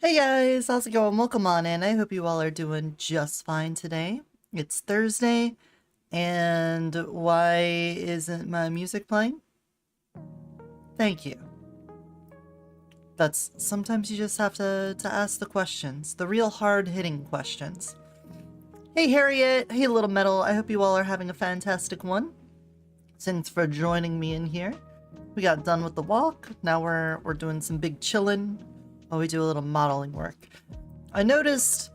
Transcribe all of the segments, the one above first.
Hey guys, how's it going? Welcome on in. I hope you all are doing just fine today. It's Thursday, and why isn't my music playing? Thank you. That's sometimes you just have to ask the questions, the real hard-hitting questions. Hey Harriet, hey Little Metal, I hope you all are having a fantastic one. Thanks for joining me in here. We got done with the walk. Now we're doing some big chillin' while we do a little modeling work. I noticed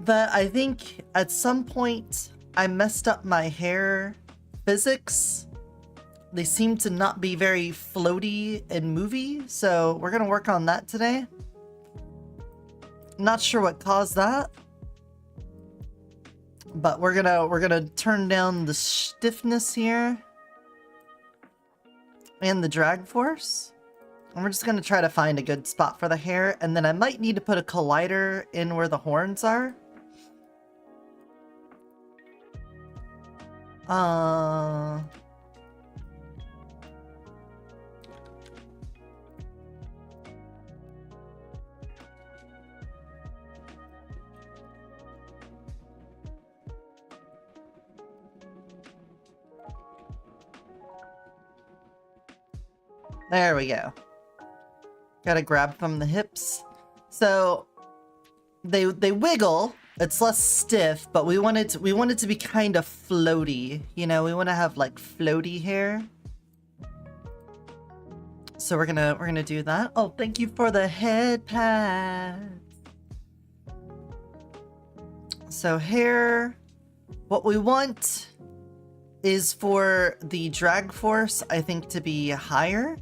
that I think at some point I messed up my hair physics. They seem to not be very floaty and movie, so we're gonna work on that today. Not sure what caused that, but we're gonna turn down the stiffness here and the drag force. And we're just gonna try to find a good spot for the hair, and then I might need to put a collider in where the horns are. There we go. Gotta grab from the hips. So they wiggle. It's less stiff, but we want it to be kind of floaty. You know, we want to have like floaty hair. So we're gonna do that. Oh, thank you for the head pad. So hair, what we want is for the drag force, I think, to be higher.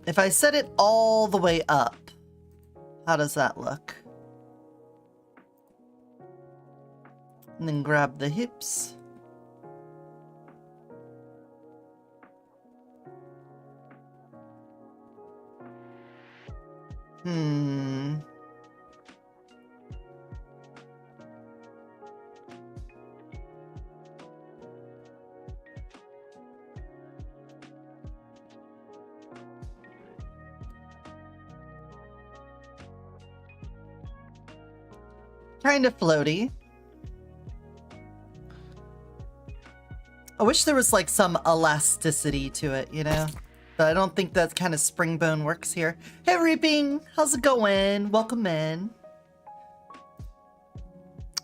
If I set it all the way up, how does that look? And then grab the hips. Kind of floaty. I wish there was like some elasticity to it, you know? But I don't think that kind of spring bone works here. Hey Reaping, how's it going? Welcome in.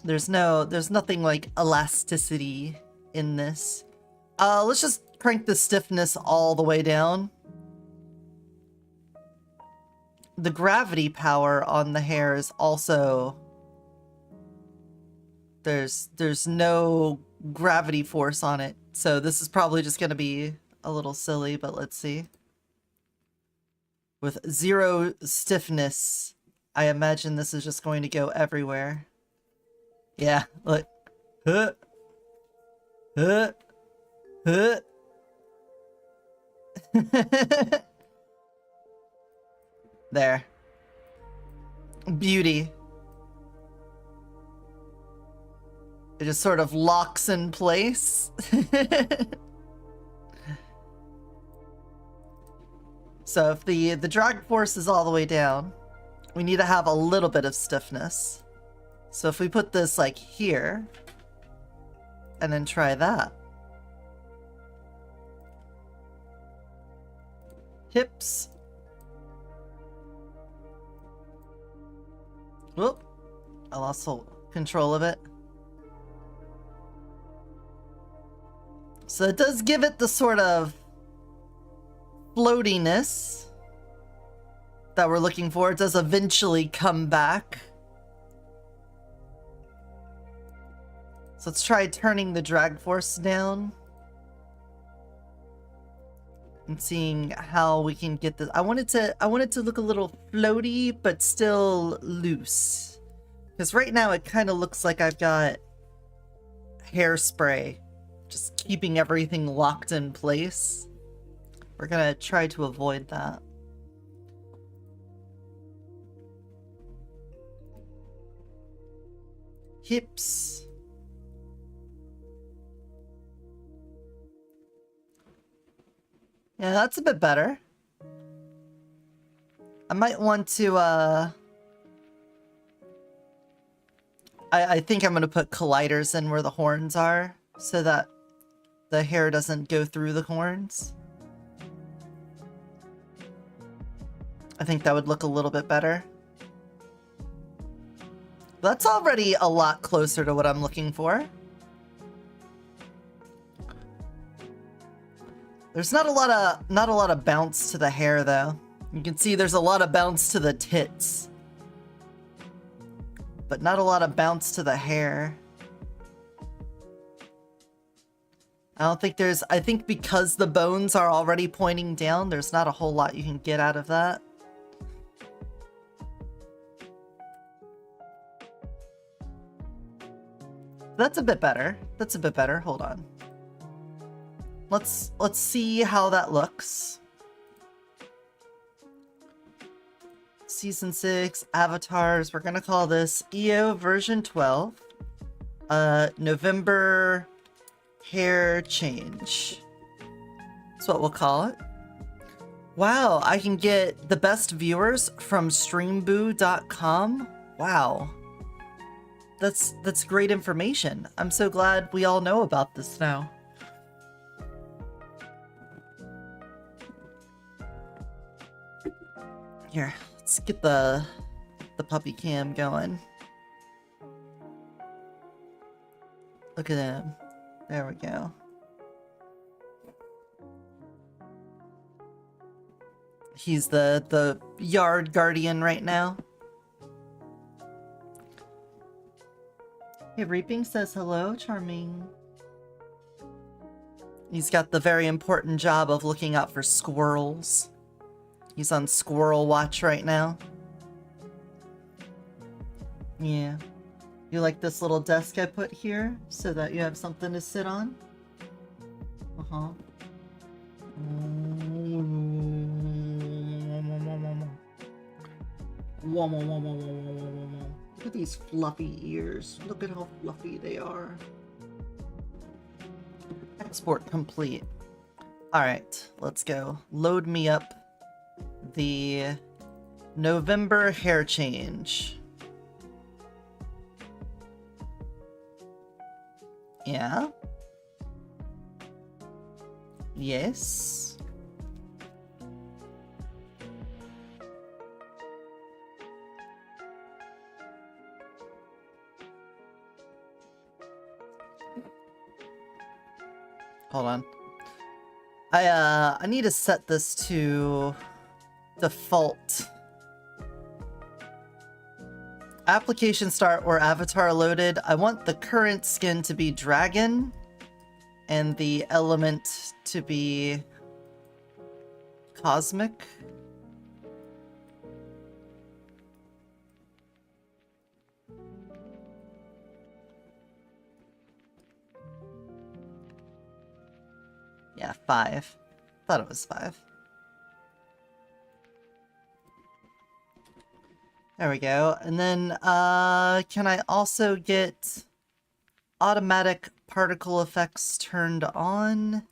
There's nothing like elasticity in this. Let's just crank the stiffness all the way down. The gravity power on the hair is also... There's no gravity force on it. So this is probably just going to be a little silly, but let's see. With zero stiffness, I imagine this is just going to go everywhere. Yeah, look. Huh. Huh. Huh. There. Beauty. It just sort of locks in place. So if the drag force is all the way down, we need to have a little bit of stiffness. So if we put this like here, and then try that. Hips. Whoop. I lost control of it. So it does give it the sort of floatiness that we're looking for. It does eventually come back. So let's try turning the drag force down and seeing how we can get this. I want it to look a little floaty but still loose. Because right now it kind of looks like I've got hairspray just keeping everything locked in place. We're gonna try to avoid that. Hips. Yeah, that's a bit better. I might want to, I think I'm gonna put colliders in where the horns are, so that the hair doesn't go through the horns. I think that would look a little bit better. That's already a lot closer to what I'm looking for. There's not a lot of bounce to the hair though. You can see there's a lot of bounce to the tits, but not a lot of bounce to the hair. I think because the bones are already pointing down, there's not a whole lot you can get out of that. That's a bit better. That's a bit better. Hold on. Let's see how that looks. Season 6 avatars. We're gonna call this EO version 12. November hair change. That's what we'll call it. Wow, I can get the best viewers from streamboo.com. Wow. That's great information. I'm so glad we all know about this now. Here, let's get the puppy cam going. Look at him. There we go. He's the yard guardian right now. Hey, Reaping says hello, Charming. He's got the very important job of looking out for squirrels. He's on squirrel watch right now. Yeah. You like this little desk I put here so that you have something to sit on? Uh-huh. Look at these fluffy ears. Look at how fluffy they are. Export complete. Alright, let's go. Load me up the November hair change. Yeah. Yes. Hold on. I need to set this to default. Application start or avatar loaded. I want the current skin to be dragon and the element to be cosmic. Yeah, 5. Thought it was 5. There we go. And then, can I also get automatic particle effects turned on?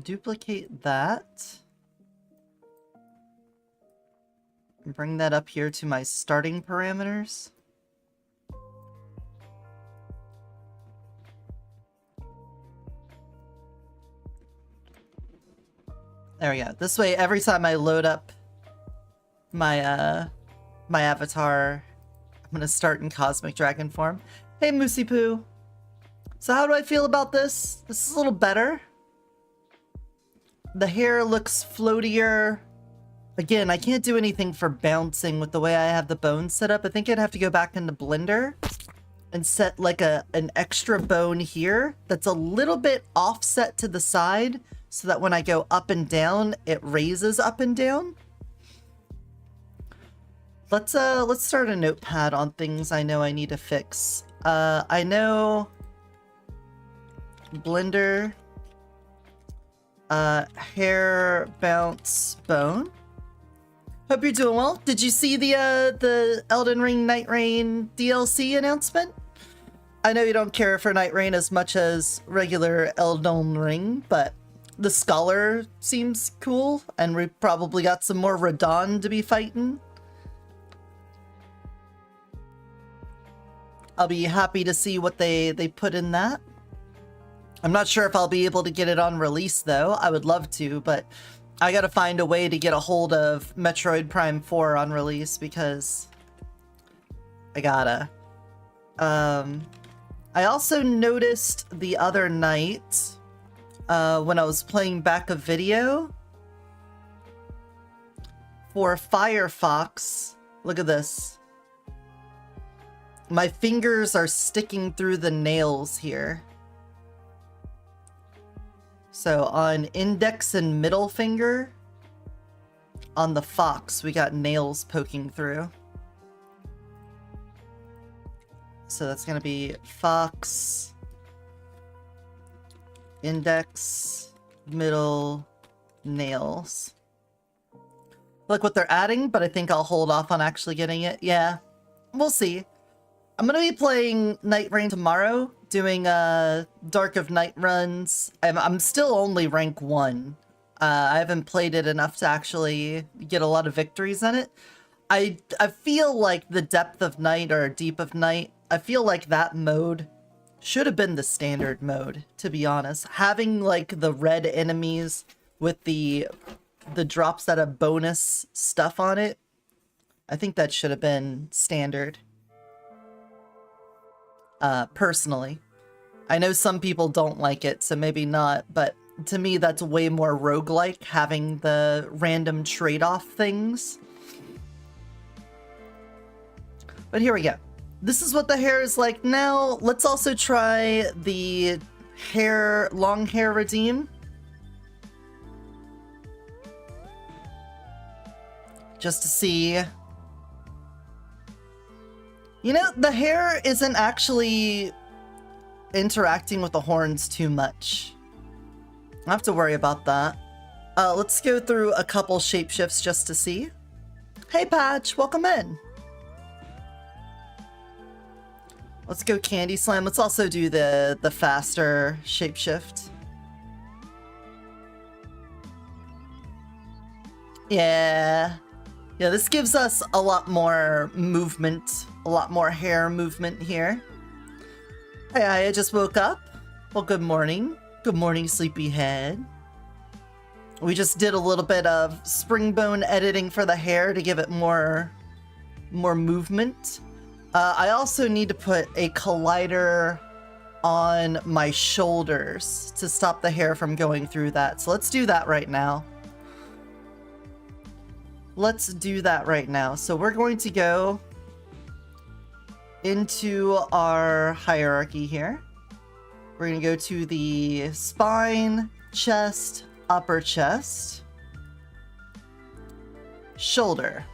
Duplicate that. Bring that up here to my starting parameters. There we go. This way, every time I load up my my avatar, I'm gonna start in Cosmic Dragon form. Hey, Moosey Poo. So how do I feel about this? This is a little better. The hair looks floatier. Again, I can't do anything for bouncing with the way I have the bones set up. I think I'd have to go back into Blender and set like an extra bone here that's a little bit offset to the side so that when I go up and down, it raises up and down. Let's start a notepad on things I know I need to fix. I know Blender, hair bounce bone. Hope you're doing well. Did you see the Elden Ring Night Rain DLC announcement? I know you don't care for Night Rain as much as regular Elden Ring, but the Scholar seems cool, and we probably got some more Radon to be fighting. I'll be happy to see what they put in that. I'm not sure if I'll be able to get it on release, though. I would love to, but I gotta find a way to get a hold of Metroid Prime 4 on release, because I gotta. I also noticed the other night, when I was playing back a video for Firefox, look at this. My fingers are sticking through the nails here. So on index and middle finger, on the Fox, we got nails poking through. So that's going to be Fox, index, middle, nails. Look what they're adding, but I think I'll hold off on actually getting it. Yeah, we'll see. I'm going to be playing Night Rain tomorrow, doing Dark of Night runs. I'm still only rank 1. I haven't played it enough to actually get a lot of victories in it. I feel like the Depth of Night or Deep of Night, I feel like that mode should have been the standard mode, to be honest. Having like the red enemies with the drops that have bonus stuff on it, I think that should have been standard. Personally. I know some people don't like it, so maybe not, but to me that's way more roguelike, having the random trade-off things. But here we go. This is what the hair is like now. Let's also try the long hair redeem. Just to see. You know, the hair isn't actually interacting with the horns too much. I don't have to worry about that. Let's go through a couple shapeshifts just to see. Hey Patch, welcome in. Let's go Candy Slam. Let's also do the faster shapeshift. Yeah. Yeah, this gives us a lot more movement, a lot more hair movement here. Hey, I just woke up. Well, good morning. Good morning, sleepyhead. We just did a little bit of springbone editing for the hair to give it more movement. I also need to put a collider on my shoulders to stop the hair from going through that. So let's do that right now. Let's do that right now. So we're going to go into our hierarchy here. We're going to go to the spine, chest, upper chest, shoulder,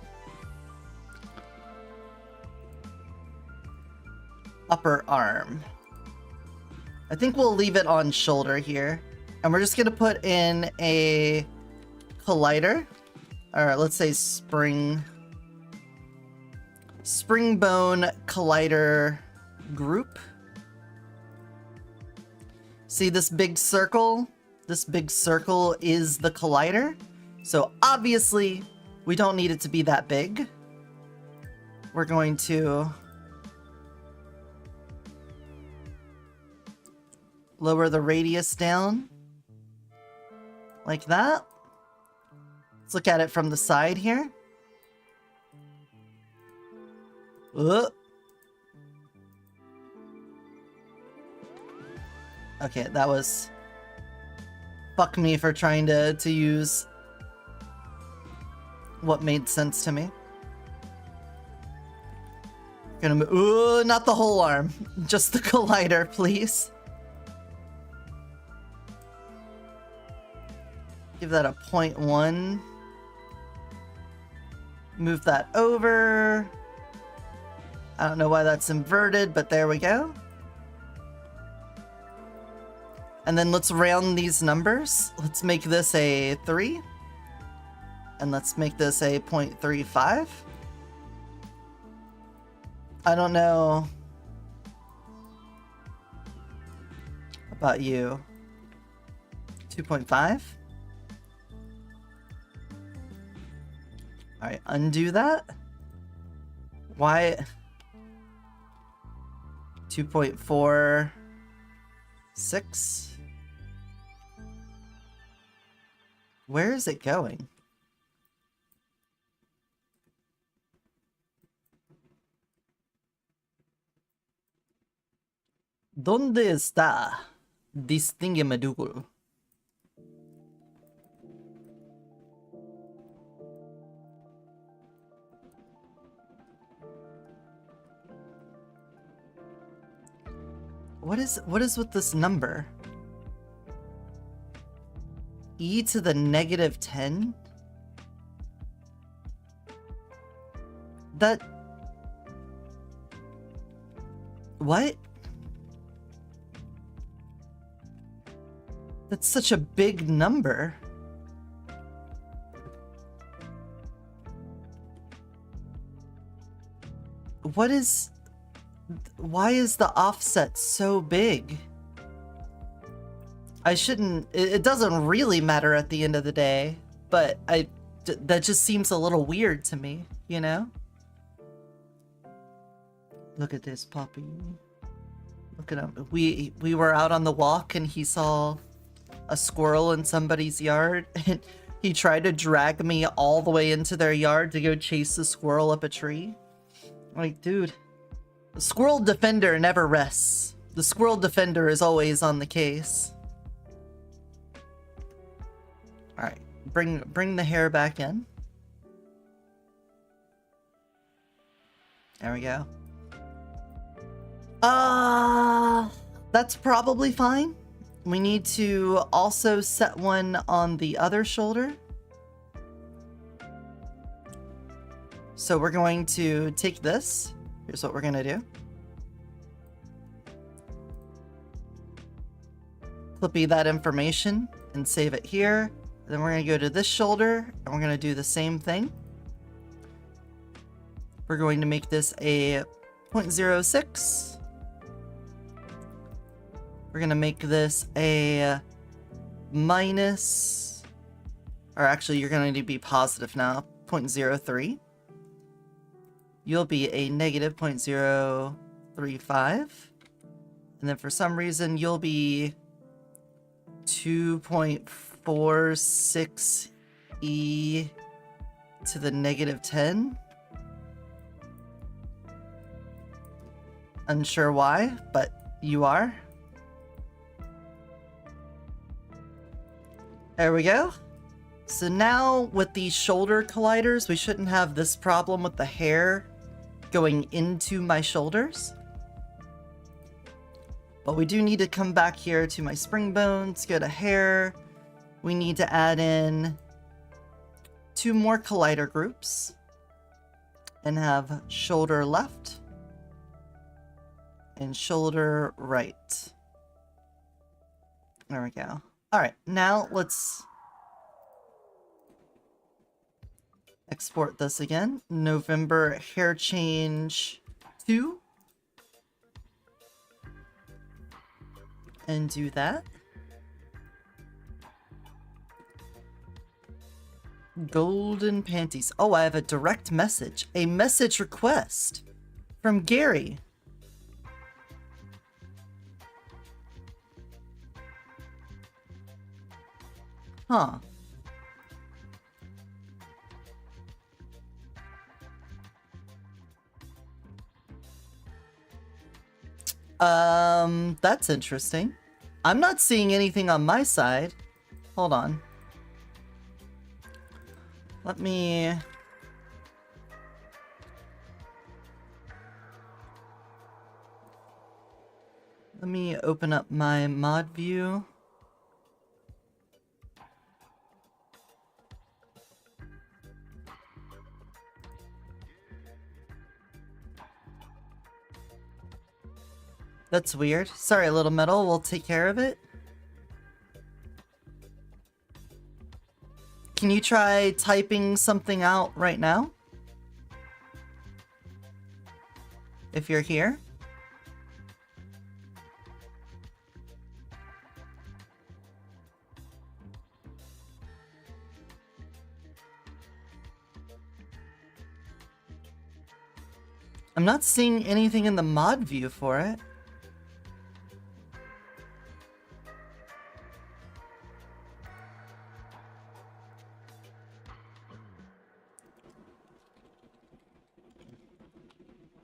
upper arm. I think we'll leave it on shoulder here. And we're just going to put in a collider. Or let's say springbone collider group. See this big circle? This big circle is the collider. So obviously we don't need it to be that big. We're going to lower the radius down like that. Let's look at it from the side here. Okay, that was... Fuck me for trying to use what made sense to me. Gonna move... Ooh, not the whole arm. Just the collider, please. Give that a 0.1. Move that over. I don't know why that's inverted, but there we go. And then let's round these numbers. Let's make this a 3. And let's make this a 0.35. I don't know. about you? 2.5? Alright, undo that. Why? 2.46? Where is it going? ¿Dónde está this thingamadoogle? What is with this number? E to the -10? That... What? That's such a big number. What is... Why is the offset so big? I shouldn't... It doesn't really matter at the end of the day, but that just seems a little weird to me, you know? Look at this puppy. Look at him. We were out on the walk and he saw a squirrel in somebody's yard and he tried to drag me all the way into their yard to go chase the squirrel up a tree. Like, dude, the squirrel defender never rests. The squirrel defender is always on the case. All right, bring the hair back in. There we go. That's probably fine. We need to also set one on the other shoulder. So we're going to take this. Here's what we're going to do. Clippy that information and save it here. Then we're going to go to this shoulder and we're going to do the same thing. We're going to make this a 0.06. We're going to make this a minus, or actually you're going to be positive now, 0.03. You'll be a negative 0.035. And then for some reason you'll be 2.46 e to the -10. Unsure why, but you are. There we go. So now with these shoulder colliders, we shouldn't have this problem with the hair going into my shoulders. But we do need to come back here to my spring bones, go to hair. We need to add in 2 more collider groups and have shoulder left and shoulder right. There we go. All right, now let's export this again. November hair change 2. And do that. Golden panties. Oh, I have a direct message. A message request from Gary. Huh. That's interesting. I'm not seeing anything on my side. Hold on. Let me open up my mod view. That's weird. Sorry, Little Metal. We'll take care of it. Can you try typing something out right now? If you're here. I'm not seeing anything in the mod view for it.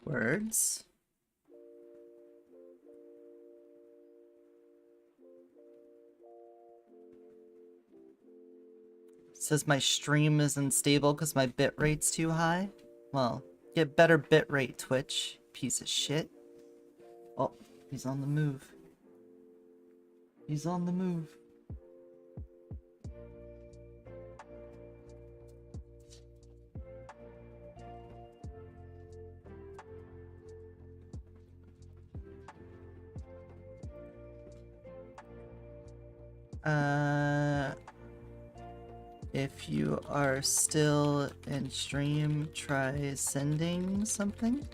Words. It says my stream is unstable because my bitrate's too high. Well, get better bitrate, Twitch. Piece of shit. Oh, he's on the move. He's on the move. If you are still in stream, try sending something.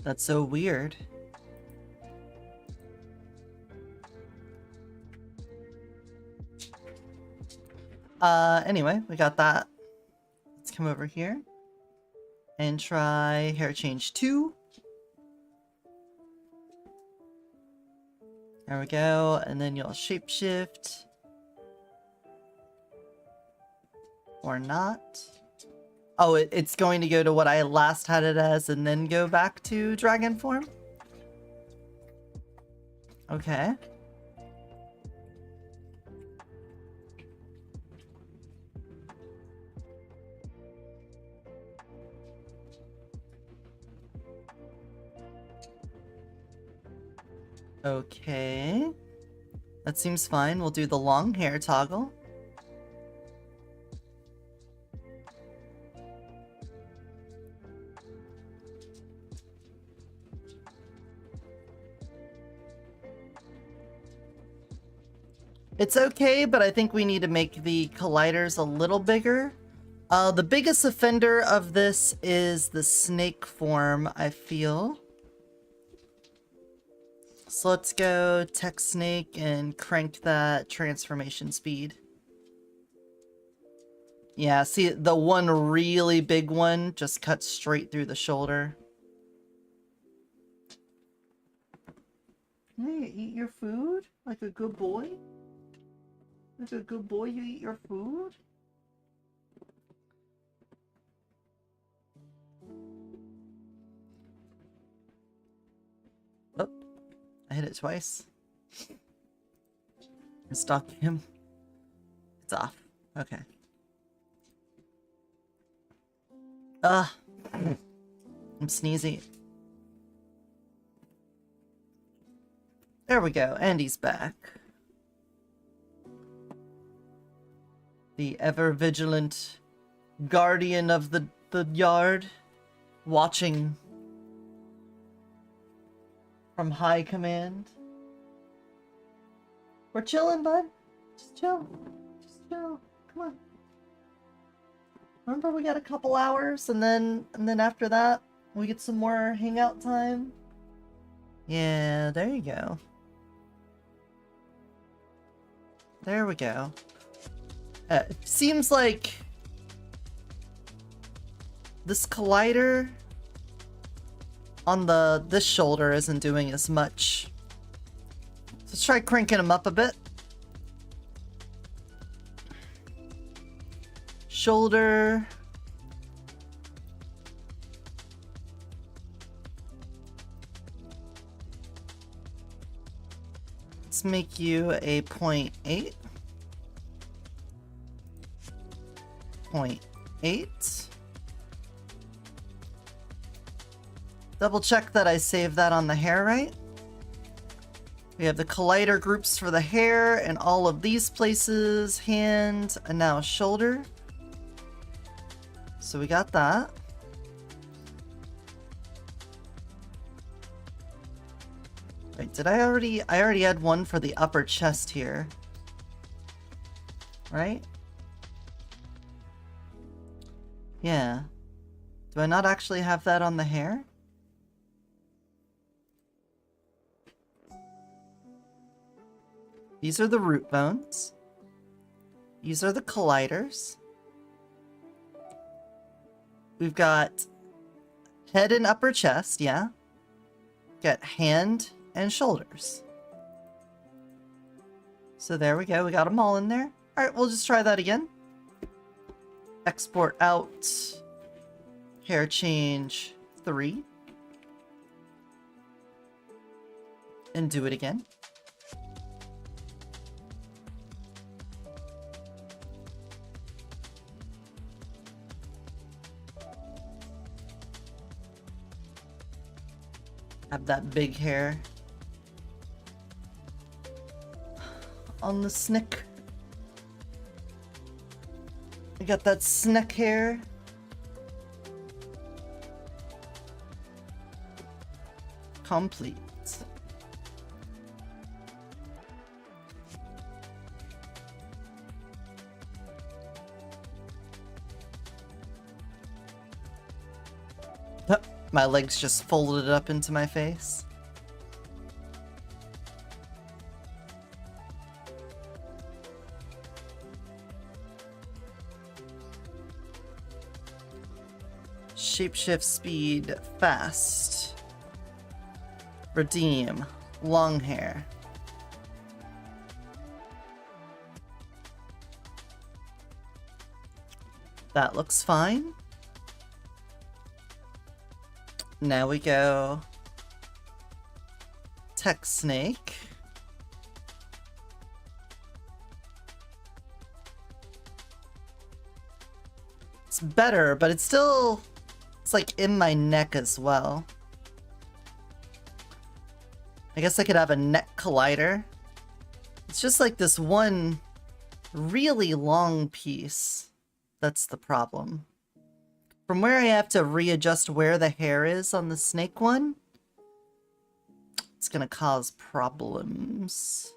That's so weird. Anyway, we got that. Let's come over here and try hair change 2. There we go, and then you'll shapeshift. Or not. Oh, it's going to go to what I last had it as and then go back to dragon form? Okay. Okay. That seems fine. We'll do the long hair toggle. It's okay, but I think we need to make the colliders a little bigger. The biggest offender of this is the snake form, I feel. So let's go tech snake and crank that transformation speed. Yeah, see, the one really big one just cuts straight through the shoulder. Hey, eat your food like a good boy? Like a good boy, you eat your food? Oh, I hit it twice. I'm stalking him. It's off. Okay. I'm sneezy. There we go, and he's back. The ever-vigilant guardian of the yard, watching from high command. We're chilling, bud. Just chill. Just chill. Come on. Remember, we got a couple hours, and then after that, we get some more hangout time. Yeah, there you go. There we go. Seems like this collider on this shoulder isn't doing as much. So let's try cranking him up a bit. Shoulder. Let's make you a 0.8. 0.8. Double check that I saved that on the hair right. We have the collider groups for the hair and all of these places, hand, and now shoulder. So we got that. Wait, did I already had one for the upper chest here. Right? Yeah. Do I not actually have that on the hair? These are the root bones. These are the colliders. We've got head and upper chest, yeah. Got hand and shoulders. So there we go. We got them all in there. All right, we'll just try that again. Export out. Hair change 3. And do it again. Have that big hair on the snick. I got that sneck hair. Complete. My legs just folded up into my face. Shapeshift speed fast. Redeem long hair. That looks fine. Now we go Tech Snake. It's better, but it's like in my neck as well. I guess I could have a neck collider. It's just like this one really long piece. That's the problem. From where I have to readjust where the hair is on the snake one, it's gonna cause problems.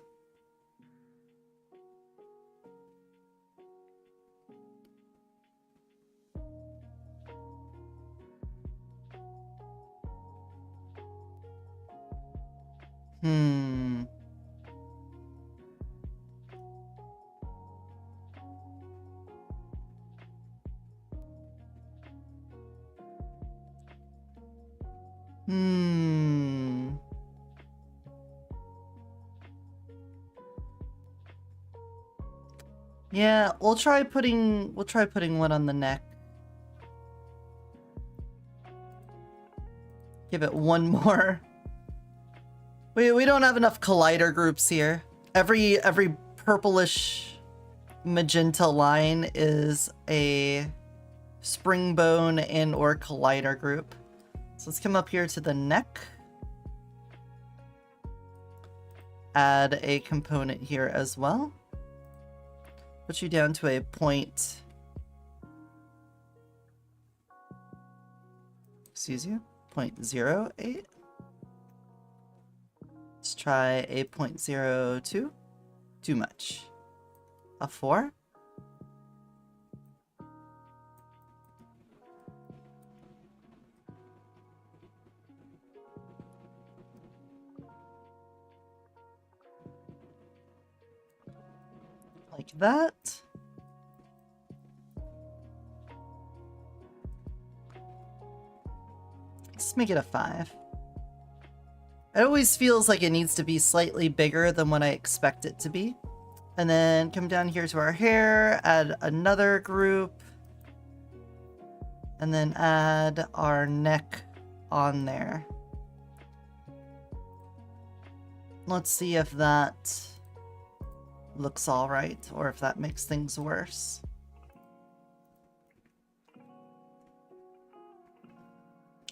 Yeah, we'll try putting one on the neck. Give it one more. We don't have enough collider groups here. Every purplish magenta line is a spring bone and or collider group. So let's come up here to the neck. Add a component here as well. Put you down to a point. Excuse you, 0.08. Let's try a 0.02. Too much. A 4. Like that. Let's make it a 5. It always feels like it needs to be slightly bigger than what I expect it to be. And then come down here to our hair, add another group, and then add our neck on there. Let's see if that looks all right, or if that makes things worse.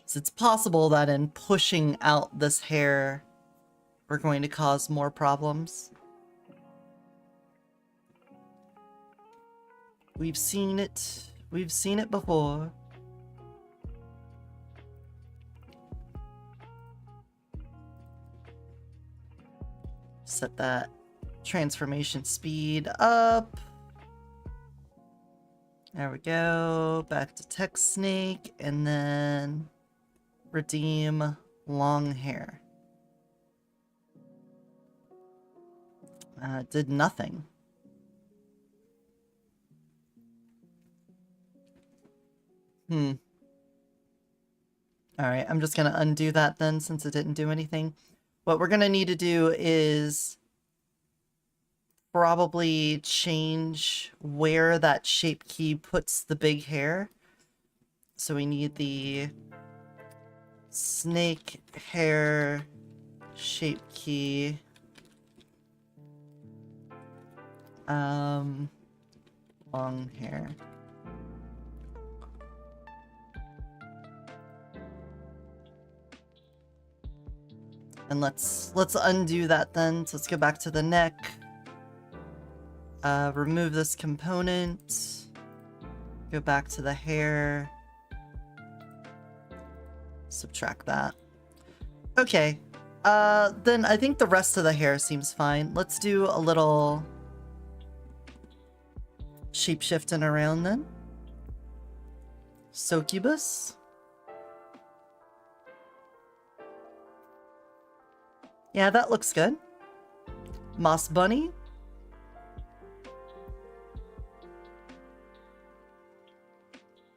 So it's possible that in pushing out this hair, we're going to cause more problems. We've seen it. We've seen it before. Set that transformation speed up. There we go. Back to Tech Snake, and then redeem long hair. Did nothing. Alright, I'm just gonna undo that then, since it didn't do anything. What we're gonna need to do is probably change where that shape key puts the big hair. So we need the snake hair shape key. Long hair. And let's undo that then. So let's go back to the neck. Remove this component. Go back to the hair. Subtract that. Okay. Then I think the rest of the hair seems fine. Let's do a little shapeshifting around then. Succubus. Yeah, that looks good. Moss Bunny.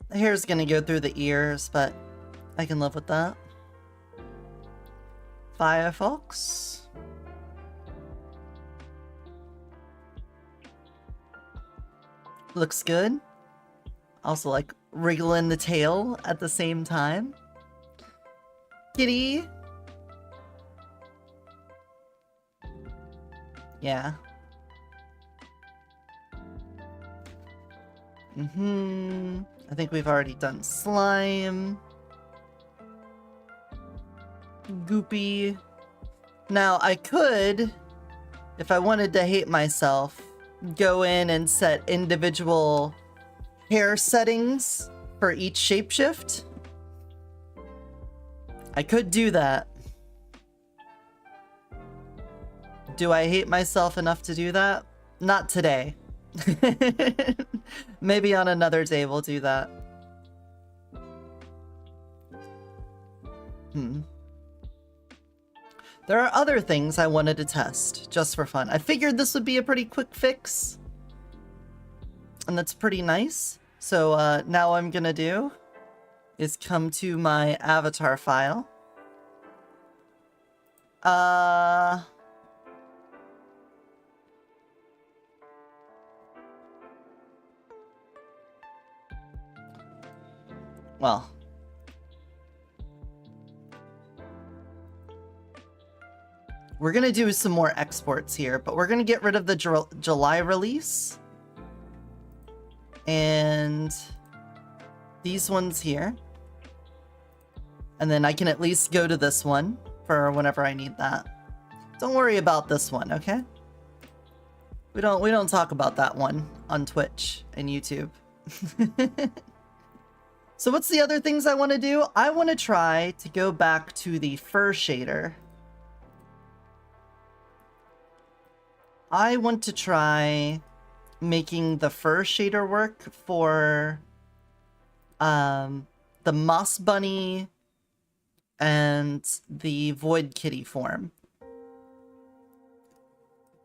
The hair's gonna go through the ears, but I can live with that. Firefox. Looks good. Also like wriggling the tail at the same time. Kitty. Yeah. I think we've already done slime. Goopy. Now, I could, if I wanted to hate myself, go in and set individual hair settings for each shapeshift. I could do that. Do I hate myself enough to do that? Not today. Maybe on another day we'll do that. There are other things I wanted to test, just for fun. I figured this would be a pretty quick fix. And that's pretty nice. So now what I'm gonna do is come to my avatar file. Well, we're gonna do some more exports here, but we're gonna get rid of the July release. And these ones here. And then I can at least go to this one for whenever I need that. Don't worry about this one, okay? We don't talk about that one on Twitch and YouTube. So what's the other things I want to do? I want to try to go back to the fur shader. I want to try making the fur shader work for the Moss Bunny and the Void Kitty form.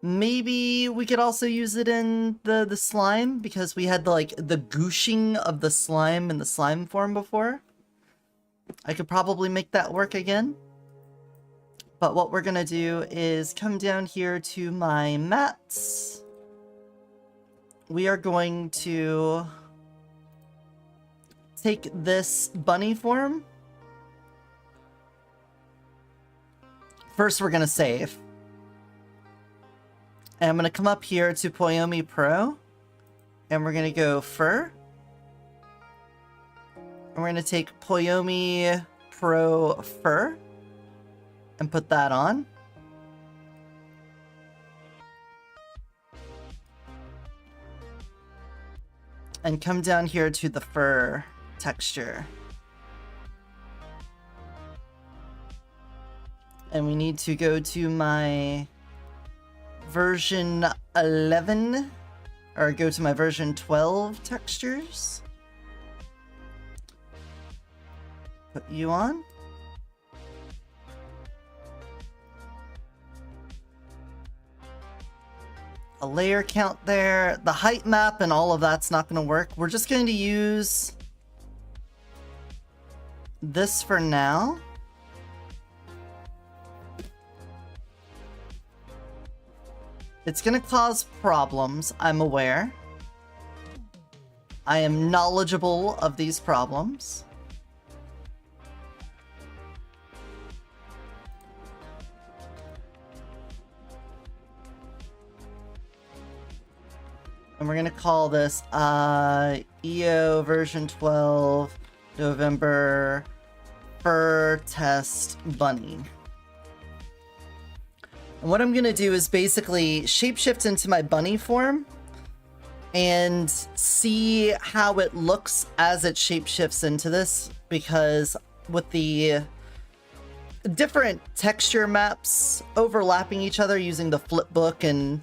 Maybe we could also use it in the slime, because we had the gooshing of the slime in the slime form before. I could probably make that work again. But what we're gonna do is come down here to my mats. We are going to take this bunny form. First, we're gonna save. And I'm going to come up here to Poyomi Pro, and we're going to go fur. And we're going to take Poyomi Pro fur and put that on. And come down here to the fur texture. And we need to go to my version 11, or go to my version 12 textures. Put you on. a layer count there. The height map and all of that's not going to work. We're just going to use this for now. It's going to cause problems, I'm aware. I am knowledgeable of these problems. And we're going to call this EO version 12 November Fur Test Bunny. And what I'm going to do is basically shapeshift into my bunny form and see how it looks as it shapeshifts into this, because with the different texture maps overlapping each other using the flipbook and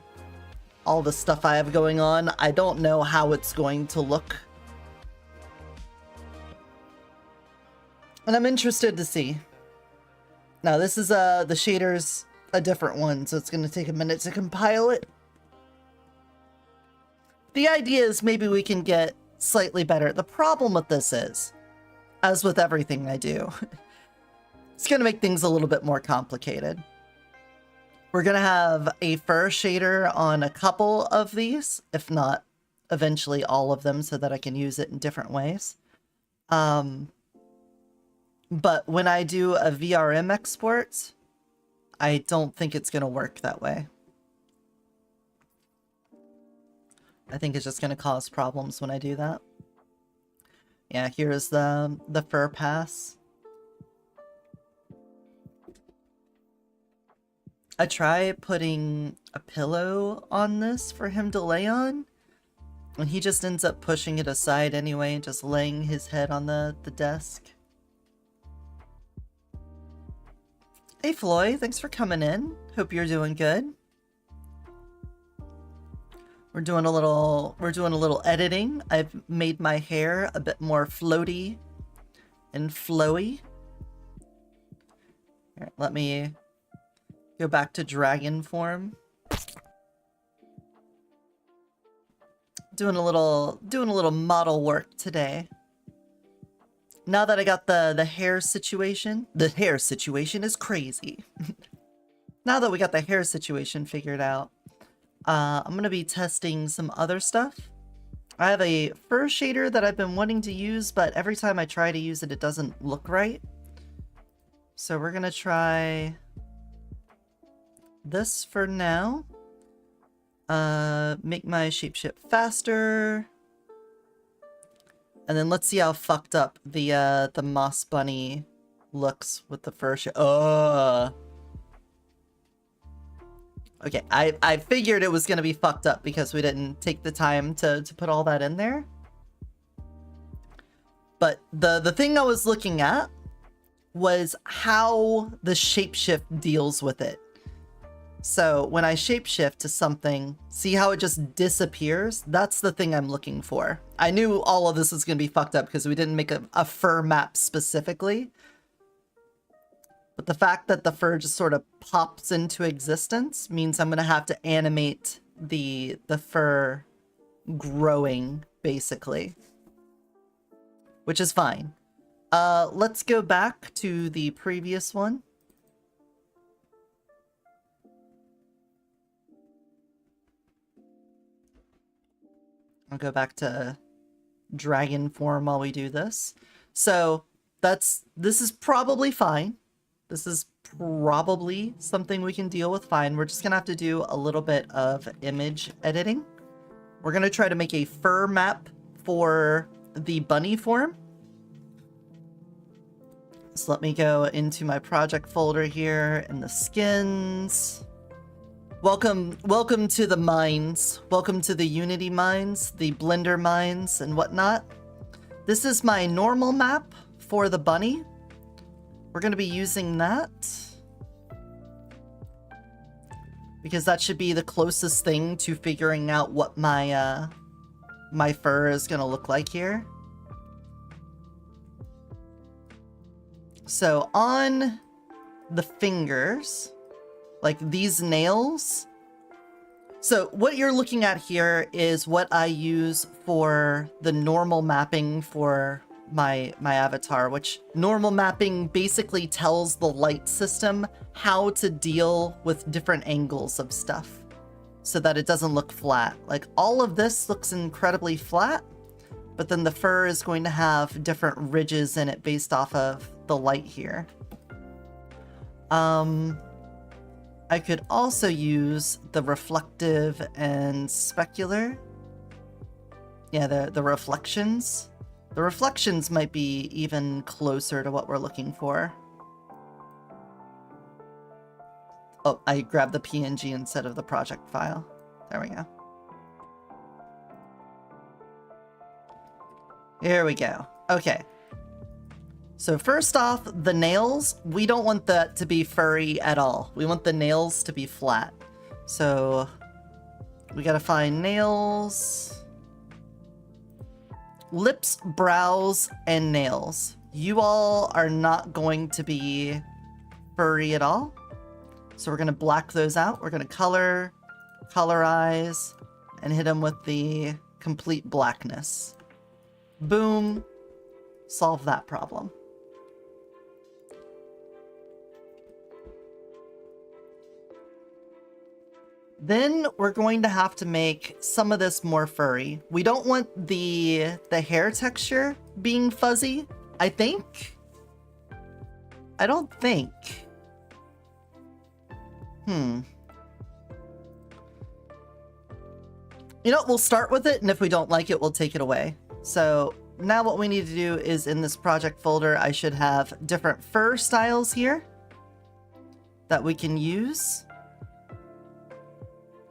all the stuff I have going on, I don't know how it's going to look. And I'm interested to see. Now this is the shader's a different one, so it's going to take a minute to compile it. The idea is maybe we can get slightly better. The problem with this is, as with everything I do, it's going to make things a little bit more complicated. We're going to have a fur shader on a couple of these, if not eventually all of them, so that I can use it in different ways. But when I do a VRM export, I don't think it's going to work that way. I think it's just going to cause problems when I do that. Yeah, here's the fur pass. I try putting a pillow on this for him to lay on, and he just ends up pushing it aside anyway, just laying his head on the desk. Hey Floyd, thanks for coming in. Hope you're doing good. We're doing a little editing. I've made my hair a bit more floaty and flowy. Here, let me go back to dragon form. Doing a little model work today. Now that I got the hair situation is crazy. Now that we got the hair situation figured out, I'm going to be testing some other stuff. I have a fur shader that I've been wanting to use, but every time I try to use it, it doesn't look right. So we're going to try this for now. Make my shapeshift faster. And then let's see how fucked up the moss bunny looks with the fur Okay, I figured it was going to be fucked up because we didn't take the time to put all that in there. But the thing I was looking at was how the shapeshift deals with it. So when I shapeshift to something, see how it just disappears? That's the thing I'm looking for. I knew all of this was going to be fucked up because we didn't make a fur map specifically. But the fact that the fur just sort of pops into existence means I'm going to have to animate the fur growing, basically. Which is fine. Let's go back to the previous one. I'll go back to dragon form while we do this. So this is probably fine. This is probably something we can deal with fine. We're just gonna have to do a little bit of image editing. We're gonna try to make a fur map for the bunny form. So let me go into my project folder here and the skins. Welcome to the mines. Welcome to the Unity mines, the Blender mines, and whatnot. This is my normal map for the bunny. We're going to be using that because that should be the closest thing to figuring out what my my fur is going to look like here. So on the fingers, like these nails, So what you're looking at here is what I use for the normal mapping for my avatar, which normal mapping basically tells the light system how to deal with different angles of stuff so that it doesn't look flat. Like all of this looks incredibly flat, but then the fur is going to have different ridges in it based off of the light here. I could also use the reflective and specular. Yeah, the reflections. The reflections might be even closer to what we're looking for. Oh, I grabbed the PNG instead of the project file. There we go. Here we go. Okay. So first off, the nails, we don't want that to be furry at all. We want the nails to be flat. So we gotta find nails, lips, brows, and nails. You all are not going to be furry at all. So we're gonna black those out. We're gonna colorize, and hit them with the complete blackness. Boom. Solve that problem. Then we're going to have to make some of this more furry. We don't want the hair texture being fuzzy, I think. I don't think. You know, we'll start with it, and if we don't like it, we'll take it away. So now what we need to do is in this project folder, I should have different fur styles here that we can use.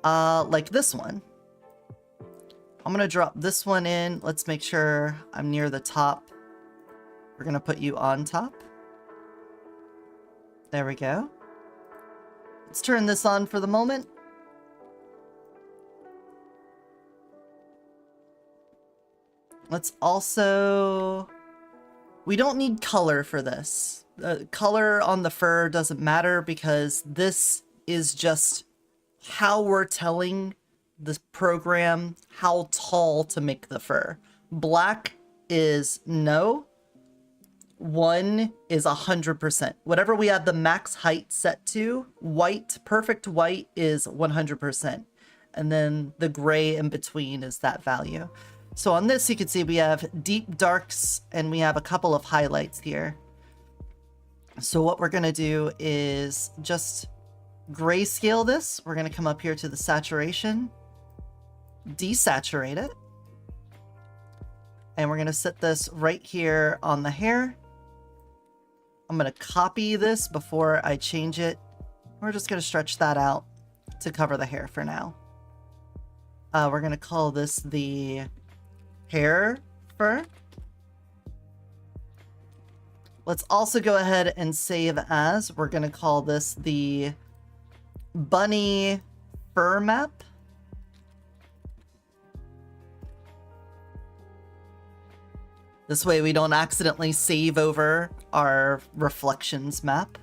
Like this one. I'm gonna drop this one in. Let's make sure I'm near the top. We're gonna put you on top. There we go. Let's turn this on for the moment. Let's also... We don't need color for this. Color on the fur doesn't matter because this is just how we're telling this program how tall to make the fur. Black is no. 1 is 100%. Whatever we have the max height set to, white, perfect white is 100%. And then the gray in between is that value. So on this, you can see we have deep darks and we have a couple of highlights here. So what we're going to do is just grayscale this. We're going to come up here to the saturation, desaturate it, and we're going to set this right here on the hair. I'm going to copy this before I change it. We're just going to stretch that out to cover the hair for now. We're going to call this the hair fur. Let's also go ahead and save as. We're going to call this the bunny fur map. This way we don't accidentally save over our reflections map.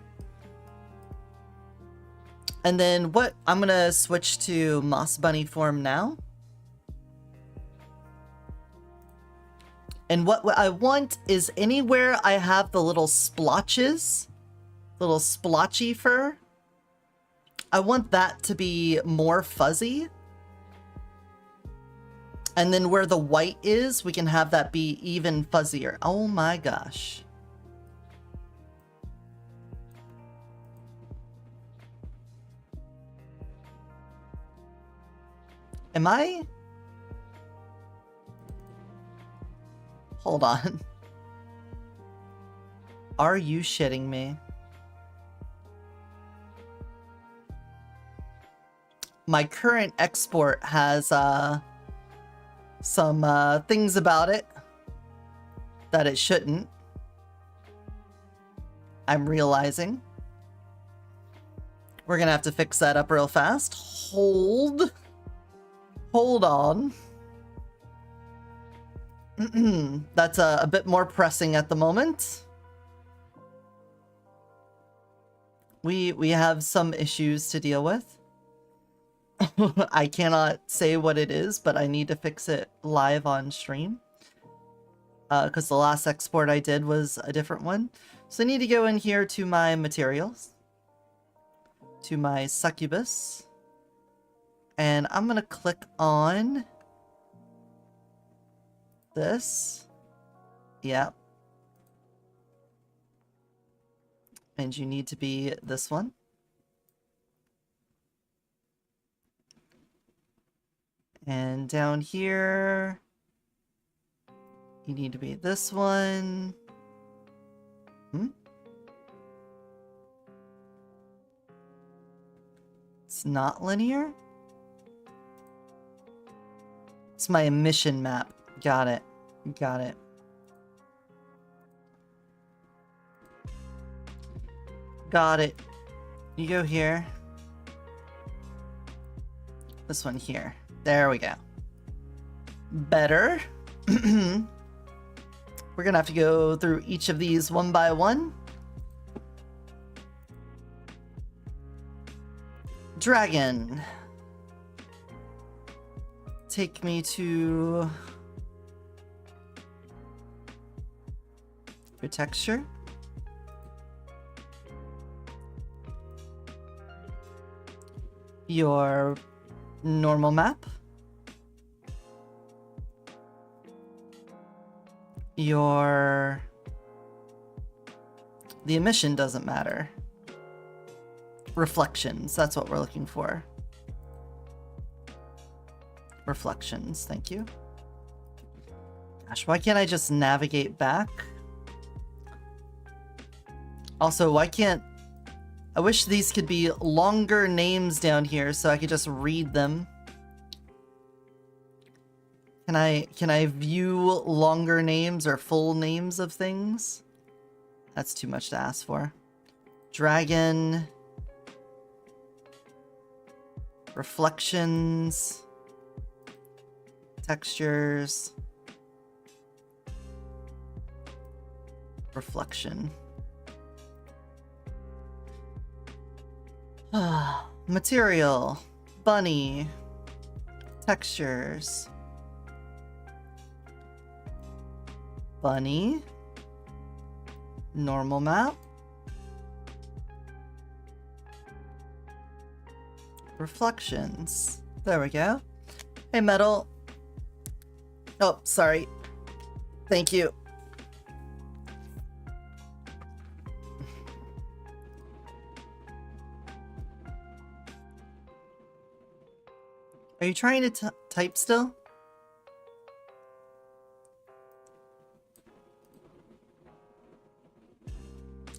And then what I'm gonna switch to moss bunny form now. And what I want is anywhere I have the little splotches, little splotchy fur, I want that to be more fuzzy. And then where the white is, we can have that be even fuzzier. Oh my gosh. Am I? Hold on. Are you shitting me? My current export has some things about it that it shouldn't. I'm realizing. We're gonna have to fix that up real fast. Hold on. That's a bit more pressing at the moment. We have some issues to deal with. I cannot say what it is, but I need to fix it live on stream. Because the last export I did was a different one. So I need to go in here to my materials. To my succubus. And I'm going to click on this. Yep. And you need to be this one. And down here, you need to be this one. It's not linear? It's my emission map. Got it. Got it. Got it. You go here. This one here. There we go. Better. We're gonna have to go through each of these one by one. Dragon. Take me to your texture. Your normal map. The emission doesn't matter. Reflections, that's what we're looking for. Reflections, thank you. Gosh, why can't I just navigate back? Also, why can't... I wish these could be longer names down here so I could just read them. Can I view longer names or full names of things? That's too much to ask for. Dragon. Reflections. Textures. Reflection. Material. Bunny. Textures. Bunny. Normal map. Reflections. There we go. Hey, Metal. Oh, sorry. Thank you. Are you trying to type still?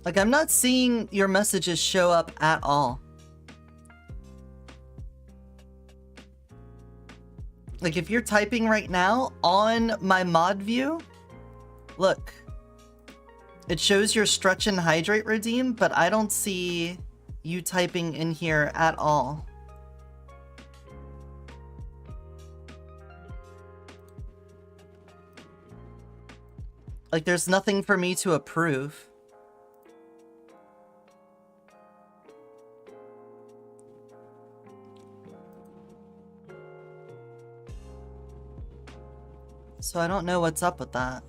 Like, I'm not seeing your messages show up at all. Like, if you're typing right now on my mod view, look. It shows your stretch and hydrate redeem, but I don't see you typing in here at all. Like, there's nothing for me to approve. So I don't know what's up with that.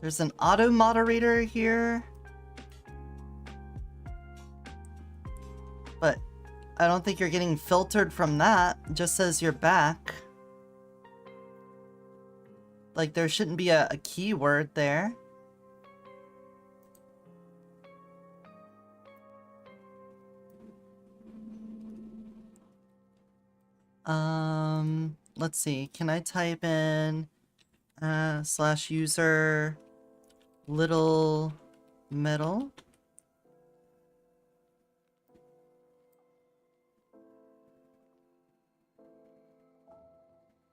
There's an auto moderator here. But I don't think you're getting filtered from that. It just says you're back. Like, there shouldn't be a keyword there. Let's see. Can I type in /user little metal?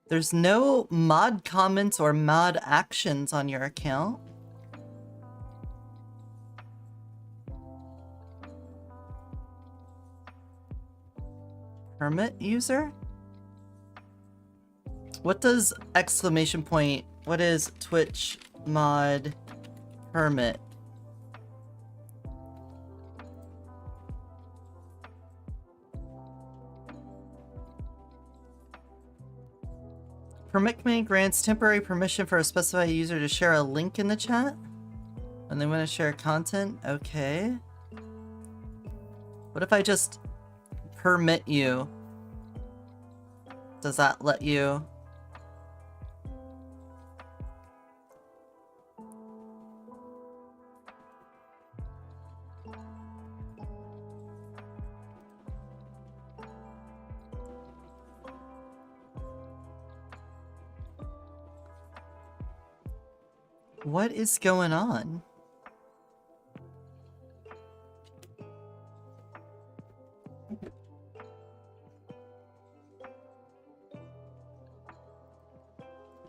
There's no mod comments or mod actions on your account. Hermit user? What does exclamation point? What is Twitch mod hermit? Permit command grants temporary permission for a specified user to share a link in the chat. And they want to share content? Okay. What if I just permit you? Does that let you? What is going on?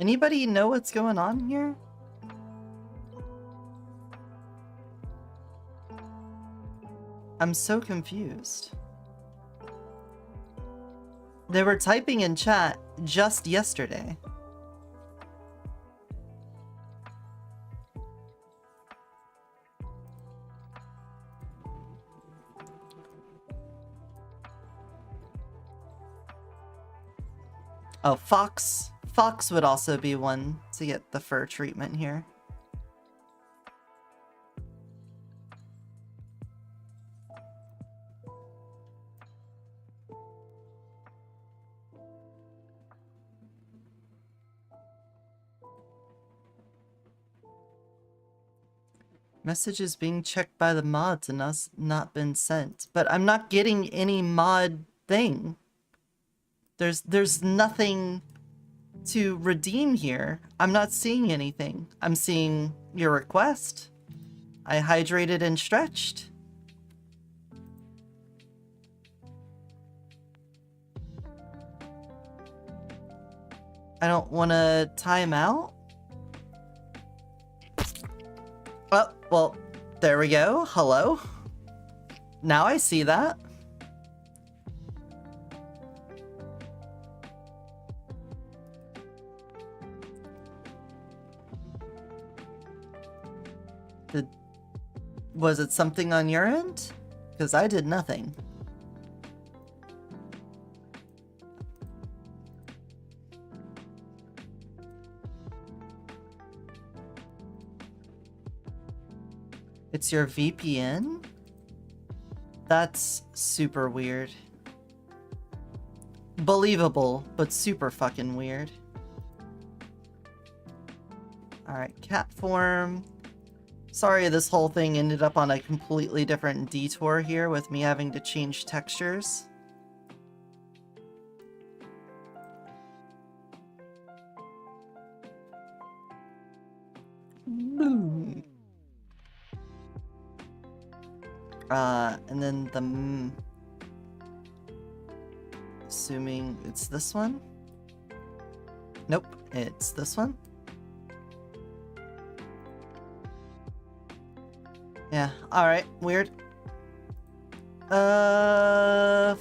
Anybody know what's going on here? I'm so confused. They were typing in chat just yesterday. Oh, Fox. Fox would also be one to get the fur treatment here. Messages being checked by the mods and us not been sent. But I'm not getting any mod thing. There's nothing to redeem here. I'm not seeing anything. I'm seeing your request. I hydrated and stretched. I don't want to time out. Oh, well, there we go. Hello. Now I see that. Was it something on your end? Because I did nothing. It's your VPN? That's super weird. Believable, but super fucking weird. Alright, cat form. Sorry this whole thing ended up on a completely different detour here with me having to change textures. Boom. And then the... assuming it's this one? Nope, it's this one. Yeah, alright, weird.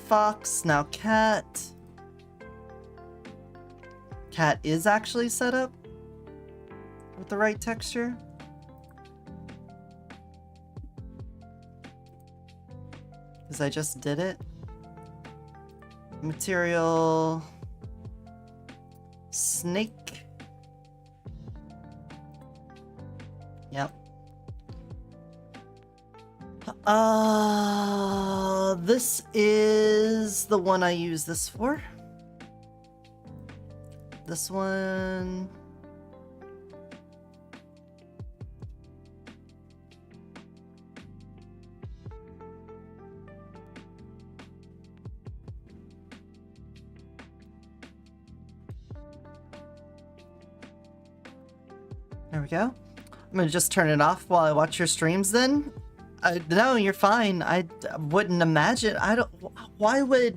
Fox, now cat. Cat is actually set up with the right texture. Because I just did it. Material. Snake. Yep. This is the one I use this for. This one. There we go. I'm gonna just turn it off while I watch your streams then. No, you're fine. I wouldn't imagine. I don't. Why would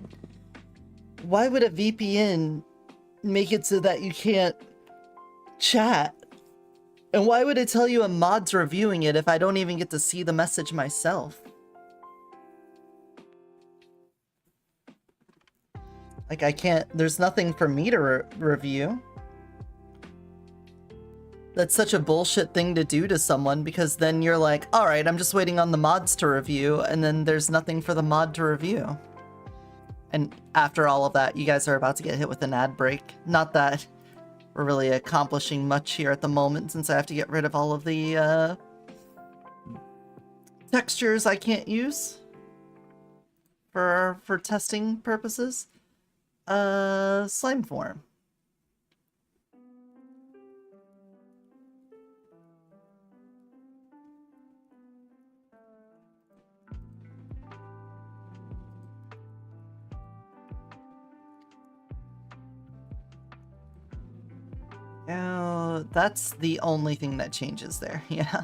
a VPN make it so that you can't chat? And why would it tell you a mod's reviewing it if I don't even get to see the message myself? Like, I can't. There's nothing for me to review. That's such a bullshit thing to do to someone, because then you're like, alright, I'm just waiting on the mods to review, and then there's nothing for the mod to review. And after all of that, you guys are about to get hit with an ad break. Not that we're really accomplishing much here at the moment, since I have to get rid of all of the textures I can't use for testing purposes. Slime form. Oh, that's the only thing that changes there. Yeah.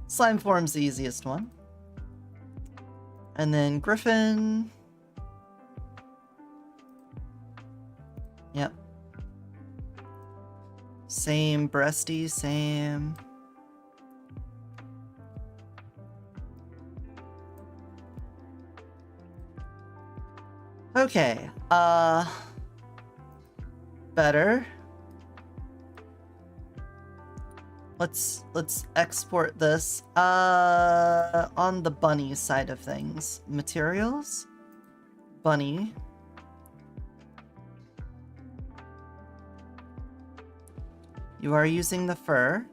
Slime form's the easiest one. And then Griffin. Yep. Same breasty, same. Okay, better. Let's export this. On the bunny side of things. Materials? Bunny. You are using the fur.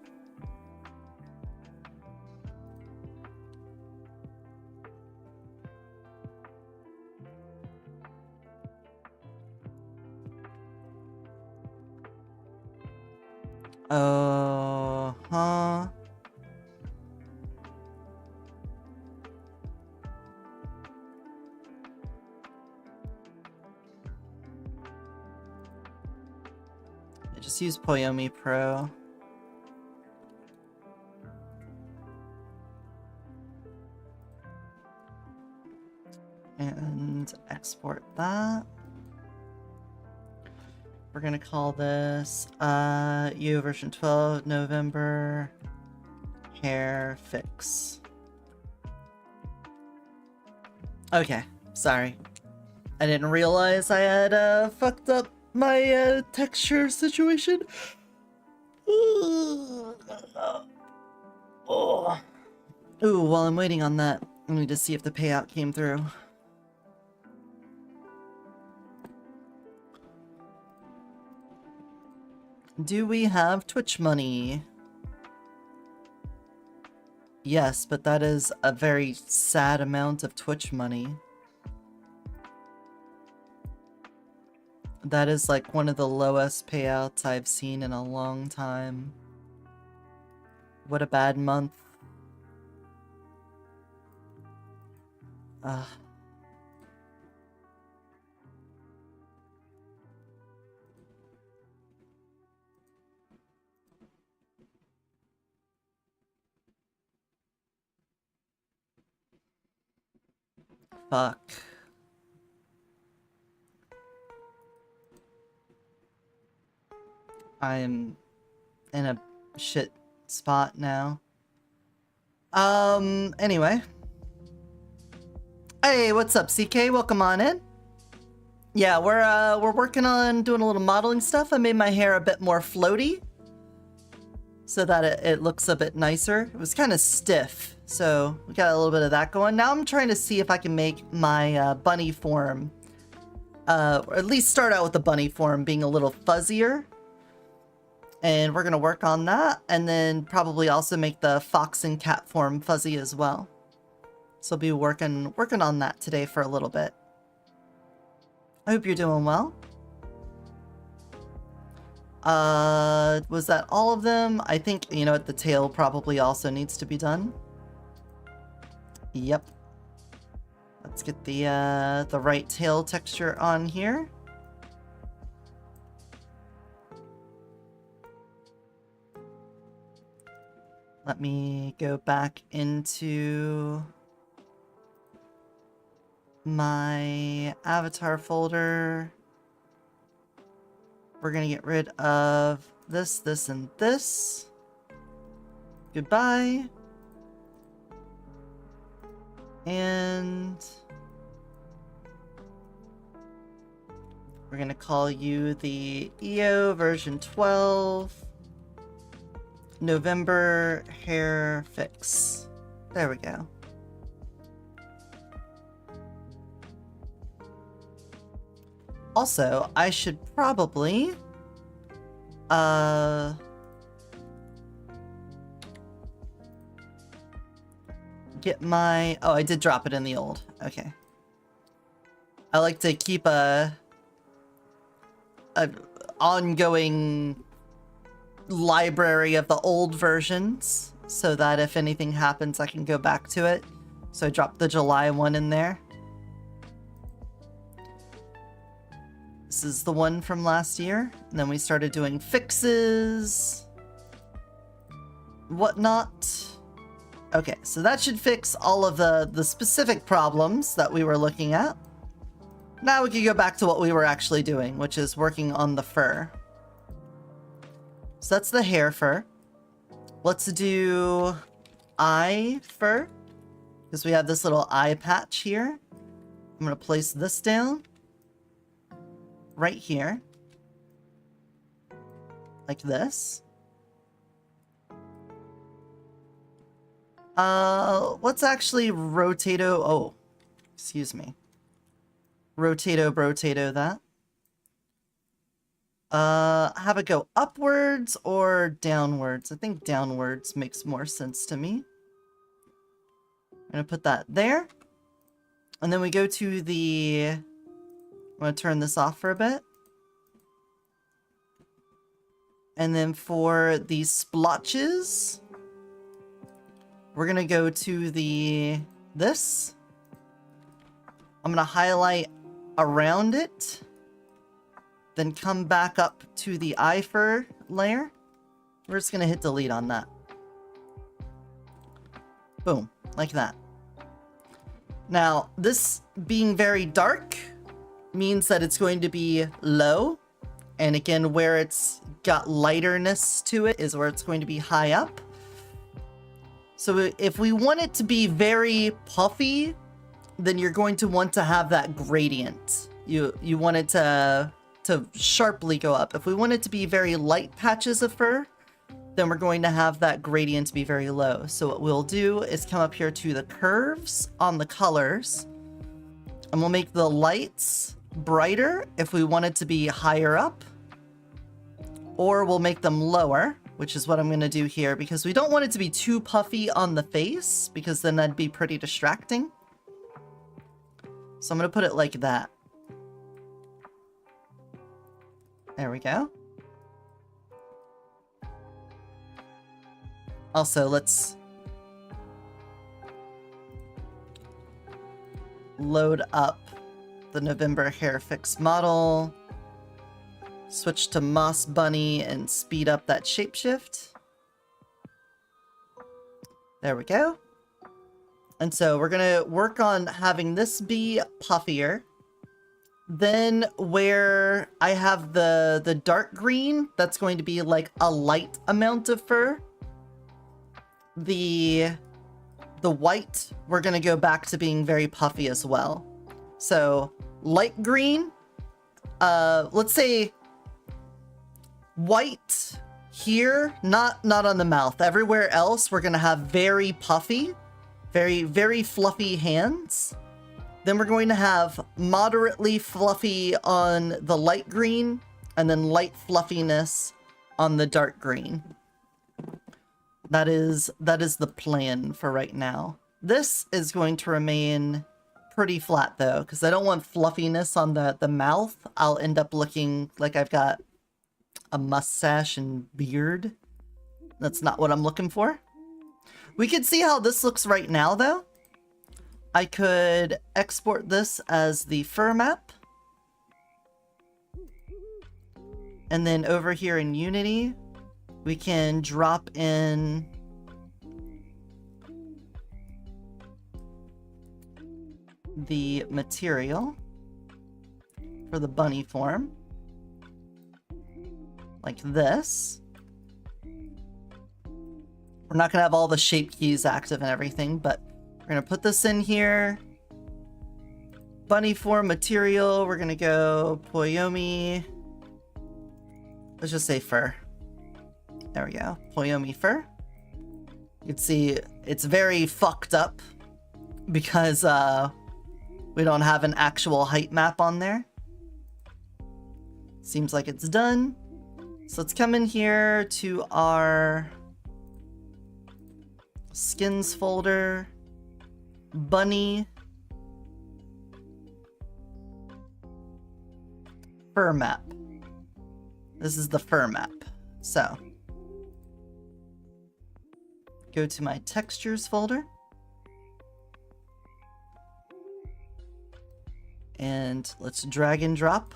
Huh. I just use Poyomi Pro. And export that. We're gonna call this EO version 12 November hair fix. Okay, sorry. I didn't realize I had fucked up my texture situation. Ooh, while I'm waiting on that, I need to see if the payout came through. Do we have Twitch money? Yes, but that is a very sad amount of Twitch money. That is like one of the lowest payouts I've seen in a long time. What a bad month. Fuck. I'm in a shit spot now. Anyway. Hey, what's up, CK? Welcome on in. Yeah, we're working on doing a little modeling stuff. I made my hair a bit more floaty so that it looks a bit nicer. It was kind of stiff, so we got a little bit of that going. Now I'm trying to see if I can make my bunny form, or at least start out with the bunny form being a little fuzzier. And we're gonna work on that, and then probably also make the fox and cat form fuzzy as well. So I'll be working on that today for a little bit. I hope you're doing well. Was that all of them? I think, you know what, the tail probably also needs to be done. Yep. Let's get the right tail texture on here. Let me go back into my avatar folder. We're gonna get rid of this, this, and this. Goodbye. And we're gonna call you the EO version 12 November hair fix. There we go. Also, I should probably Get my... Oh, I did drop it in the old. Okay. I like to keep a ongoing library of the old versions so that if anything happens, I can go back to it. So I dropped the July one in there. This is the one from last year. And then we started doing fixes, whatnot. Okay, so that should fix all of the specific problems that we were looking at. Now we can go back to what we were actually doing, which is working on the fur. So that's the hair fur. Let's do eye fur, because we have this little eye patch here. I'm going to place this down right here, like this. Let's actually rotato... Oh, excuse me. Rotato that. Have it go upwards or downwards? I think downwards makes more sense to me. I'm gonna put that there. And then we go to the... I'm gonna turn this off for a bit. And then for the splotches, we're gonna go to the... this. I'm gonna highlight around it. Then come back up to the eye fur layer. We're just gonna hit delete on that. Boom, like that. Now, this being very dark means that it's going to be low. And again, where it's got lighterness to it is where it's going to be high up. So if we want it to be very puffy, then you're going to want to have that gradient. You want it to sharply go up. If we want it to be very light patches of fur, then we're going to have that gradient be very low. So what we'll do is come up here to the curves on the colors, and we'll make the lights brighter if we want it to be higher up, or we'll make them lower, which is what I'm going to do here, because we don't want it to be too puffy on the face, because then that'd be pretty distracting. So I'm going to put it like that. There we go. Also, let's load up the November hair fix model, switch to Moss Bunny, and speed up that shapeshift. There we go. And so we're gonna work on having this be puffier. Then where I have the dark green, that's going to be like a light amount of fur. The white, we're gonna go back to being very puffy as well. So light green, let's say white here, not on the mouth. Everywhere else, we're gonna have very puffy, very fluffy hands. Then we're going to have moderately fluffy on the light green, and then light fluffiness on the dark green. That is the plan for right now. This is going to remain pretty flat though, because I don't want fluffiness on the mouth. I'll end up looking like I've got a mustache and beard. That's not what I'm looking for. We can see how this looks right now though. I could export this as the fur map. And then over here in Unity, we can drop in the material for the bunny form, like this. We're not going to have all the shape keys active and everything, but we're going to put this in here. Bunny form material, we're going to go Poyomi. Let's just say fur. There we go. Poyomi fur. You can see it's very fucked up because we don't have an actual height map on there. Seems like it's done. So let's come in here to our skins folder, bunny, fur map. This is the fur map. So go to my textures folder and let's drag and drop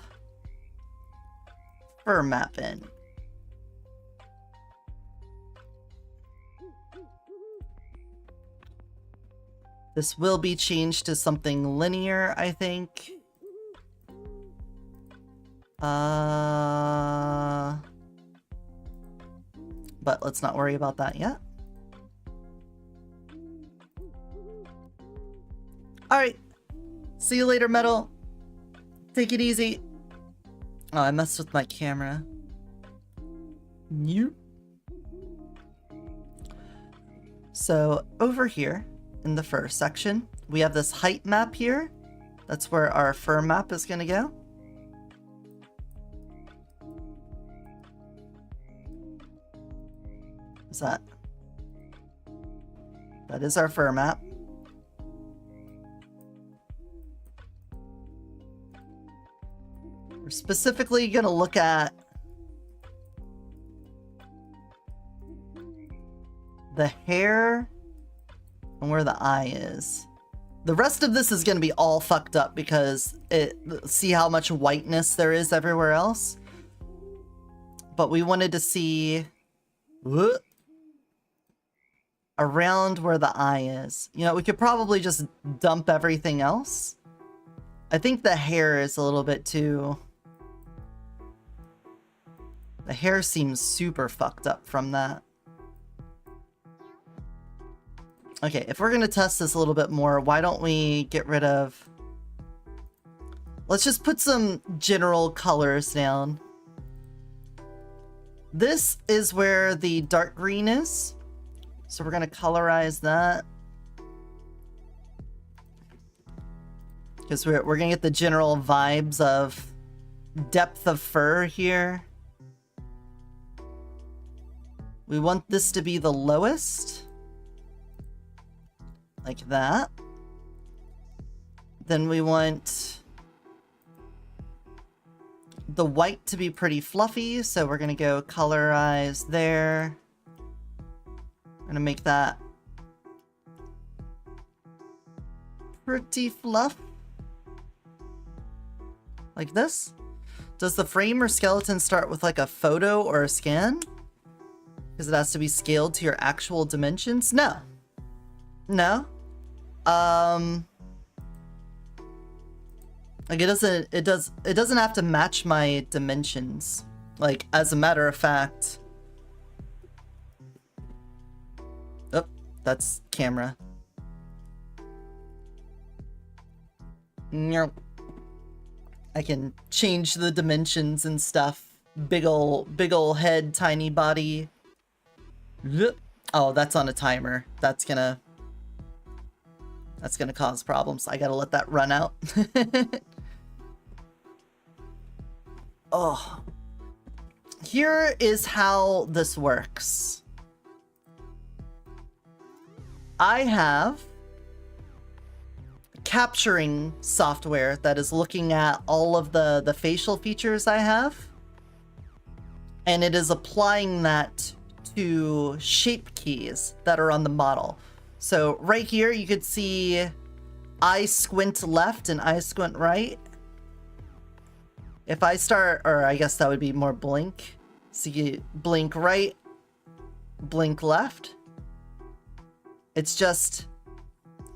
fur map in. This will be changed to something linear, I think. But let's not worry about that yet. Alright. See you later, Metal. Take it easy. Oh, I messed with my camera. New. So, over here, in the fur section, we have this height map here. That's where our fur map is going to go. What's that? That is our fur map. We're specifically going to look at the hair and where the eye is. The rest of this is going to be all fucked up because see how much whiteness there is everywhere else? But we wanted to see around where the eye is. You know, we could probably just dump everything else. I think the hair is a little bit too... The hair seems super fucked up from that. Okay, if we're going to test this a little bit more, why don't we get rid of... Let's just put some general colors down. This is where the dark green is. So we're going to colorize that. Because we're going to get the general vibes of depth of fur here. We want this to be the lowest. Like that. Then we want the white to be pretty fluffy, so we're gonna go colorize there. I'm gonna make that pretty fluff. Like this. Does the frame or skeleton start with like a photo or a scan? Because it has to be scaled to your actual dimensions? No. No. Like it doesn't have to match my dimensions. Like, as a matter of fact. Oh, that's camera. I can change the dimensions and stuff. Big ol' head, tiny body. Oh, that's on a timer. That's gonna cause problems. I gotta let that run out. Oh. Here is how this works. I have capturing software that is looking at all of the facial features I have. And it is applying that to shape keys that are on the model. So right here, you could see I squint left and I squint right. If I start, or I guess that would be more blink. So you blink right, blink left. It's just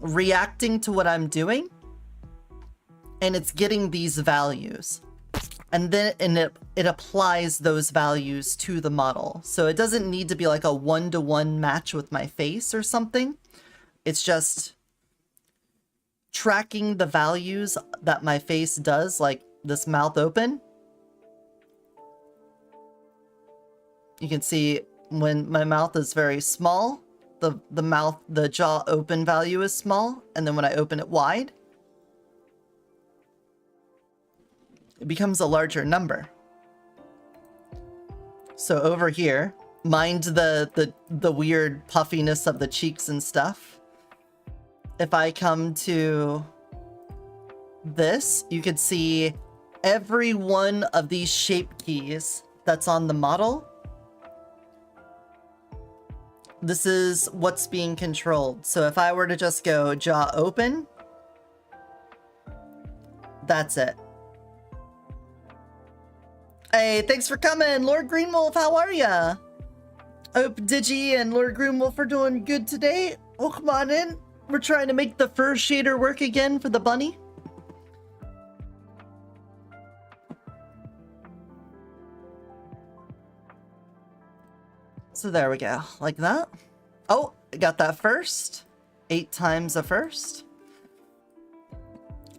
reacting to what I'm doing. And it's getting these values. And then it applies those values to the model. So it doesn't need to be like a one-to-one match with my face or something. It's just tracking the values that my face does, like this mouth open. You can see when my mouth is very small, the jaw open value is small, and then when I open it wide, it becomes a larger number. So over here, mind the weird puffiness of the cheeks and stuff. If I come to this, you could see every one of these shape keys that's on the model. This is what's being controlled. So if I were to just go jaw open, that's it. Hey, thanks for coming, Lord Greenwolf. How are ya? Hope Digi and Lord Greenwolf are doing good today. Oh, come on in. We're trying to make the fur shader work again for the bunny. So there we go, like that. Oh, I got that first. 8 times a first.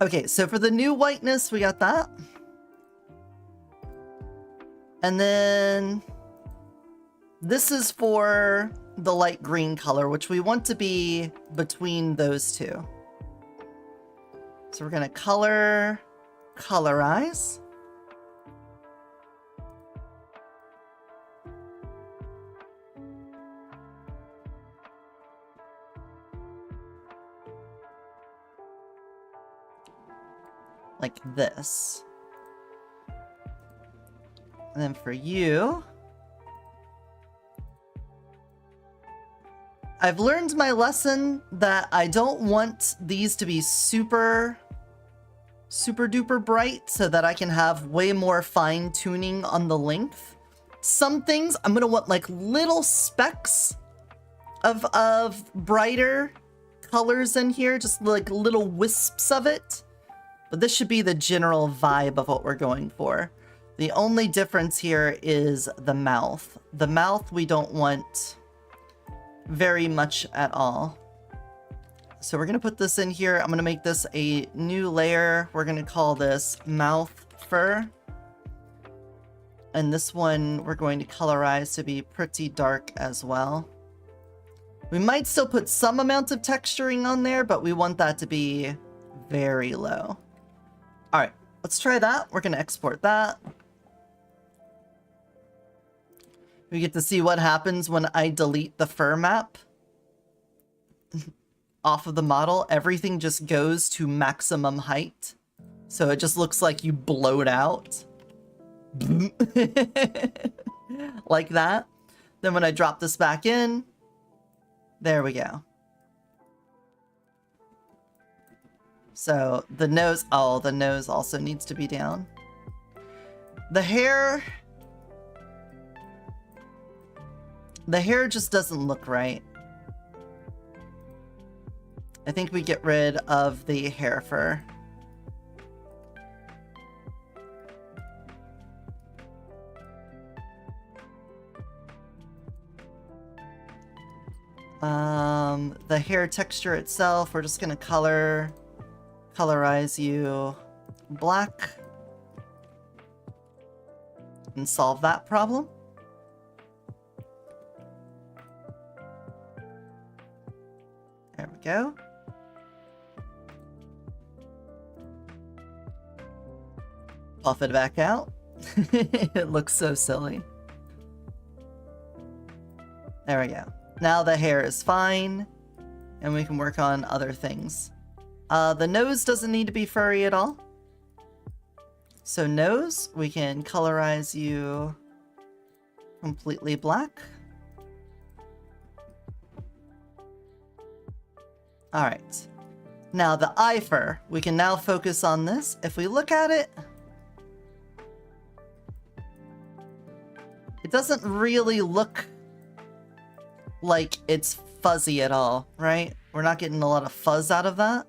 Okay, so for the new whiteness, we got that. And then this is for the light green color, which we want to be between those two. So we're gonna colorize. Like this. And then for you, I've learned my lesson that I don't want these to be super duper bright so that I can have way more fine tuning on the length. Some things I'm gonna want like little specks of brighter colors in here, just like little wisps of it. But this should be the general vibe of what we're going for. The only difference here is the mouth. The mouth we don't want very much at all. So we're gonna put this in here. I'm gonna make this a new layer. We're gonna call this mouth fur. And this one we're going to colorize to be pretty dark as well. We might still put some amount of texturing on there, but we want that to be very low. All right, let's try that. We're gonna export that. We get to see what happens when I delete the fur map off of the model. Everything just goes to maximum height. So it just looks like you blowed out. Like that. Then when I drop this back in, there we go. So the nose, oh, the nose also needs to be down. The hair just doesn't look right. I think we get rid of the hair fur. The hair texture itself, we're just gonna colorize you black and solve that problem. There we go. Puff it back out. It looks so silly. There we go. Now the hair is fine, and we can work on other things. The nose doesn't need to be furry at all. So nose, we can colorize you completely black. All right. Now the eye fur, we can now focus on this. If we look at it, it doesn't really look like it's fuzzy at all, right? We're not getting a lot of fuzz out of that.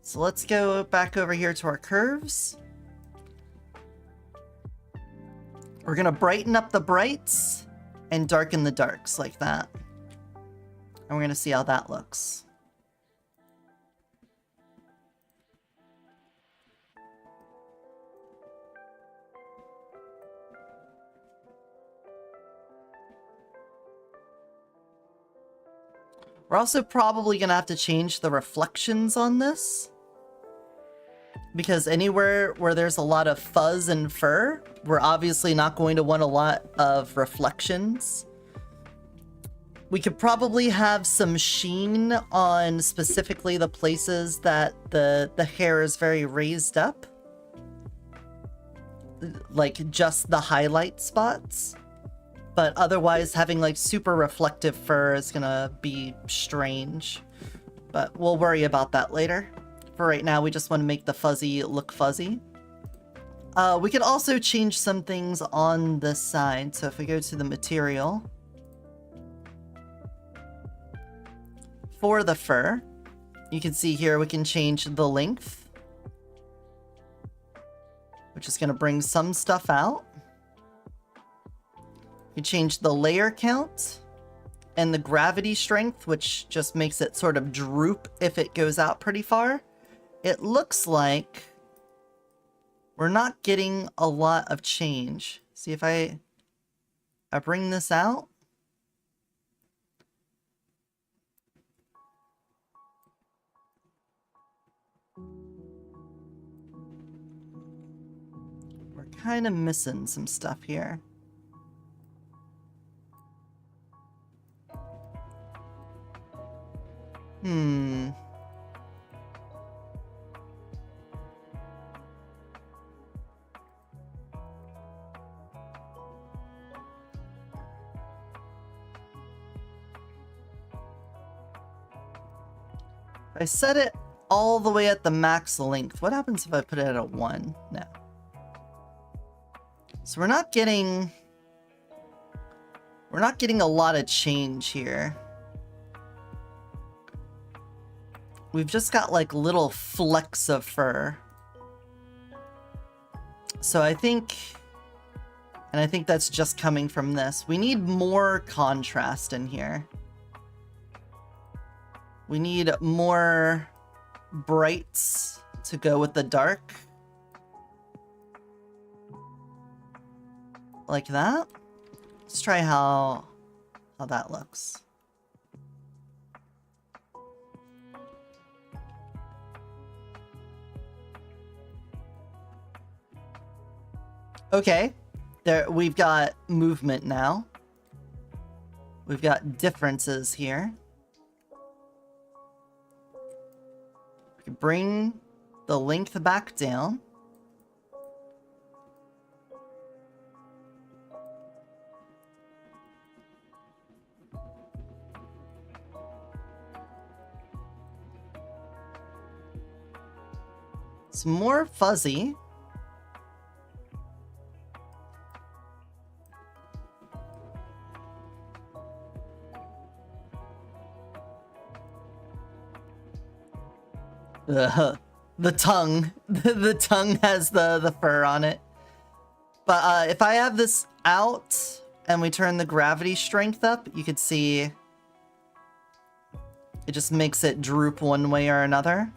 So let's go back over here to our curves. We're gonna brighten up the brights and darken the darks like that. And we're gonna see how that looks. We're also probably gonna have to change the reflections on this, because anywhere where there's a lot of fuzz and fur, we're obviously not going to want a lot of reflections. We could probably have some sheen on specifically the places that the hair is very raised up. Like just the highlight spots. But otherwise having like super reflective fur is gonna be strange. But we'll worry about that later. For right now, we just want to make the fuzzy look fuzzy. We could also change some things on this side. So if we go to the material, for the fur, you can see here we can change the length, which is going to bring some stuff out. You change the layer count and the gravity strength, which just makes it sort of droop if it goes out pretty far. It looks like we're not getting a lot of change. See if I bring this out. We're kind of missing some stuff here. If I set it all the way at the max length, what happens if I put it at a 1? No. So we're not getting a lot of change here. We've just got like little flecks of fur. So I think that's just coming from this. We need more contrast in here. We need more brights to go with the dark. Like that. Let's try how that looks. Okay, there we've got movement now. We've got differences here. We can bring the length back down. It's more fuzzy. The tongue. The tongue has the fur on it. But if I have this out and we turn the gravity strength up, you could see it just makes it droop one way or another.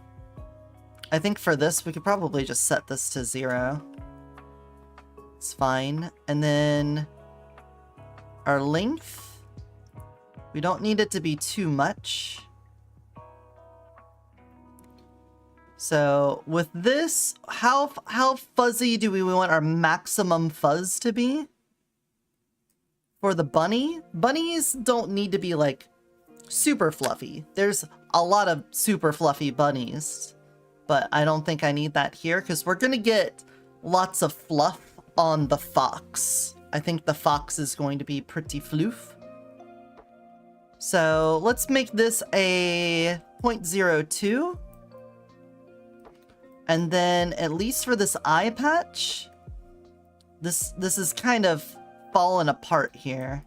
I think for this, we could probably just set this to 0. It's fine. And then our length, we don't need it to be too much. So with this, how fuzzy do we want our maximum fuzz to be? For the bunny? Bunnies don't need to be like super fluffy. There's a lot of super fluffy bunnies, but I don't think I need that here because we're gonna get lots of fluff on the fox. I think the fox is going to be pretty floof. So let's make this a 0.02. And then, at least for this eye patch, this is kind of fallen apart here.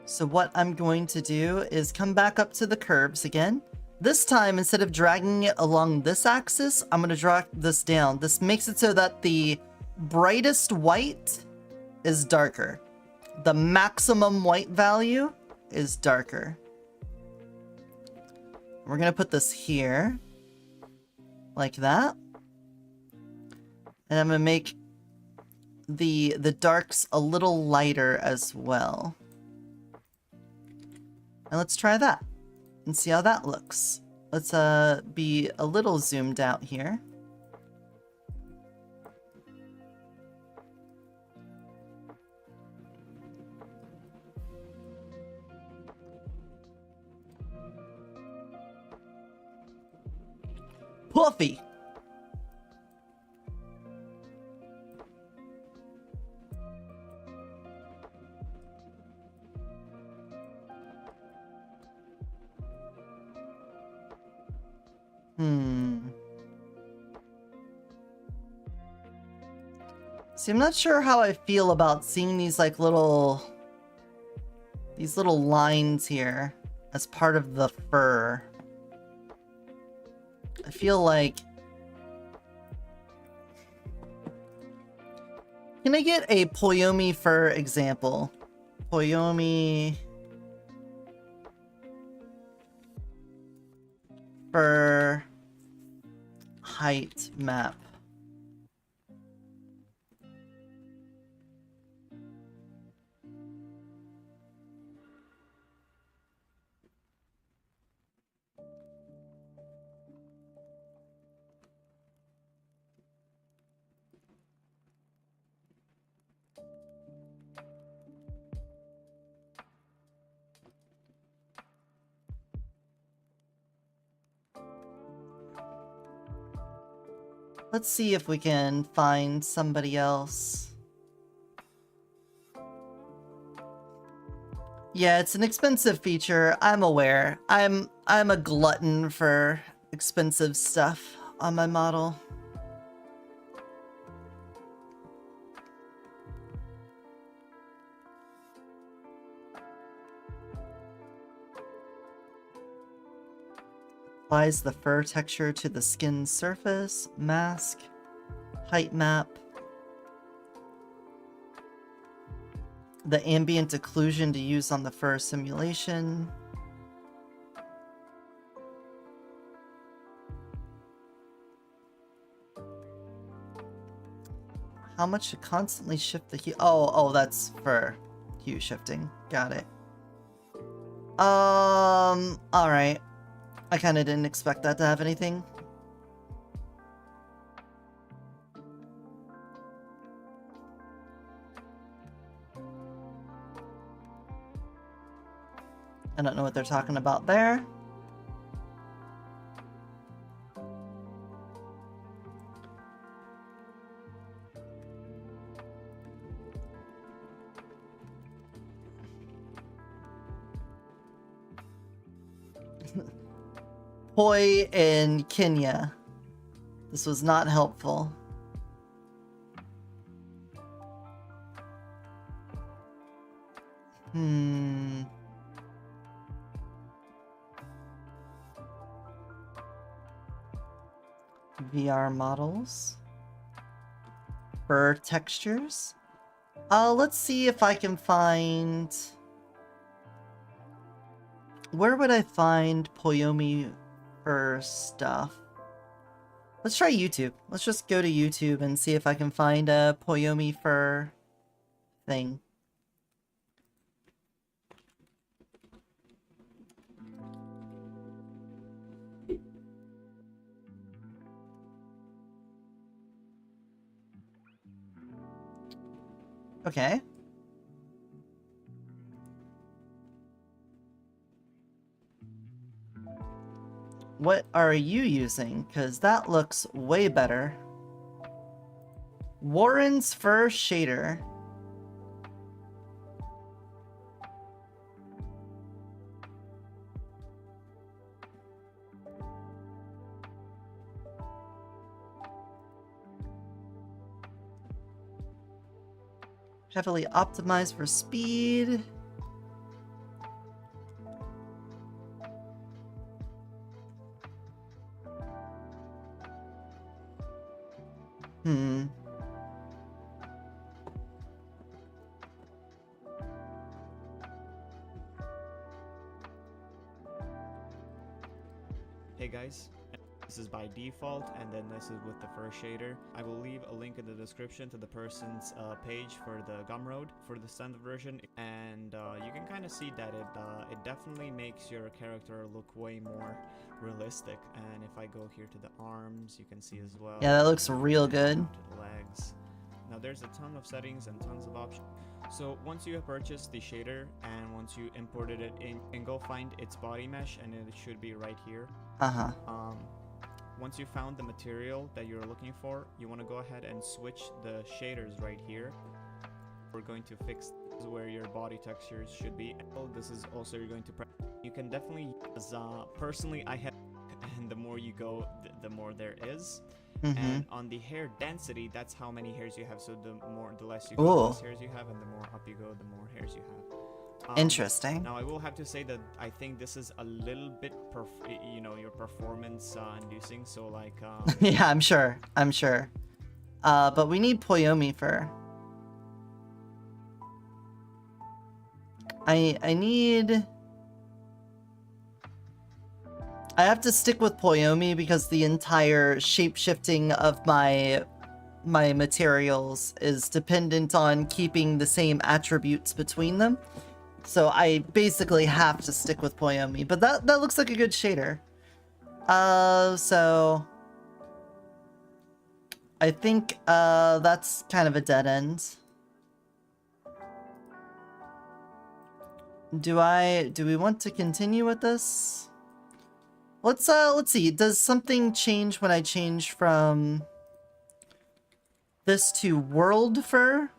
So what I'm going to do is come back up to the curves again. This time, instead of dragging it along this axis, I'm going to drag this down. This makes it so that the brightest white is darker. The maximum white value is darker. We're gonna put this here, like that. And I'm gonna make the darks a little lighter as well. And let's try that and see how that looks. Let's be a little zoomed out here. Puffy! See, I'm not sure how I feel about seeing these like little lines here as part of the fur. I feel like... Can I get a Poyomi fur example? Poyomi fur height map. Let's see if we can find somebody else. Yeah, it's an expensive feature. I'm aware. I'm a glutton for expensive stuff on my model. Applies the fur texture to the skin surface, mask, height map, the ambient occlusion to use on the fur simulation. How much to constantly shift the hue? Oh, that's for hue shifting. Got it. Alright. I kind of didn't expect that to have anything. I don't know what they're talking about there. Poi in Kenya. This was not helpful. VR models. Fur textures. Let's see if I can find... Where would I find Poyomi fur stuff? Let's try YouTube. Let's just go to YouTube and see if I can find a Poyomi fur thing. Okay. What are you using? Because that looks way better. Warren's Fur Shader. Heavily optimized for speed. Hey guys, This is by default, and then this is with the fur shader. I will leave a link in the description to the person's page for the Gumroad for the standard version, and you can kind of see that it definitely makes your character look way more realistic. And if I go here to the arms, you can see as well. Yeah, that looks real good. To the legs. Now there's a ton of settings and tons of options. So once you have purchased the shader and once you imported it in, you can go find its body mesh, and it should be right here. Once you found the material that you're looking for, you want to go ahead and switch the shaders right here. We're going to fix where your body textures should be. This is also you're going to you can definitely use, personally I have, and the more you go, the more there is. And on the hair density, that's how many hairs you have. So the less you go, the less hairs you have, and the more up you go, the more hairs you have. Interesting. Now I will have to say that I think this is a little bit your performance inducing. So like yeah, I'm sure. But we need Poyomi fur. I have to stick with Poyomi because the entire shape-shifting of my materials is dependent on keeping the same attributes between them. So I basically have to stick with Poyomi, but that looks like a good shader. So I think that's kind of a dead end. Do we want to continue with this? Let's see. Does something change when I change from this to world fur?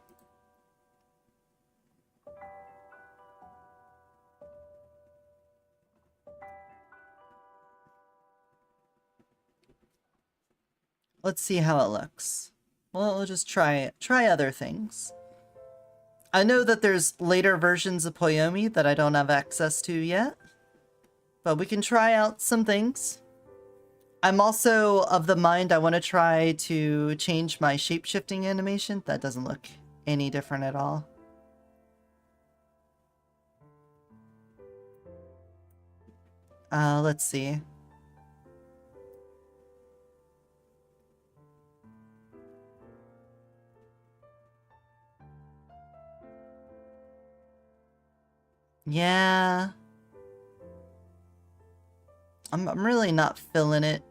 Let's see how it looks. Well, we'll just try other things. I know that there's later versions of Poyomi that I don't have access to yet, but we can try out some things. I'm also of the mind I want to try to change my shape-shifting animation. That doesn't look any different at all. Let's see. Yeah. I'm really not feeling it.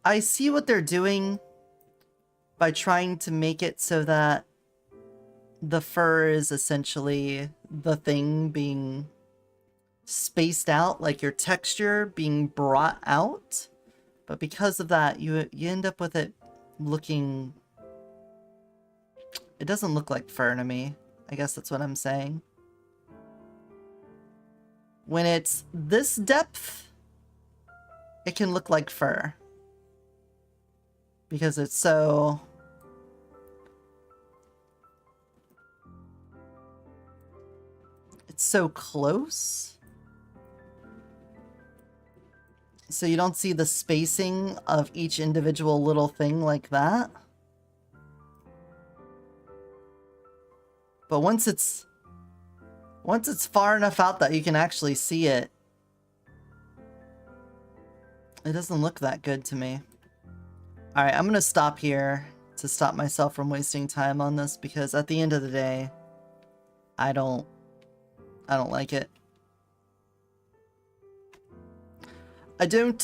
I see what they're doing by trying to make it so that the fur is essentially the thing being spaced out, like your texture being brought out. But because of that, you end up with it looking... It doesn't look like fur to me. I guess that's what I'm saying. When it's this depth, it can look like fur. Because it's so... It's so close. So you don't see the spacing of each individual little thing like that. But once it's far enough out that you can actually see it, it doesn't look that good to me. Alright, I'm gonna stop here to stop myself from wasting time on this, because at the end of the day, I don't like it. I don't.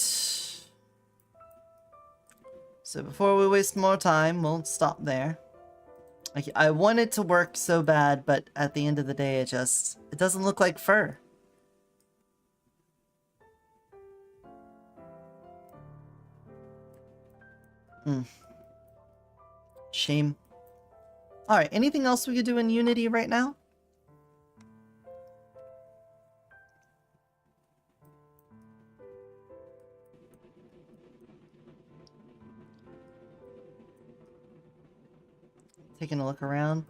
So before we waste more time, we'll stop there. I want it to work so bad, but at the end of the day, it doesn't look like fur. Shame. Alright, anything else we could do in Unity right now? Taking a look around.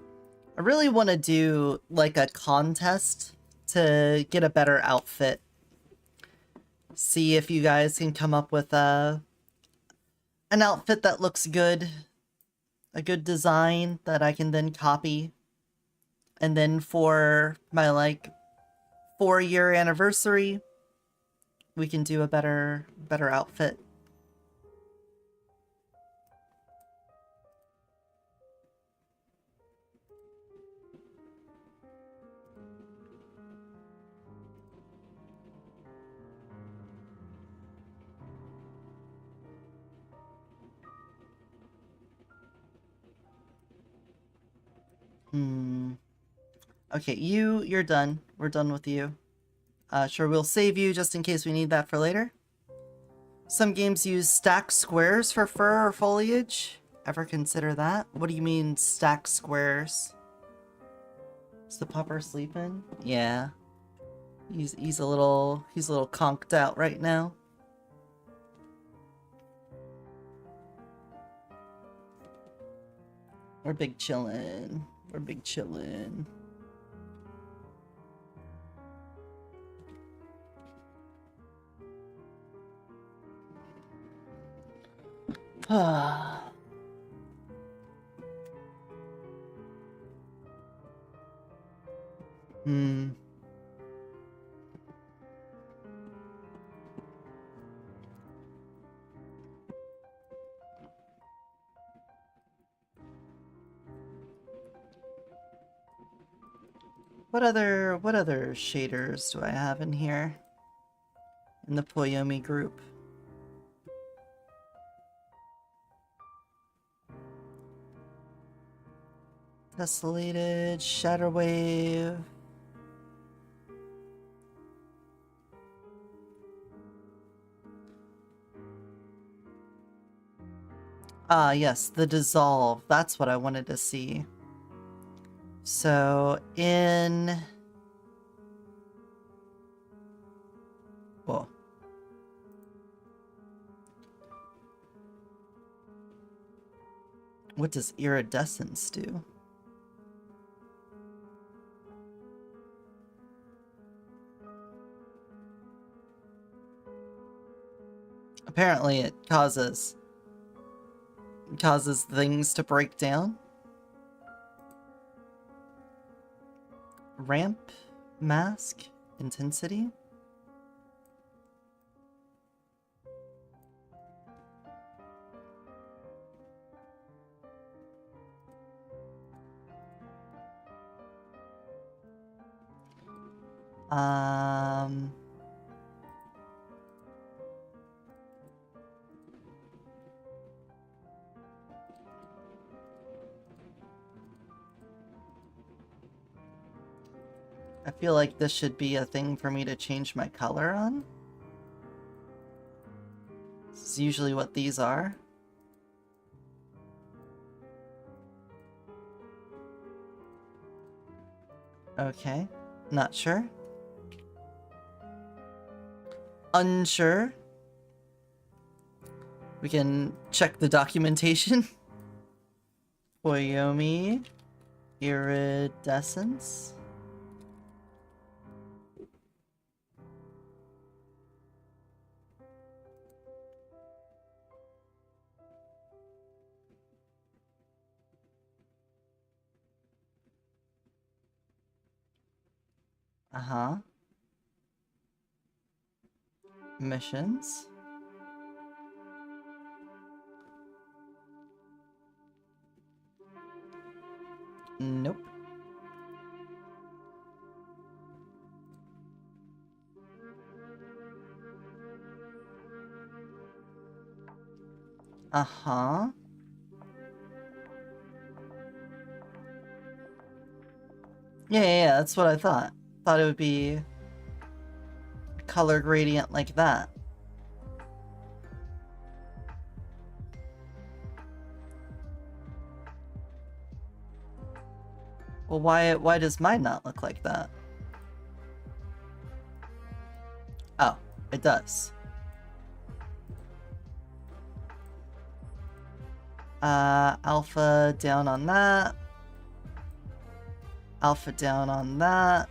I really want to do like a contest to get a better outfit. See if you guys can come up with an outfit that looks good. A good design that I can then copy. And then for my like 4-year anniversary, we can do a better outfit. Okay, you're done. We're done with you. Sure, we'll save you just in case we need that for later. Some games use stacked squares for fur or foliage. Ever consider that? What do you mean, stacked squares? Is the pupper sleeping? Yeah. He's a little conked out right now. We're big chillin'. We're big chillin'. Ah. What other shaders do I have in here? In the Poyomi group. Tessellated, Shatterwave. Ah, yes, the dissolve. That's what I wanted to see. So, in... Whoa. What does iridescence do? Apparently it causes things to break down. Ramp, mask, intensity. I feel like this should be a thing for me to change my color on. This is usually what these are. Okay, not sure. Unsure. We can check the documentation. Poyomi, iridescence. Uh-huh. Missions. Nope. Uh-huh. Yeah, that's what I thought. Thought it would be color gradient like that. Well, why does mine not look like that? Oh, it does. Alpha down on that. Alpha down on that.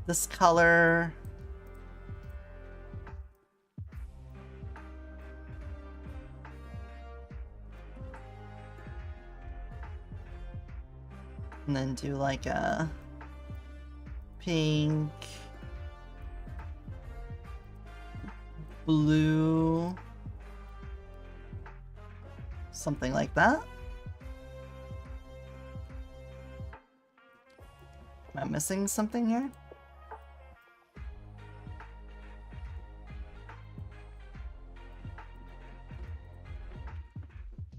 This color. And then do like a pink, blue. Something like that. Am I missing something here?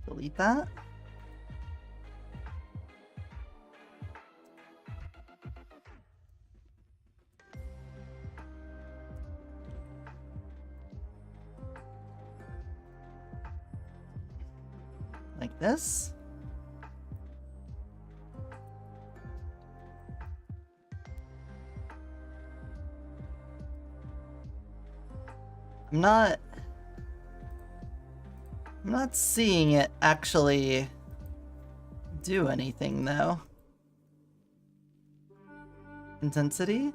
Delete that. Like this. I'm not seeing it actually do anything though. Intensity?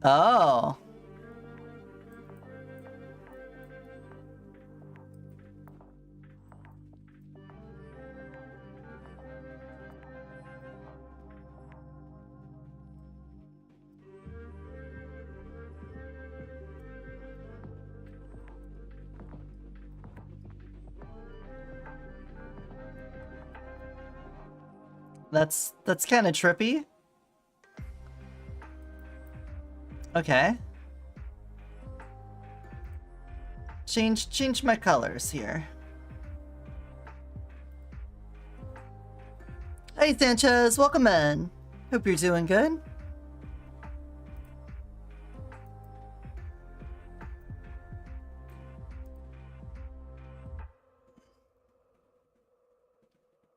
Oh. That's kind of trippy. Okay. Change my colors here. Hey Sanchez, welcome in. Hope you're doing good.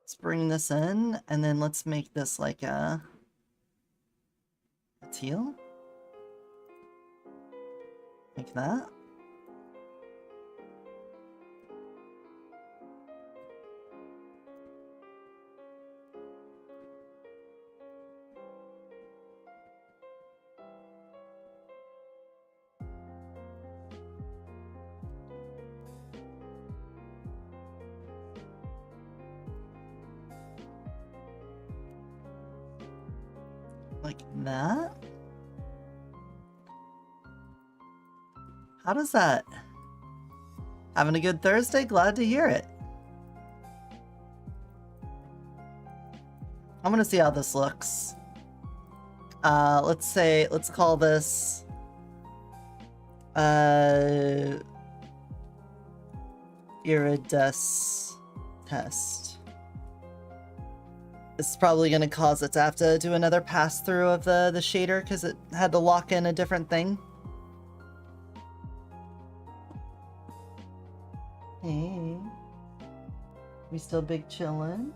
Let's bring this in, and then let's make this like a teal. Like that. Like that? How does that? Having a good Thursday? Glad to hear it. I'm gonna see how this looks. Let's call this Eotidiss test. This is probably going to cause it to have to do another pass through of the shader because it had to lock in a different thing. Hey, we still big chillin'?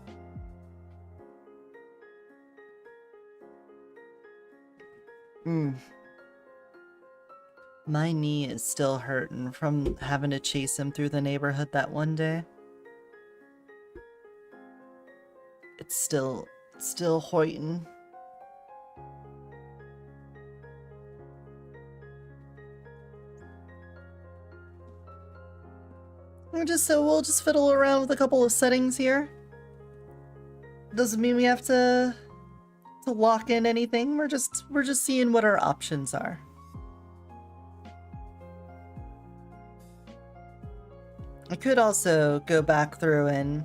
My knee is still hurting from having to chase him through the neighborhood that one day. It's still hoiting. We'll just fiddle around with a couple of settings here. Doesn't mean we have to lock in anything. We're just seeing what our options are. I could also go back through and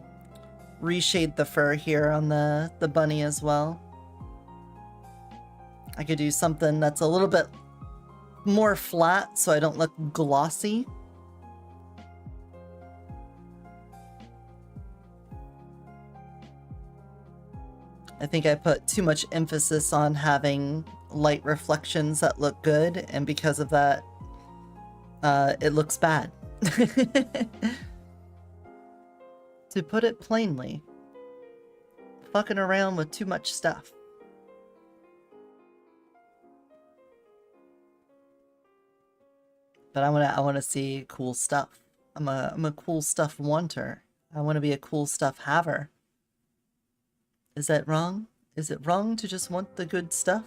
reshade the fur here on the bunny as well. I could do something that's a little bit more flat so I don't look glossy. I think I put too much emphasis on having light reflections that look good, and because of that, it looks bad. To put it plainly, fucking around with too much stuff. But I wanna see cool stuff. I'm a cool stuff wanter. I wanna be a cool stuff haver. Is that wrong? Is it wrong to just want the good stuff?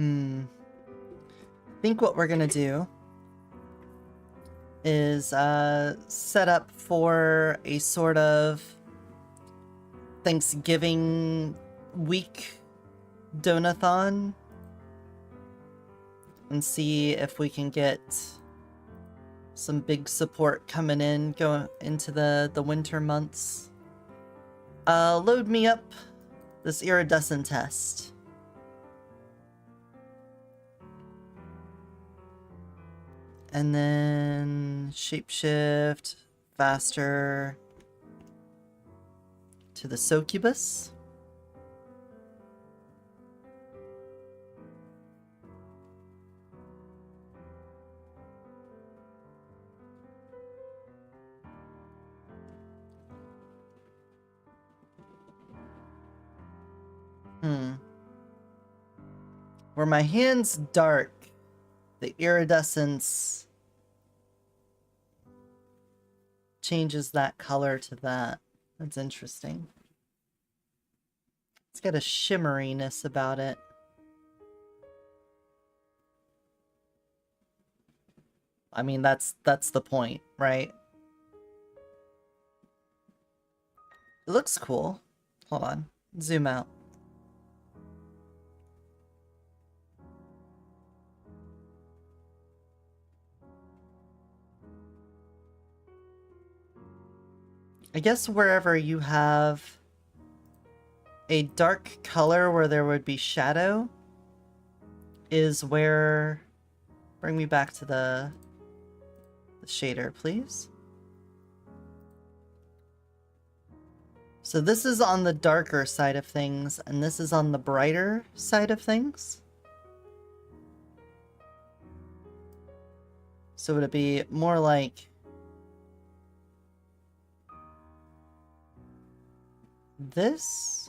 I think what we're gonna do is set up for a sort of Thanksgiving week donathon and see if we can get some big support coming in going into the winter months. Load me up this iridescent test. And then shapeshift faster to the succubus. Were my hands dark, the iridescence changes that color to that. That's interesting. It's got a shimmeriness about it. I mean, that's the point, right? It looks cool. Hold on. Zoom out. I guess wherever you have a dark color where there would be shadow is where... Bring me back to the shader, please. So this is on the darker side of things, and this is on the brighter side of things. So would it be more like this?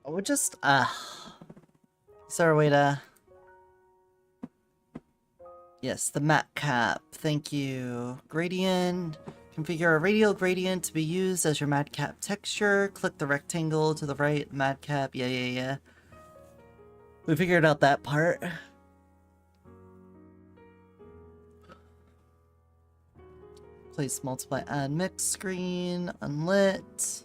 We'll just, is there a way to... Yes, the matte cap. Thank you. Gradient. Configure a radial gradient to be used as your matte cap texture. Click the rectangle to the right. Matte cap. Yeah. We figured out that part. Place multiply add mix screen. Unlit.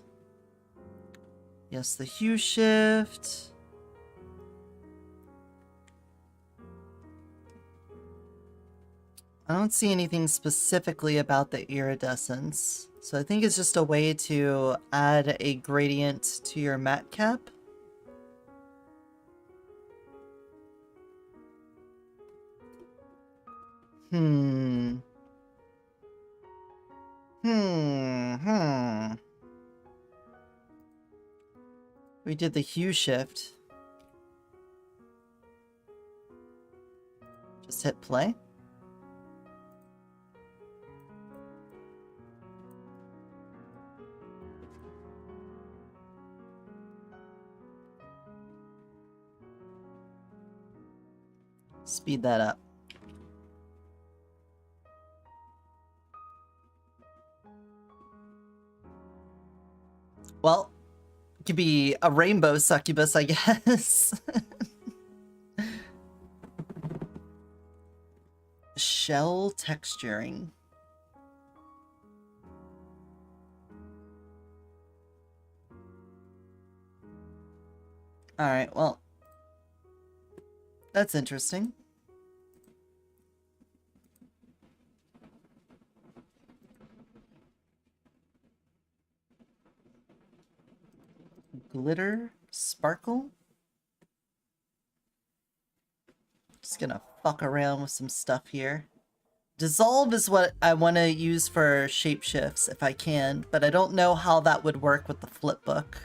Yes, the hue shift. I don't see anything specifically about the iridescence, so I think it's just a way to add a gradient to your matte cap. We did the hue shift. Just hit play. Speed that up. Well, it could be a rainbow succubus, I guess. Shell texturing. Alright, well. That's interesting. Glitter, sparkle. Just gonna fuck around with some stuff here. Dissolve is what I want to use for shapeshifts if I can, but I don't know how that would work with the flipbook.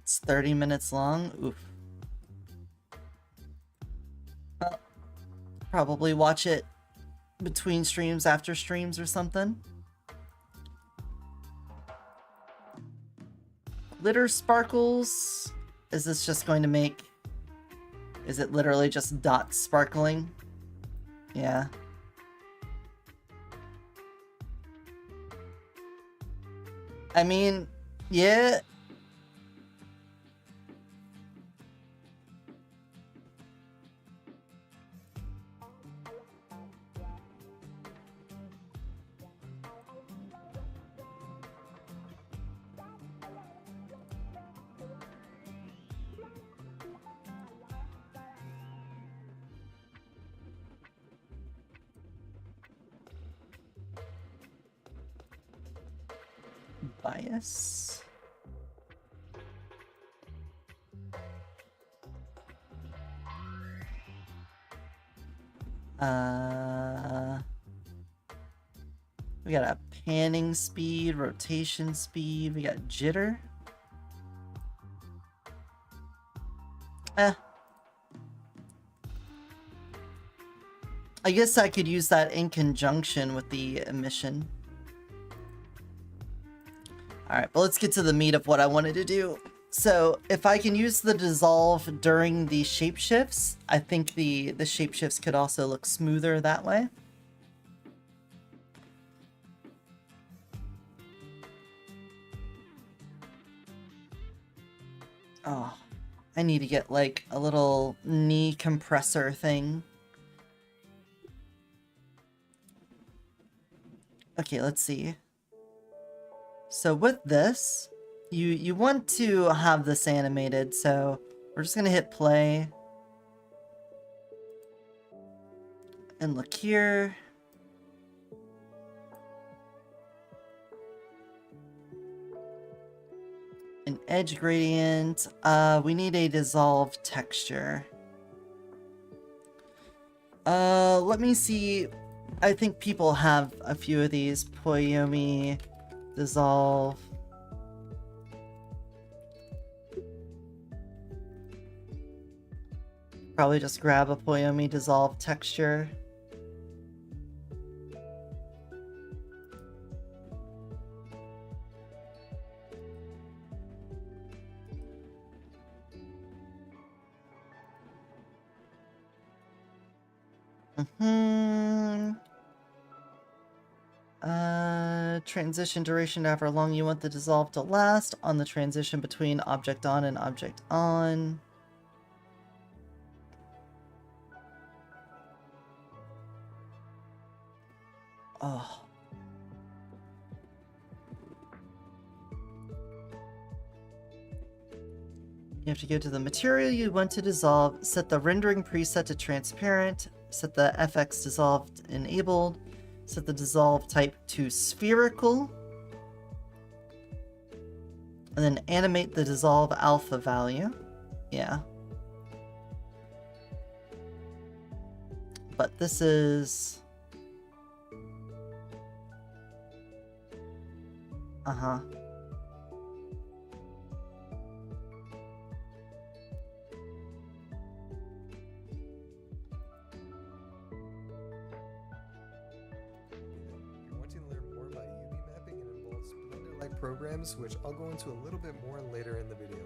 It's 30 minutes long. Oof. Well, probably watch it between streams, after streams, or something. Glitter sparkles. Is this just going to make... Is it literally just dots sparkling? Yeah. I mean, yeah. Bias. We got a panning speed, rotation speed, we got jitter. I guess I could use that in conjunction with the emission. Alright, but let's get to the meat of what I wanted to do. So, if I can use the dissolve during the shapeshifts, I think the shapeshifts could also look smoother that way. Oh, I need to get like a little knee compressor thing. Okay, let's see. So with this, you want to have this animated, so we're just gonna hit play. And look here. An edge gradient. We need a dissolved texture. Let me see. I think people have a few of these. Poyomi, dissolve. Probably just grab a Poyomi dissolve texture. Transition duration, however long you want the dissolve to last on the transition between object on and object on. Oh. You have to go to the material you want to dissolve, set the rendering preset to transparent, set the FX dissolved enabled, set the dissolve type to spherical, and then animate the dissolve alpha value. Yeah. But this is... Uh-huh. Programs, which I'll go into a little bit more later in the video,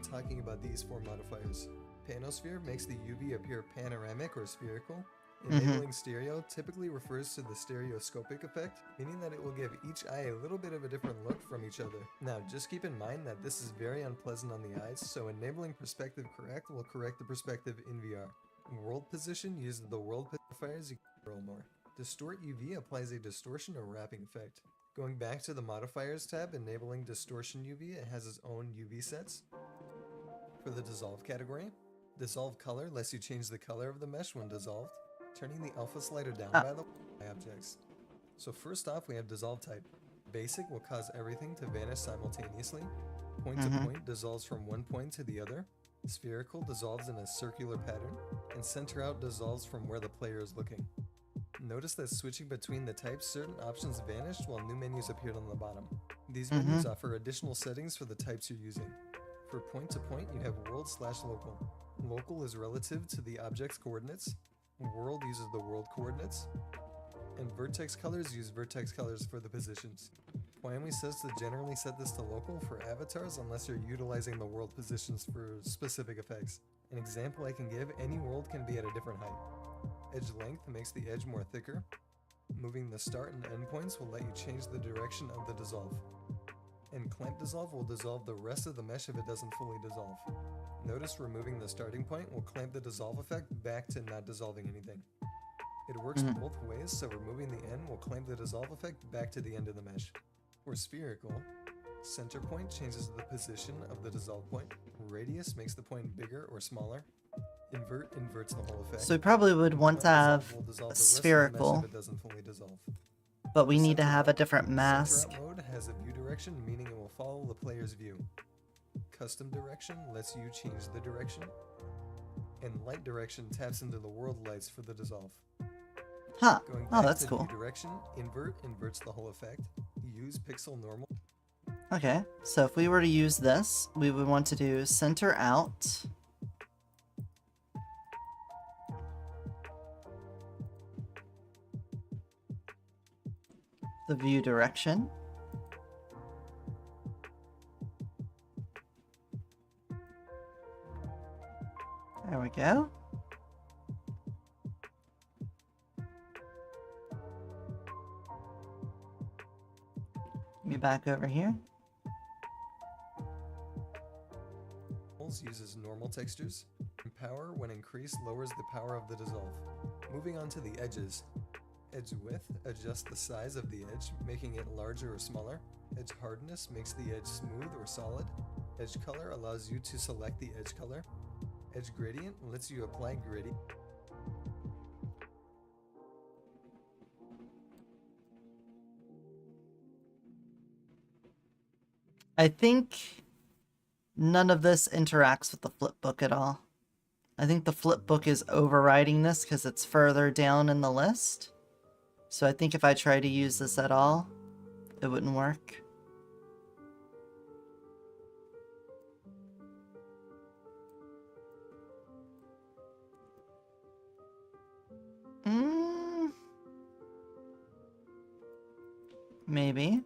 talking about these four modifiers. Panosphere makes the UV appear panoramic or spherical. Enabling stereo typically refers to the stereoscopic effect, meaning that it will give each eye a little bit of a different look from each other. Now, just keep in mind that this is very unpleasant on the eyes, so enabling perspective correct will correct the perspective in VR. World position uses the world modifiers you can control more. Distort UV applies a distortion or wrapping effect. Going back to the modifiers tab, enabling distortion UV, it has its own UV sets. For the dissolve category, dissolve color lets you change the color of the mesh when dissolved, turning the alpha slider down by the objects. So first off, we have dissolve type. Basic will cause everything to vanish simultaneously. Point to point dissolves from one point to the other. Spherical dissolves in a circular pattern, and center out dissolves from where the player is looking. Notice that switching between the types, certain options vanished while new menus appeared on the bottom. These menus offer additional settings for the types you're using. For point to point, you have world/local. Local is relative to the object's coordinates. World uses the world coordinates. And vertex colors use vertex colors for the positions. Poemi says to generally set this to local for avatars unless you're utilizing the world positions for specific effects. An example I can give, any world can be at a different height. Edge length makes the edge more thicker. Moving the start and end points will let you change the direction of the dissolve. And clamp dissolve will dissolve the rest of the mesh if it doesn't fully dissolve. Notice removing the starting point will clamp the dissolve effect back to not dissolving anything. It works both ways, so removing the end will clamp the dissolve effect back to the end of the mesh. For spherical, center point changes the position of the dissolve point. Radius makes the point bigger or smaller. Invert inverts the whole effect. So we probably would want to have a spherical, it doesn't fully dissolve. but we need to Center have a out- different mask. Center out mode has a view direction, meaning it will follow the player's view. Custom direction lets you change the direction. And light direction taps into the world lights for the dissolve. Huh. Going Oh, back that's to cool. view direction, invert inverts the whole effect. Use pixel normal. Okay, so if we were to use this, we would want to do center out. The view direction. There we go. Me back over here. Uses normal textures. Power, when increased, lowers the power of the dissolve. Moving on to the edges. Edge width, adjust the size of the edge, making it larger or smaller. Edge hardness makes the edge smooth or solid. Edge color allows you to select the edge color. Edge gradient lets you apply gradient. I think none of this interacts with the flipbook at all. I think the flipbook is overriding this because it's further down in the list. So I think if I try to use this at all, it wouldn't work. Maybe.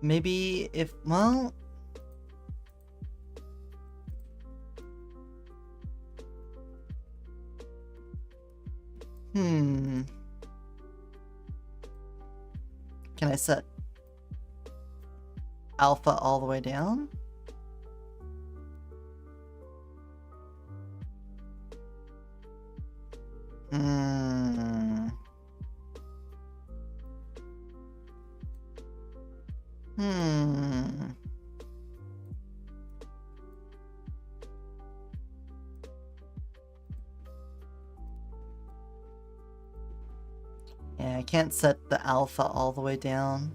Maybe if, well... Can I set alpha all the way down? Yeah, I can't set the alpha all the way down.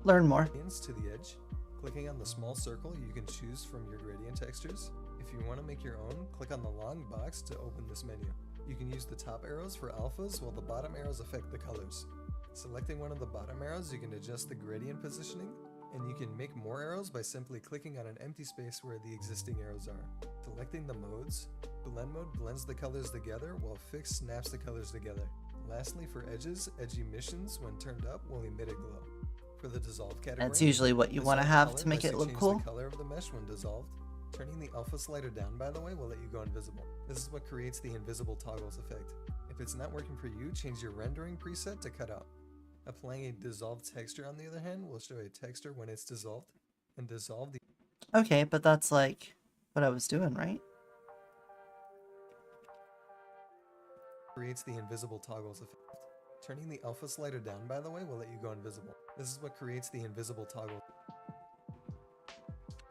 Learn more. To the edge. Clicking on the small circle you can choose from your gradient textures. If you want to make your own, click on the long box to open this menu. You can use the top arrows for alphas while the bottom arrows affect the colors. Selecting one of the bottom arrows, you can adjust the gradient positioning, and you can make more arrows by simply clicking on an empty space where the existing arrows are. Selecting the modes, blend mode blends the colors together while fix snaps the colors together. Lastly, for edges, edge emissions when turned up will emit a glow. For the dissolve category, That's usually what you want to have to make it look cool. The color of the mesh when dissolved. Turning the alpha slider down, by the way, will let you go invisible. This is what creates the invisible toggles effect. If it's not working for you, change your rendering preset to cut out. Applying a dissolved texture, on the other hand, will show a texture when it's dissolved, and dissolve the... Okay, but that's like what I was doing, right? Creates the invisible toggles effect. Turning the alpha slider down, by the way, will let you go invisible. This is what creates the invisible toggle.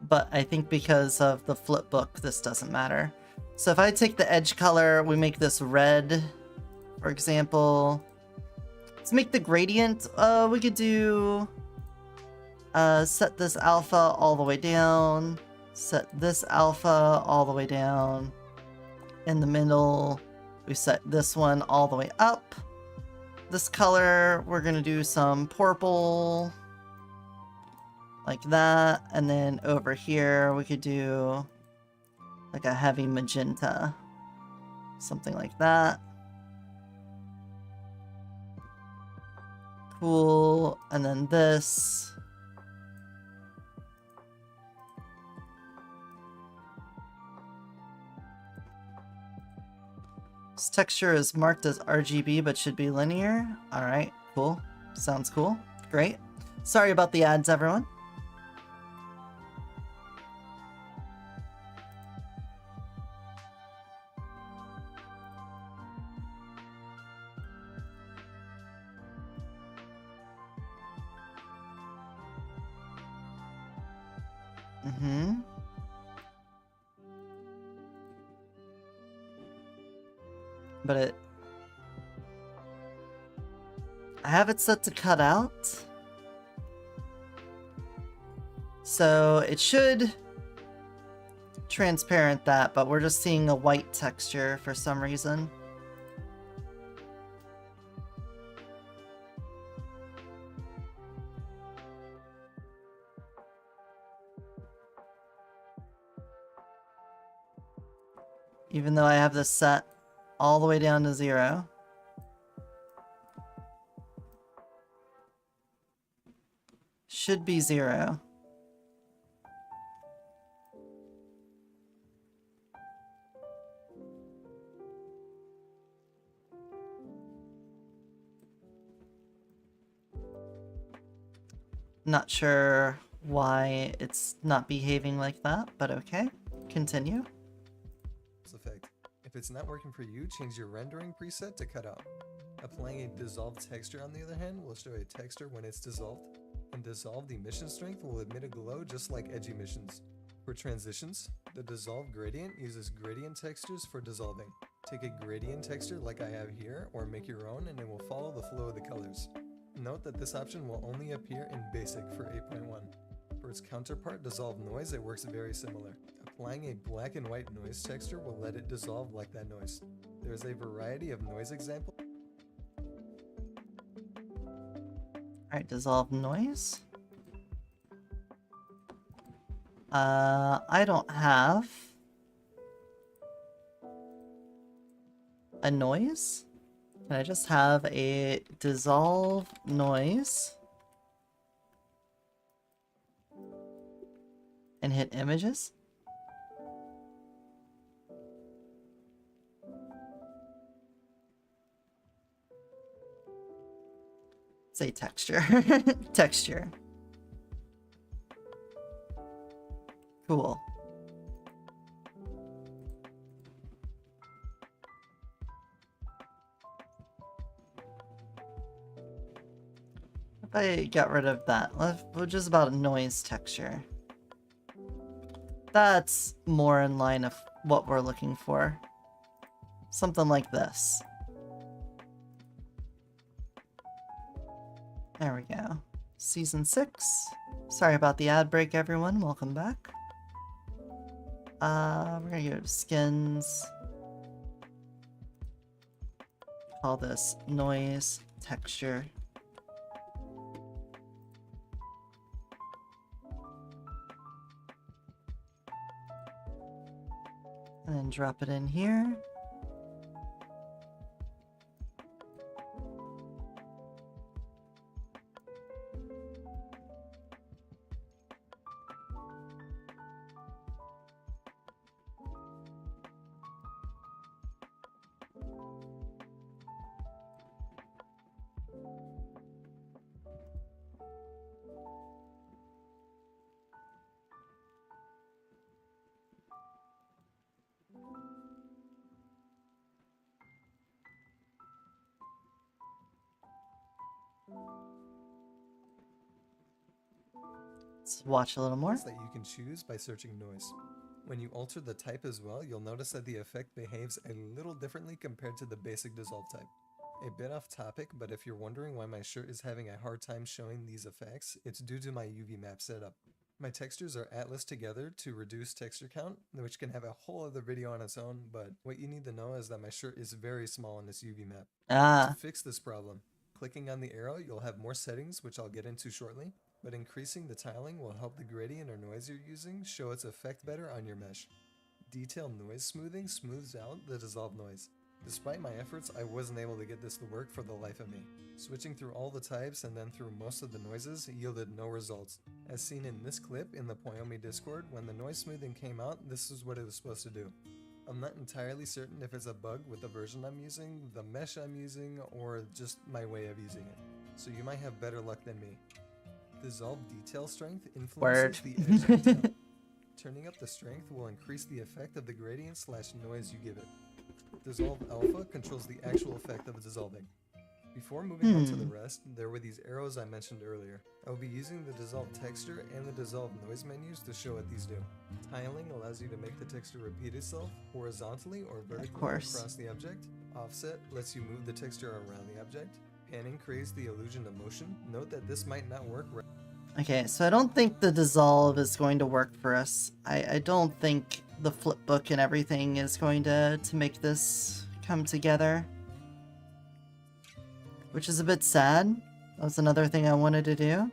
But I think because of the flipbook, this doesn't matter. So if I take the edge color, we make this red, for example. Let's make the gradient. We could do set this alpha all the way down. Set this alpha all the way down. In the middle, we set this one all the way up. This color, we're gonna do some purple. Like that. And then over here, we could do like a heavy magenta. Something like that. Cool. And then this. This texture is marked as RGB but should be linear. Alright, cool. Sounds cool. Great. Sorry about the ads, everyone. But I have it set to cut out. So it should transparent that, but we're just seeing a white texture for some reason. Even though I have this set all the way down to 0. Should be 0. Not sure why it's not behaving like that, but okay. Continue. Effect. If it's not working for you, change your rendering preset to cut out. Applying a dissolved texture, on the other hand, will show a texture when it's dissolved, and dissolved emission strength will emit a glow just like edge emissions. For transitions, the dissolved gradient uses gradient textures for dissolving. Take a gradient texture like I have here, or make your own, and it will follow the flow of the colors. Note that this option will only appear in Basic for 8.1. For its counterpart, Dissolve Noise, it works very similar. Applying a black and white noise texture will let it dissolve like that noise. There is a variety of noise examples. Alright, Dissolve Noise. I don't have a noise. Can I just have a Dissolve Noise? And hit images? Say texture. Texture. Cool. If I got rid of that, let's just about a noise texture. That's more in line of what we're looking for. Something like this. There we go. Season 6. Sorry about the ad break, everyone. Welcome back. We're gonna go to skins. Call this noise texture. And then drop it in here. Let's watch a little more. That you can choose by searching noise. When you alter the type as well, you'll notice that the effect behaves a little differently compared to the basic dissolve type. A bit off topic, but if you're wondering why my shirt is having a hard time showing these effects, it's due to my UV map setup. My textures are atlas together to reduce texture count, which can have a whole other video on its own, but what you need to know is that my shirt is very small in this UV map. To fix this problem, clicking on the arrow, you'll have more settings, which I'll get into shortly, but increasing the tiling will help the gradient or noise you're using show its effect better on your mesh. Detail noise smoothing smooths out the dissolved noise. Despite my efforts, I wasn't able to get this to work for the life of me. Switching through all the types and then through most of the noises yielded no results. As seen in this clip in the Poyomi Discord, when the noise smoothing came out, this is what it was supposed to do. I'm not entirely certain if it's a bug with the version I'm using, the mesh I'm using, or just my way of using it. So you might have better luck than me. Dissolve detail strength influences the edge detail. Turning up the strength will increase the effect of the gradient / noise you give it. Dissolve alpha controls the actual effect of dissolving. Before moving on to the rest, there were these arrows I mentioned earlier. I will be using the dissolve texture and the dissolve noise menus to show what these do. Tiling allows you to make the texture repeat itself horizontally or vertically across the object. Offset lets you move the texture around the object. Panning creates the illusion of motion. Note that this might not work right. Okay, so I don't think the dissolve is going to work for us. I don't think the flipbook and everything is going to make this come together. Which is a bit sad. That was another thing I wanted to do.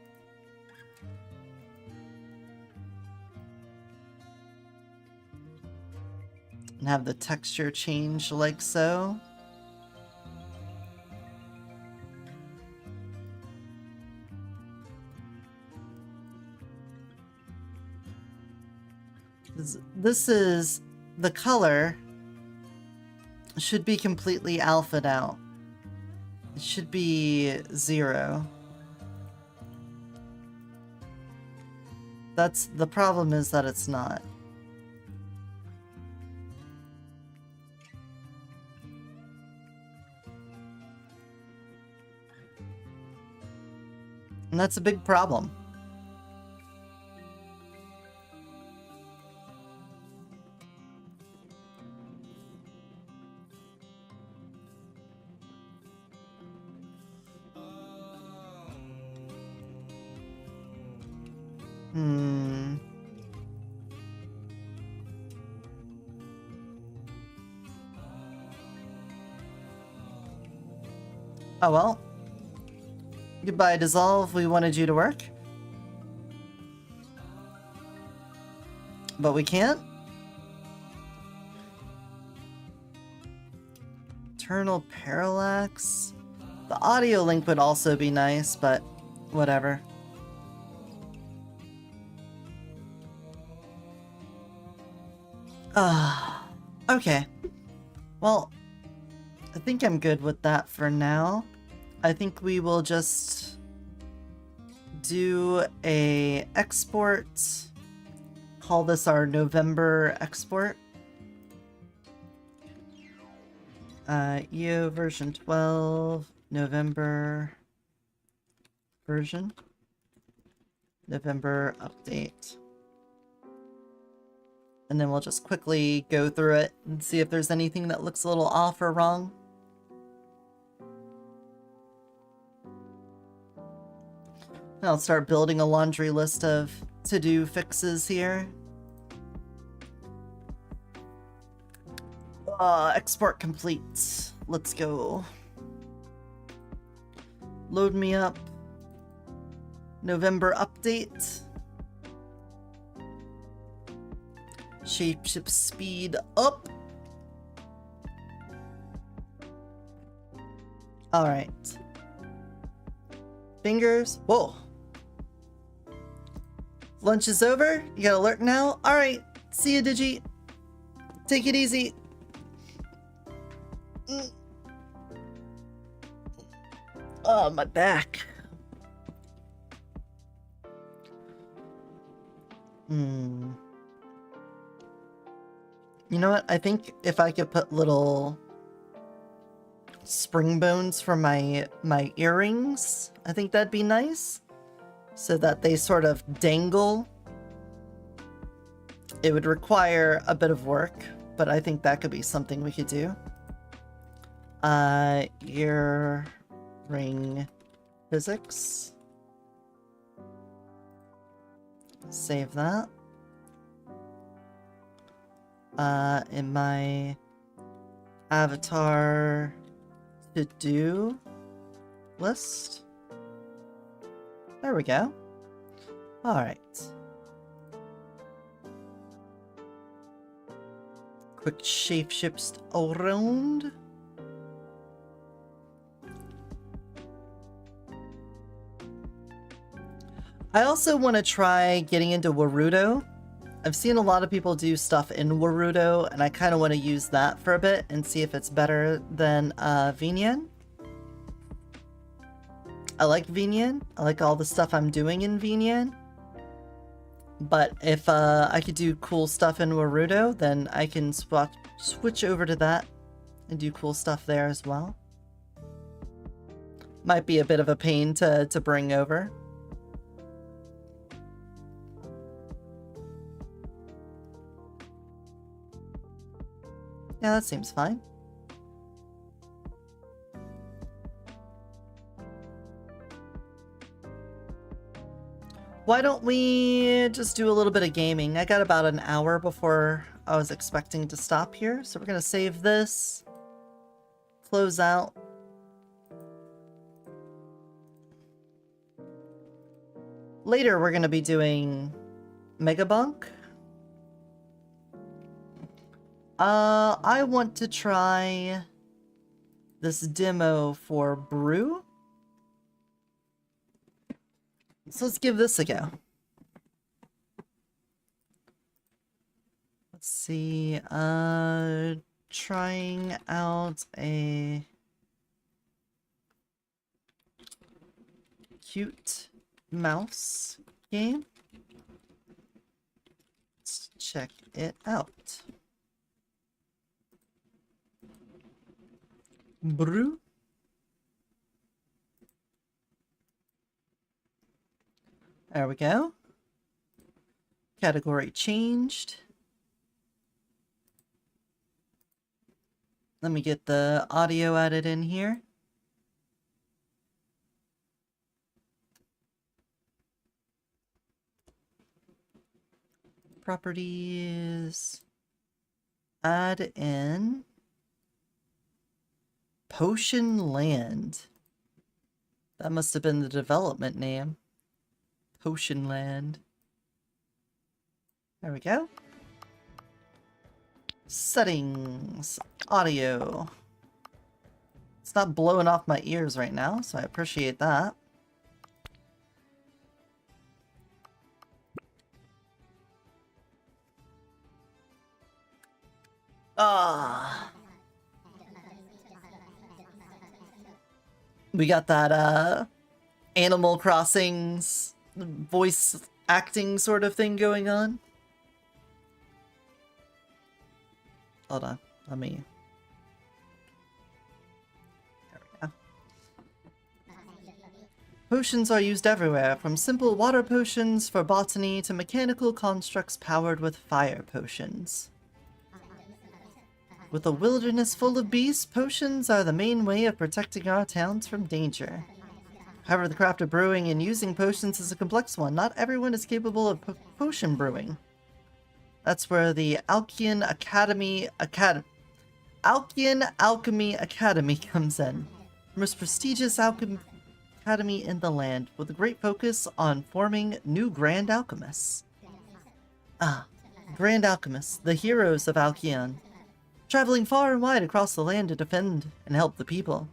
And have the texture change like so. This is the color should be completely alpha'd out. It should be 0. That's the problem, is that it's not. And that's a big problem. Oh well. Goodbye, Dissolve. We wanted you to work. But we can't. Eternal Parallax. The audio link would also be nice, but whatever. Okay. Well, I think I'm good with that for now. I think we will just do a export. Call this our November export. EO version 12, November version. November update. And then we'll just quickly go through it and see if there's anything that looks a little off or wrong. I'll start building a laundry list of to-do fixes here. Export complete. Let's go. Load me up. November update. Shapeshift speed up. Alright. Fingers. Whoa. Lunch is over. You got alert now? Alright. See ya, Digi. Take it easy. Oh, my back. You know what? I think if I could put little spring bones for my earrings, I think that'd be nice. So that they sort of dangle. It would require a bit of work, but I think that could be something we could do. Earring physics. Save that. In my avatar to-do list. There we go. Alright. Quick shapeshift around. I also want to try getting into Warudo. I've seen a lot of people do stuff in Warudo, and I kind of want to use that for a bit and see if it's better than Vinian. I like Vinian. I like all the stuff I'm doing in Vinian. But if I could do cool stuff in Warudo, then I can switch over to that and do cool stuff there as well. Might be a bit of a pain to bring over. Yeah, that seems fine. Why don't we just do a little bit of gaming? I got about an hour before I was expecting to stop here, so we're gonna save this, close out. Later, we're gonna be doing Megabunk. I want to try this demo for Brew. So let's give this a go. Let's see, trying out a cute mouse game. Let's check it out. Brew. There we go. Category changed. Let me get the audio added in here. Properties. Add in Potion Land. That must have been the development name. Potion Land. There we go. Settings. Audio. It's not blowing off my ears right now, so I appreciate that. Ah. We got that Animal Crossing's voice acting sort of thing going on. Hold on, let me... There we go. Potions are used everywhere, from simple water potions for botany to mechanical constructs powered with fire potions. With a wilderness full of beasts, potions are the main way of protecting our towns from danger. However, the craft of brewing and using potions is a complex one. Not everyone is capable of potion brewing. That's where the Alkean Alchemy Academy comes in. The most prestigious alchemy academy in the land, with a great focus on forming new Grand Alchemists. Ah, Grand Alchemists, the heroes of Alkean, traveling far and wide across the land to defend and help the people.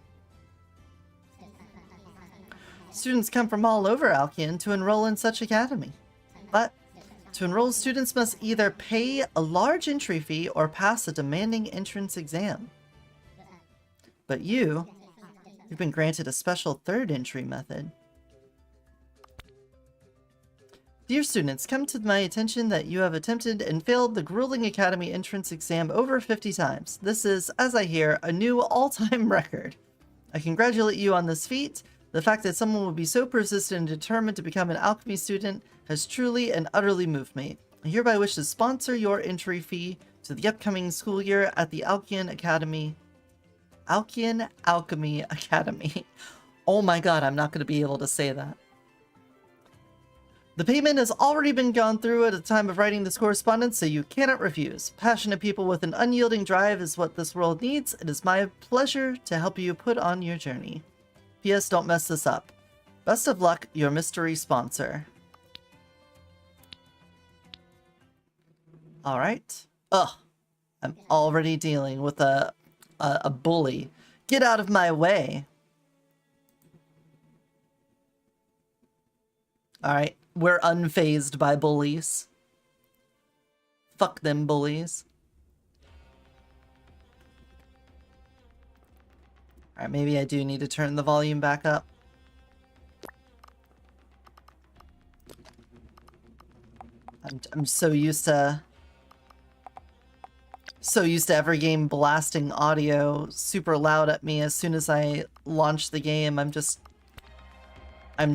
Students come from all over Alkean to enroll in such academy. But to enroll, students must either pay a large entry fee or pass a demanding entrance exam. But you've been granted a special third entry method. Dear students, come to my attention that you have attempted and failed the grueling academy entrance exam over 50 times. This is, as I hear, a new all-time record. I congratulate you on this feat. The fact that someone would be so persistent and determined to become an alchemy student has truly and utterly moved me. I hereby wish to sponsor your entry fee to the upcoming school year at the Alkean Academy. Alkian Alchemy Academy. Oh my god, I'm not going to be able to say that. The payment has already been gone through at the time of writing this correspondence, so you cannot refuse. Passionate people with an unyielding drive is what this world needs. It is my pleasure to help you put on your journey. P.S. Don't mess this up. Best of luck, your mystery sponsor. Alright. Ugh. I'm already dealing with a bully. Get out of my way. Alright. We're unfazed by bullies. Fuck them bullies. Alright, maybe I do need to turn the volume back up. I'm so used to every game blasting audio super loud at me as soon as I launch the game. I'm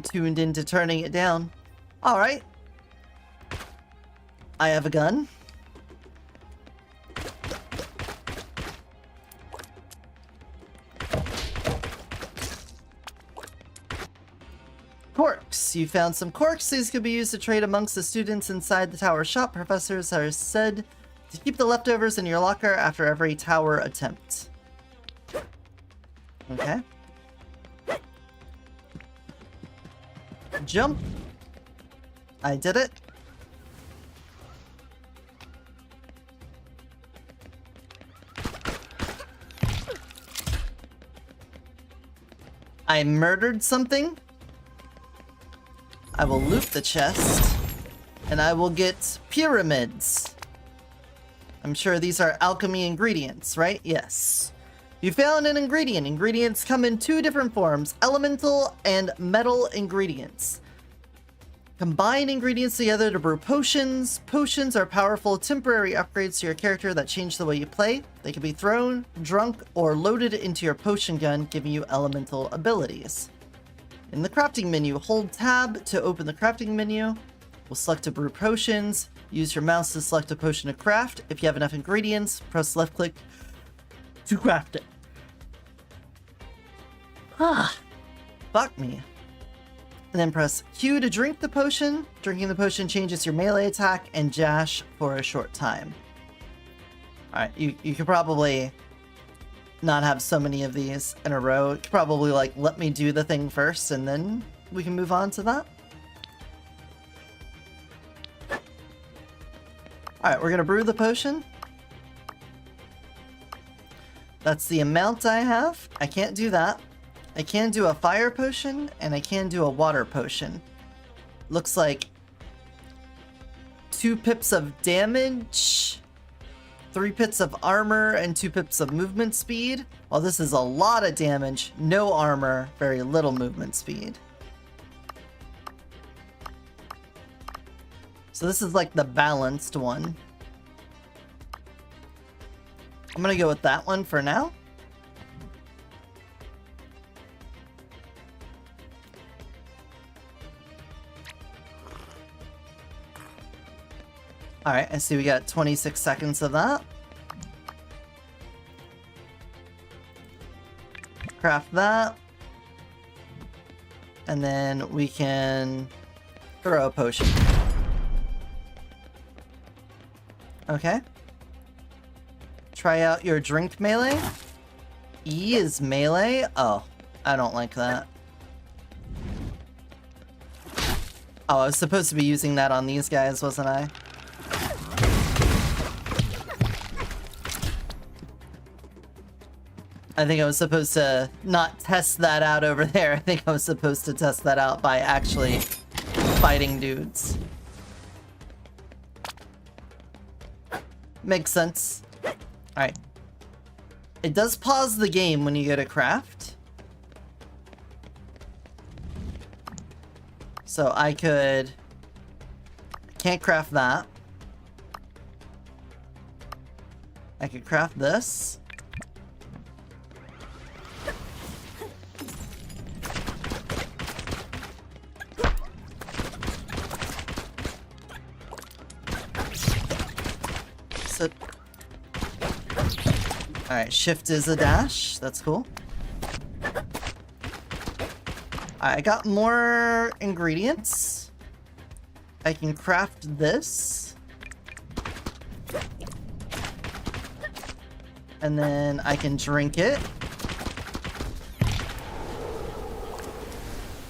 tuned into turning it down. Alright. I have a gun. Corks. You found some corks. These could be used to trade amongst the students inside the tower shop. Professors are said to keep the leftovers in your locker after every tower attempt. Okay. Jump. I did it. I murdered something. I will loot the chest, and I will get pyramids. I'm sure these are alchemy ingredients, right? Yes. You found an ingredient. Ingredients come in two different forms, elemental and metal ingredients. Combine ingredients together to brew potions. Potions are powerful temporary upgrades to your character that change the way you play. They can be thrown, drunk, or loaded into your potion gun, giving you elemental abilities. In the crafting menu, hold tab to open the crafting menu. We'll select to brew potions. Use your mouse to select a potion to craft. If you have enough ingredients, press left click to craft it. Ah, fuck me. And then press Q to drink the potion. Drinking the potion changes your melee attack and dash for a short time. Alright, you could probably not have so many of these in a row. You could probably, like, let me do the thing first, and then we can move on to that. Alright, we're gonna brew the potion. That's the amount I have. I can't do that. I can do a fire potion, and I can do a water potion. Looks like 2 pips of damage, 3 pips of armor, and 2 pips of movement speed. Well, this is a lot of damage, no armor, very little movement speed. So this is like the balanced one. I'm gonna go with that one for now. Alright, I see we got 26 seconds of that. Craft that. And then we can throw a potion. Okay. Try out your drink melee. E is melee? Oh, I don't like that. Oh, I was supposed to be using that on these guys, wasn't I? I think I was supposed to not test that out over there. I think I was supposed to test that out by actually fighting dudes. Makes sense. Alright. It does pause the game when you go to craft. So I can't craft that. I could craft this. So Alright, shift is a dash. That's cool. I got more ingredients. I can craft this. And then I can drink it.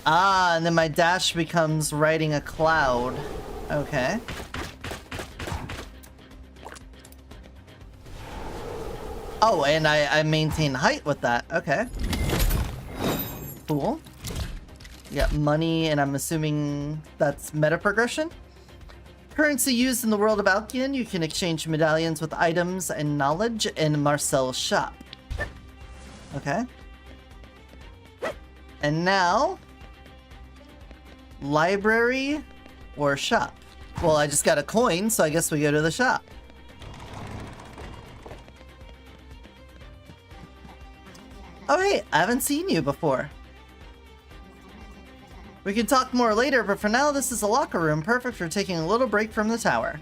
Ah, and then my dash becomes riding a cloud. Okay. Oh, and I maintain height with that. Okay. Cool. You got money, and I'm assuming that's meta progression. Currency used in the world of Alkion. You can exchange medallions with items and knowledge in Marcel's shop. Okay. And now, library or shop? Well, I just got a coin, so I guess we go to the shop. Oh, hey, I haven't seen you before. We can talk more later, but for now, this is a locker room perfect for taking a little break from the tower.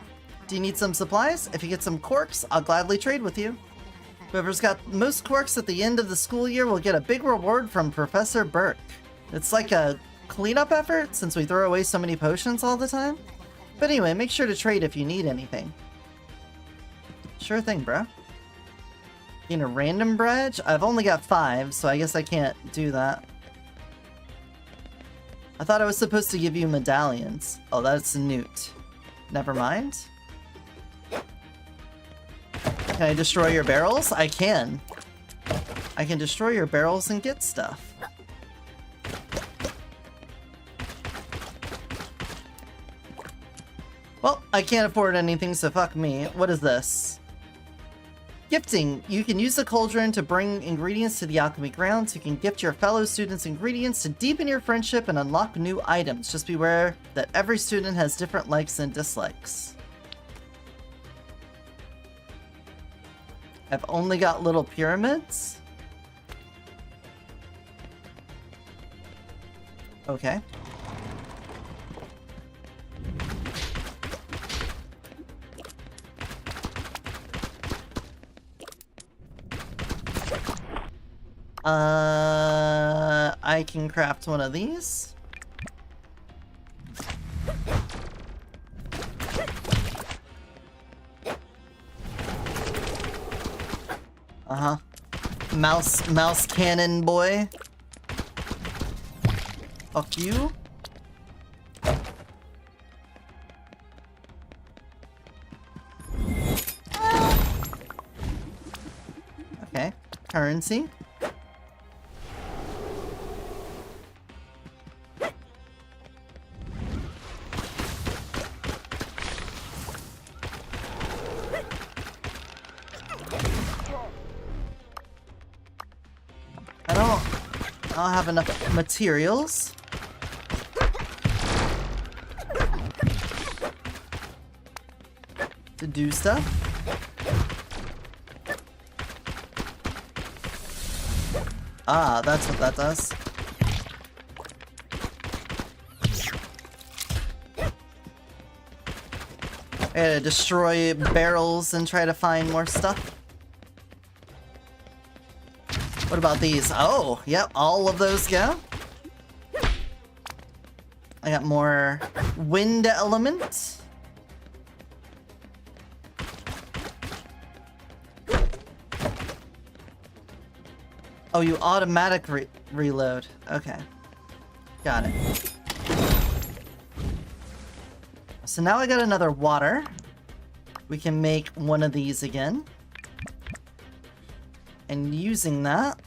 Do you need some supplies? If you get some quarks, I'll gladly trade with you. Whoever's got most quarks at the end of the school year will get a big reward from Professor Burke. It's like a cleanup effort since we throw away so many potions all the time. But anyway, make sure to trade if you need anything. Sure thing, bro. Gain a random badge? I've only got 5, so I guess I can't do that. I thought I was supposed to give you medallions. Oh, that's Newt. Never mind. Can I destroy your barrels? I can. I can destroy your barrels and get stuff. Well, I can't afford anything, so fuck me. What is this? Gifting. You can use the cauldron to bring ingredients to the alchemy grounds. You can gift your fellow students ingredients to deepen your friendship and unlock new items. Just beware that every student has different likes and dislikes. I've only got little pyramids. Okay. I can craft one of these. Uh-huh. Mouse cannon boy. Fuck you. Okay. Currency. I don't have enough materials. To do stuff. Ah, that's what that does. I gotta destroy barrels and try to find more stuff. What about these? Oh, yep, all of those go. I got more wind elements. Oh, you automatic reload. Okay. Got it. So now I got another water. We can make one of these again. And using that...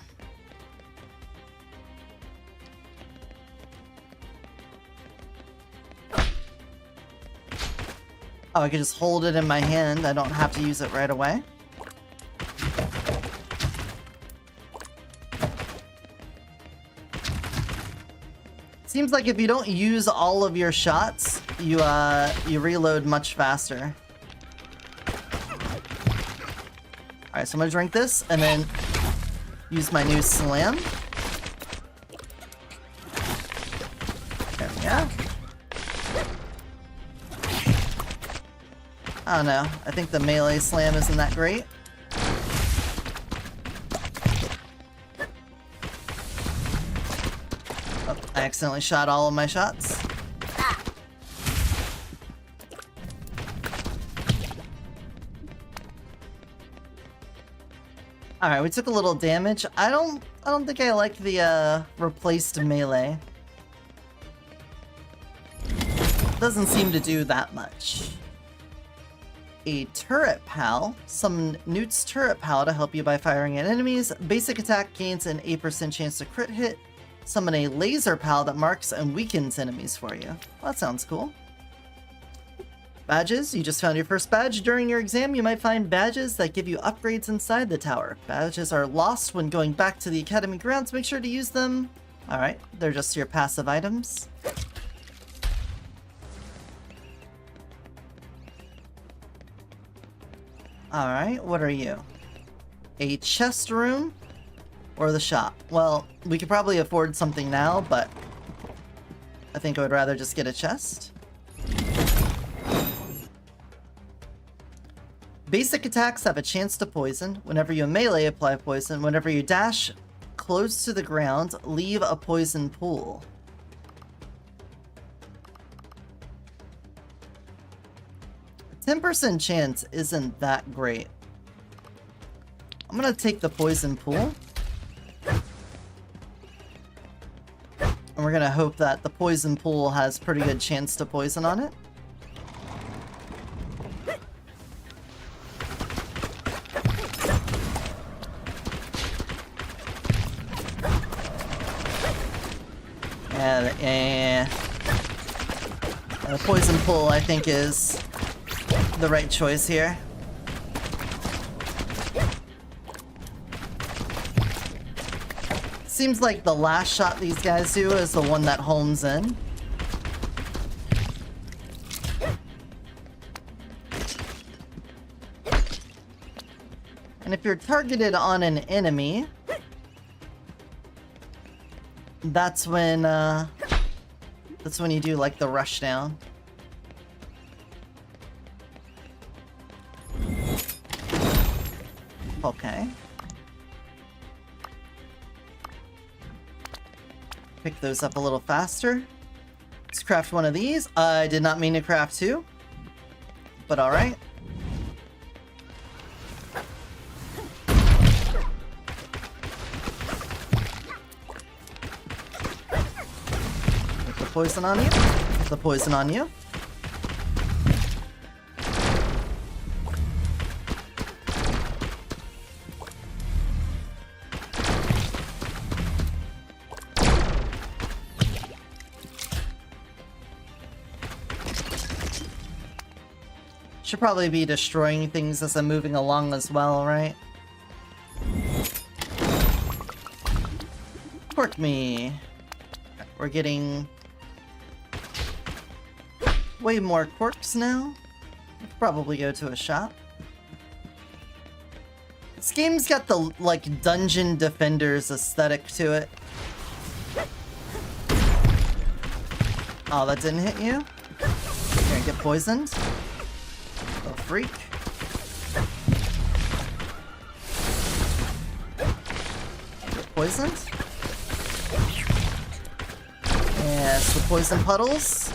Oh, I can just hold it in my hand. I don't have to use it right away. Seems like if you don't use all of your shots, you reload much faster. Alright, so I'm gonna drink this and then use my new slam. There we go. I don't know. I think the melee slam isn't that great. I accidentally shot all of my shots. Alright, we took a little damage. I don't think I like the replaced melee. Doesn't seem to do that much. A turret pal. Summon Newt's turret pal to help you by firing at enemies. Basic attack gains an 8% chance to crit hit. Summon a laser pal that marks and weakens enemies for you. Well, that sounds cool. Badges. You just found your first badge. During your exam, you might find badges that give you upgrades inside the tower. Badges are lost when going back to the academy grounds. Make sure to use them. Alright, they're just your passive items. Alright, what are you? A chest room or the shop? Well, we could probably afford something now, but I think I would rather just get a chest. Basic attacks have a chance to poison. Whenever you melee, apply poison. Whenever you dash close to the ground, leave a poison pool. A 10% chance isn't that great. I'm gonna take the poison pool. And we're gonna hope that the poison pool has pretty good chance to poison on it. And the poison pool, I think, is the right choice here. Seems like the last shot these guys do is the one that homes in. And if you're targeted on an enemy, that's when you do like the rush down. Okay. Pick those up a little faster. Let's craft one of these. I did not mean to craft two, but alright. Put the poison on you. Put the poison on you. Should probably be destroying things as I'm moving along as well, right? Cork me. We're getting way more corks now. Probably go to a shop. This game's got the, like, Dungeon Defenders aesthetic to it. Oh, that didn't hit you? You're gonna get poisoned? Freak. Get poisoned. Yes, the poison puddles.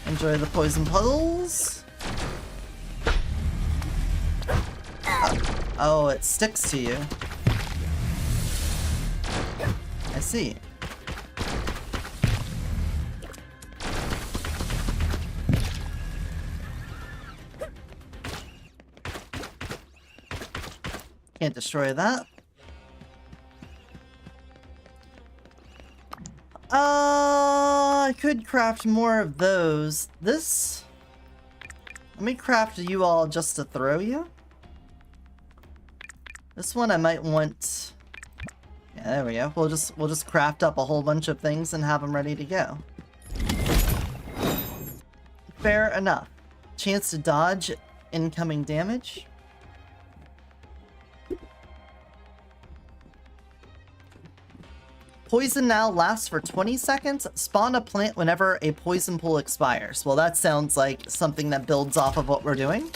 Enjoy the poison puddles. Oh, it sticks to you. I see. Can't destroy that. I could craft more of those. This... Let me craft you all just to throw you. This one I might want... Yeah, there we go. We'll just craft up a whole bunch of things and have them ready to go. Fair enough. Chance to dodge incoming damage. Poison now lasts for 20 seconds. Spawn a plant whenever a poison pool expires. Well, that sounds like something that builds off of what we're doing.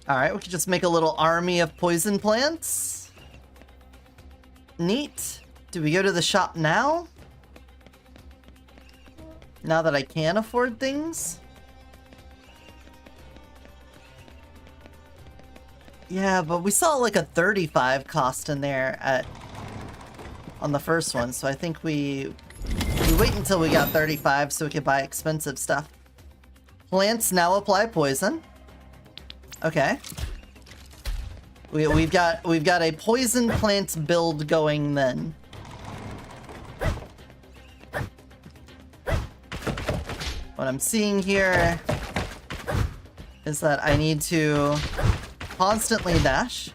Alright, we could just make a little army of poison plants. Neat. Do we go to the shop now? Now that I can afford things? Yeah, but we saw like a 35 cost in there on the first one, so I think we wait until we got 35 so we can buy expensive stuff. Plants now apply poison. Okay. We've got a poison plant build going then. What I'm seeing here is that I need to constantly dash.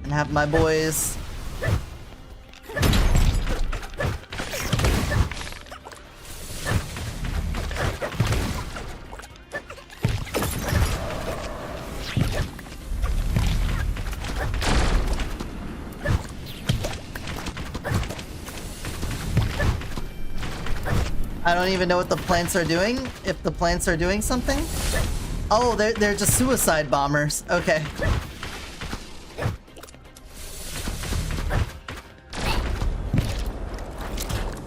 And have my boys I don't even know what the plants are doing, if the plants are doing something. Oh, they're just suicide bombers. Okay.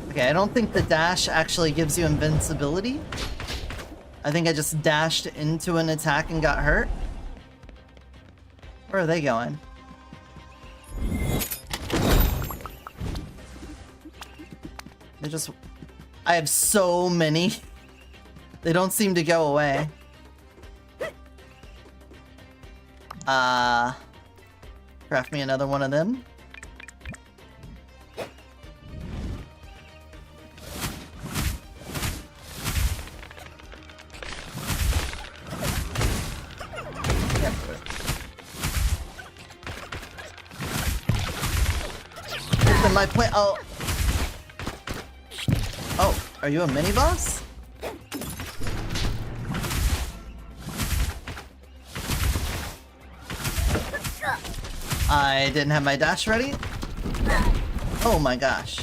Okay, I don't think the dash actually gives you invincibility. I think I just dashed into an attack and got hurt. Where are they going? They're just... I have so many. They don't seem to go away. Craft me another one of them. Yep. My plant. Oh. Oh, are you a mini boss? I didn't have my dash ready. Oh my gosh.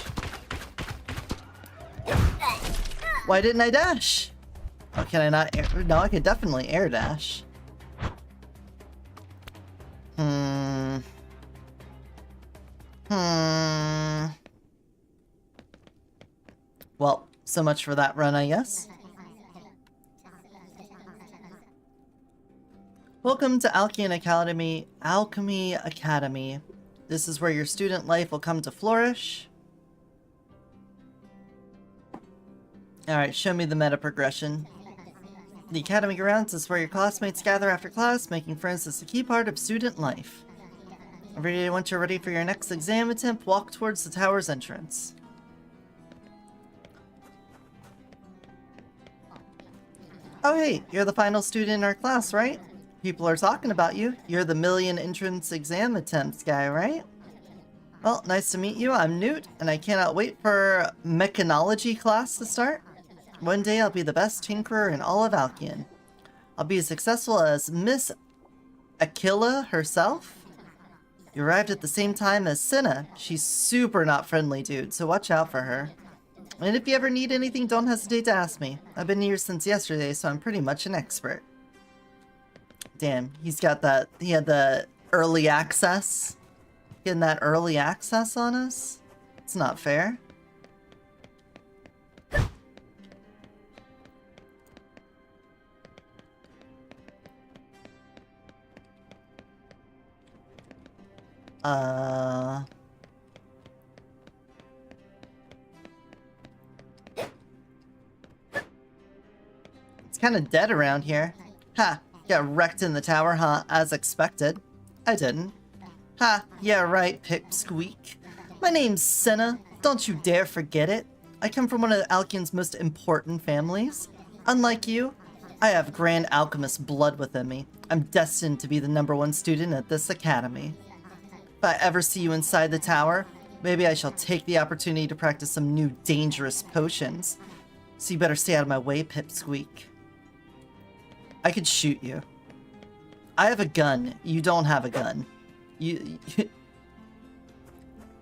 Why didn't I dash? Oh, can I not air? No, I could definitely air dash. Well, so much for that run, I guess. Welcome to Alchemy Academy. This is where your student life will come to flourish. Alright, show me the meta progression. The Academy grounds is where your classmates gather after class. Making friends is the key part of student life. Every day once you're ready for your next exam attempt, walk towards the tower's entrance. Oh hey, you're the final student in our class, right? People are talking about you. You're the million entrance exam attempts guy, right? Well, nice to meet you. I'm Newt, and I cannot wait for mechanology class to start. One day I'll be the best tinkerer in all of Alkion. I'll be as successful as Miss Aquila herself. You arrived at the same time as Cinna. She's super not friendly, dude, so watch out for her. And if you ever need anything, don't hesitate to ask me. I've been here since yesterday, so I'm pretty much an expert. Damn, he's got that, he had the early access. Getting that early access on us? It's not fair. It's kind of dead around here. Ha! Got wrecked in the tower, huh? As expected. I didn't. Ha! Yeah, right, Pipsqueak. My name's Cinna. Don't you dare forget it. I come from one of Alkion's most important families. Unlike you, I have Grand Alchemist blood within me. I'm destined to be the #1 student at this academy. If I ever see you inside the tower, maybe I shall take the opportunity to practice some new dangerous potions. So you better stay out of my way, Pipsqueak. I could shoot you. I have a gun. You don't have a gun. You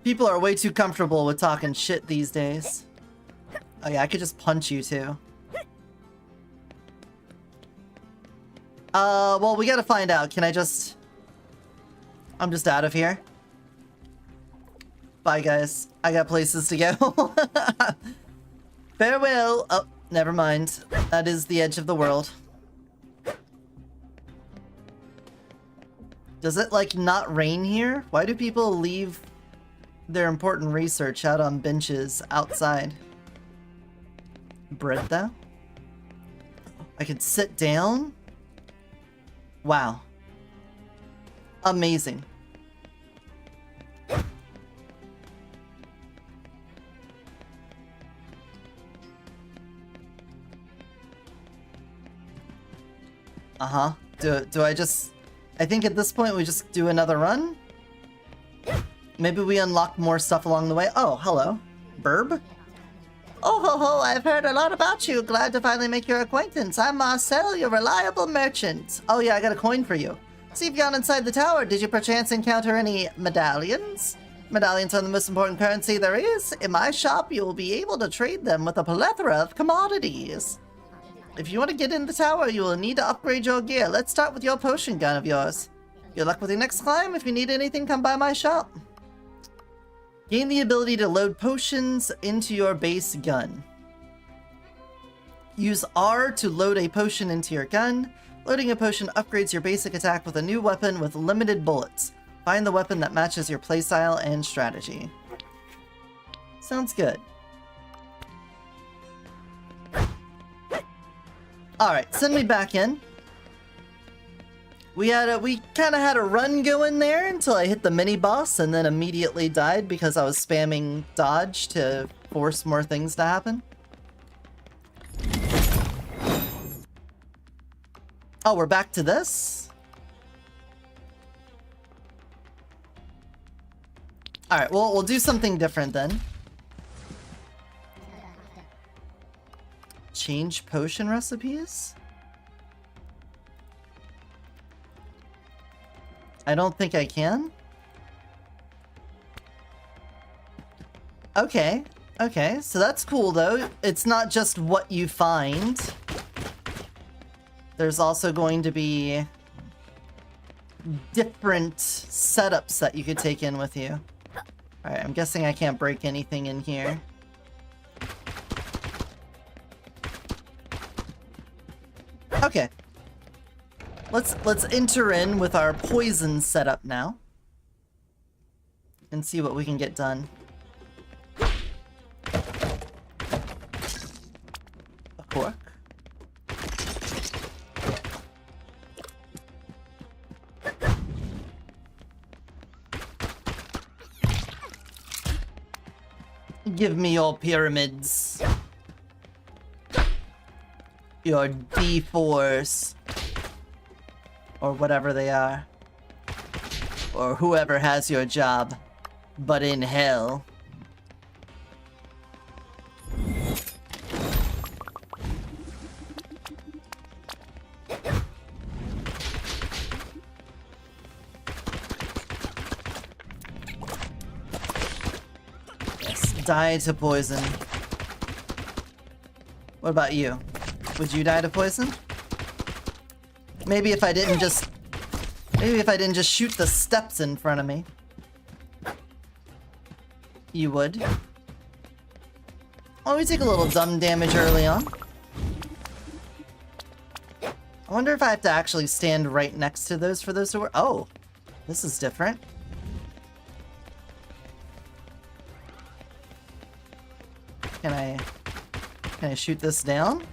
People are way too comfortable with talking shit these days. Oh yeah, I could just punch you too. Well, we gotta find out. Can I just... I'm just out of here. Bye, guys. I got places to go. Farewell. Oh, never mind. That is the edge of the world. Does it, like, not rain here? Why do people leave their important research out on benches outside? Bread, though? I could sit down? Wow. Amazing. Uh-huh. Do I just... I think at this point we just do another run? Maybe we unlock more stuff along the way. Oh, hello. Burb? Oh ho ho, I've heard a lot about you. Glad to finally make your acquaintance. I'm Marcel, your reliable merchant. Oh yeah, I got a coin for you. See if you've gone inside the tower. Did you perchance encounter any medallions? Medallions are the most important currency there is. In my shop, you will be able to trade them with a plethora of commodities. If you want to get in the tower, you will need to upgrade your gear. Let's start with your potion gun of yours. Good luck with your next climb. If you need anything, come by my shop. Gain the ability to load potions into your base gun. Use R to load a potion into your gun. Loading a potion upgrades your basic attack with a new weapon with limited bullets. Find the weapon that matches your playstyle and strategy. Sounds good. Alright, send me back in. We kind of had a run going there until I hit the mini-boss and then immediately died because I was spamming dodge to force more things to happen. Oh, we're back to this? Alright, well, we'll do something different then. Change potion recipes? I don't think I can. Okay, okay, so that's cool though. It's not just what you find. There's also going to be different setups that you could take in with you. Alright, I'm guessing I can't break anything in here. Okay. Let's enter in with our poison setup now. And see what we can get done. A cork. Give me your pyramids. Your D4s. Or whatever they are. Or whoever has your job. But in hell. Yes, die to poison. What about you? Would you die to poison? Maybe if I didn't just shoot the steps in front of me. You would. Oh, we take a little dumb damage early on. I wonder if I have to actually stand right next to those for those to work. Oh, this is different. Can I shoot this down?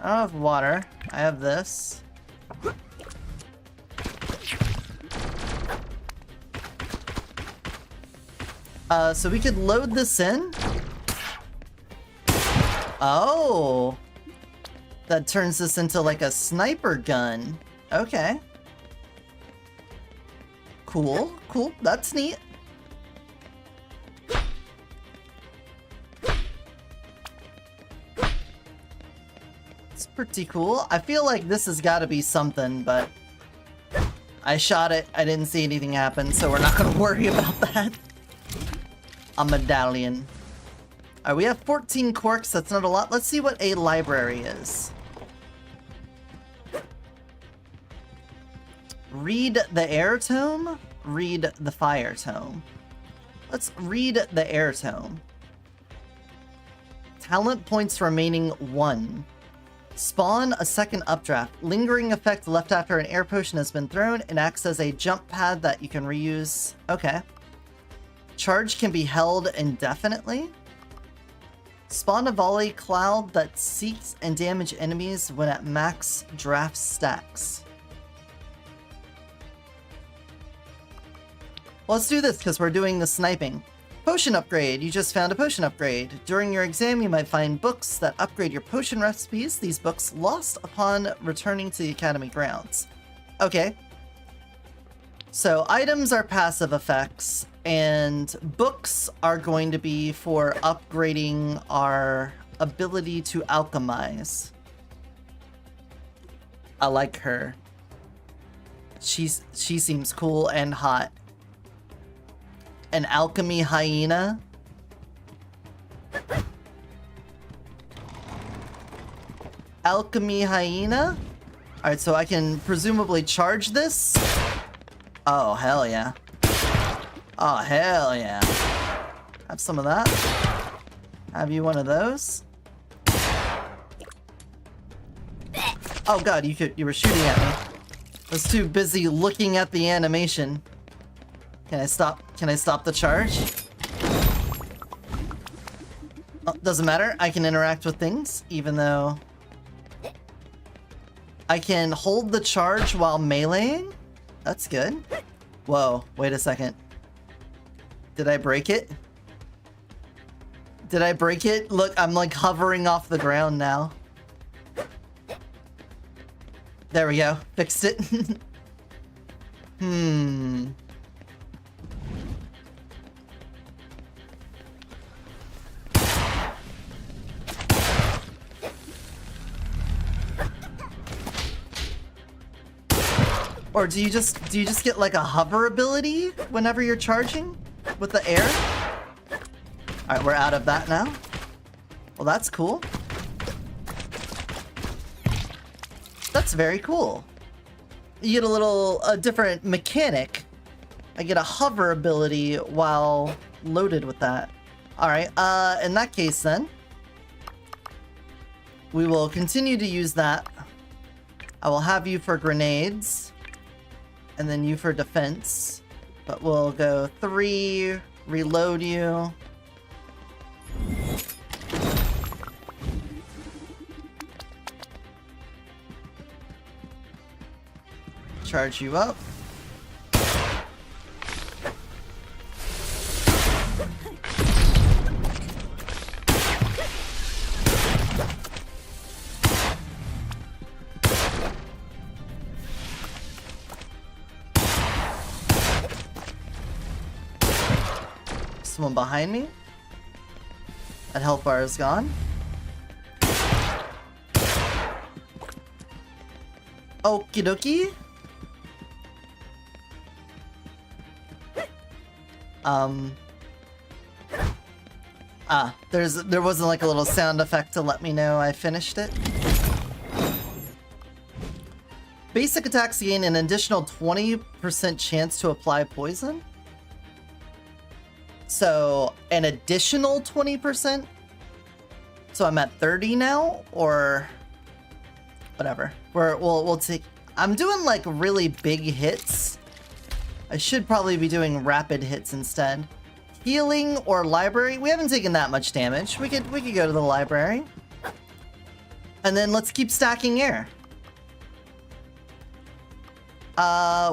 I don't have water. I have this. So we could load this in. Oh. That turns this into like a sniper gun. Okay. Cool, cool. That's neat. Pretty cool. I feel like this has got to be something, but I shot it. I didn't see anything happen, so we're not gonna worry about that. A medallion. Alright, we have 14 corks. That's not a lot. Let's see what a library is. Read the air tome. Read the fire tome. Let's read the air tome. Talent points remaining 1. Spawn a second updraft. Lingering effect left after an air potion has been thrown. It acts as a jump pad that you can reuse. Okay. Charge can be held indefinitely. Spawn a volley cloud that seeks and damage enemies when at max draft stacks. Well, let's do this because we're doing the sniping. Potion upgrade. You just found a potion upgrade. During your exam, you might find books that upgrade your potion recipes. These books lost upon returning to the academy grounds. Okay. So items are passive effects, and books are going to be for upgrading our ability to alchemize. I like her. She seems cool and hot. An alchemy hyena. Alchemy hyena? Alright, so I can presumably charge this? Oh, hell yeah. Oh, hell yeah. Have some of that. Have you one of those? Oh god, you were shooting at me. I was too busy looking at the animation. Can I stop the charge? Oh, doesn't matter. I can interact with things, even though I can hold the charge while meleeing. That's good. Whoa, wait a second. Did I break it? Did I break it? Look, I'm like hovering off the ground now. There we go. Fixed it. Or do you just get like a hover ability whenever you're charging with the air? Alright, we're out of that now. Well, that's cool. That's very cool. You get a different mechanic. I get a hover ability while loaded with that. Alright, in that case then, we will continue to use that. I will have you for grenades, and then you for defense. But we'll go 3, reload you. Charge you up. Someone behind me. That health bar is gone. Okie dokie. There wasn't like a little sound effect to let me know I finished it. Basic attacks gain an additional 20% chance to apply poison. So, an additional 20%? So I'm at 30 now, or whatever. We'll take... I'm doing like really big hits. I should probably be doing rapid hits instead. Healing or library? We haven't taken that much damage. We could go to the library. And then let's keep stacking air.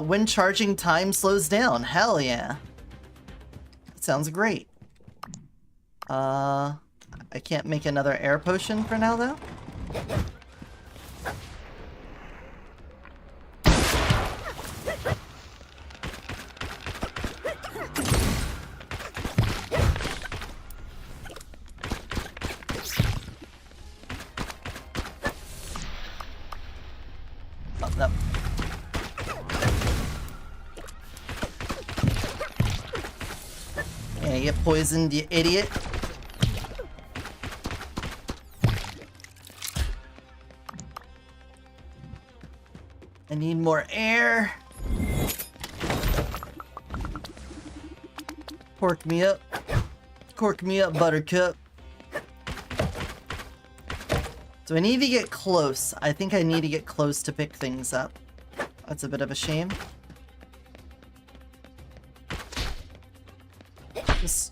When charging, time slows down. Hell yeah. That sounds great. I can't make another air potion for now though. Yeah, you get poisoned, you idiot. I need more air. Cork me up. Cork me up, Buttercup. Do I need to get close? I think I need to get close to pick things up. That's a bit of a shame.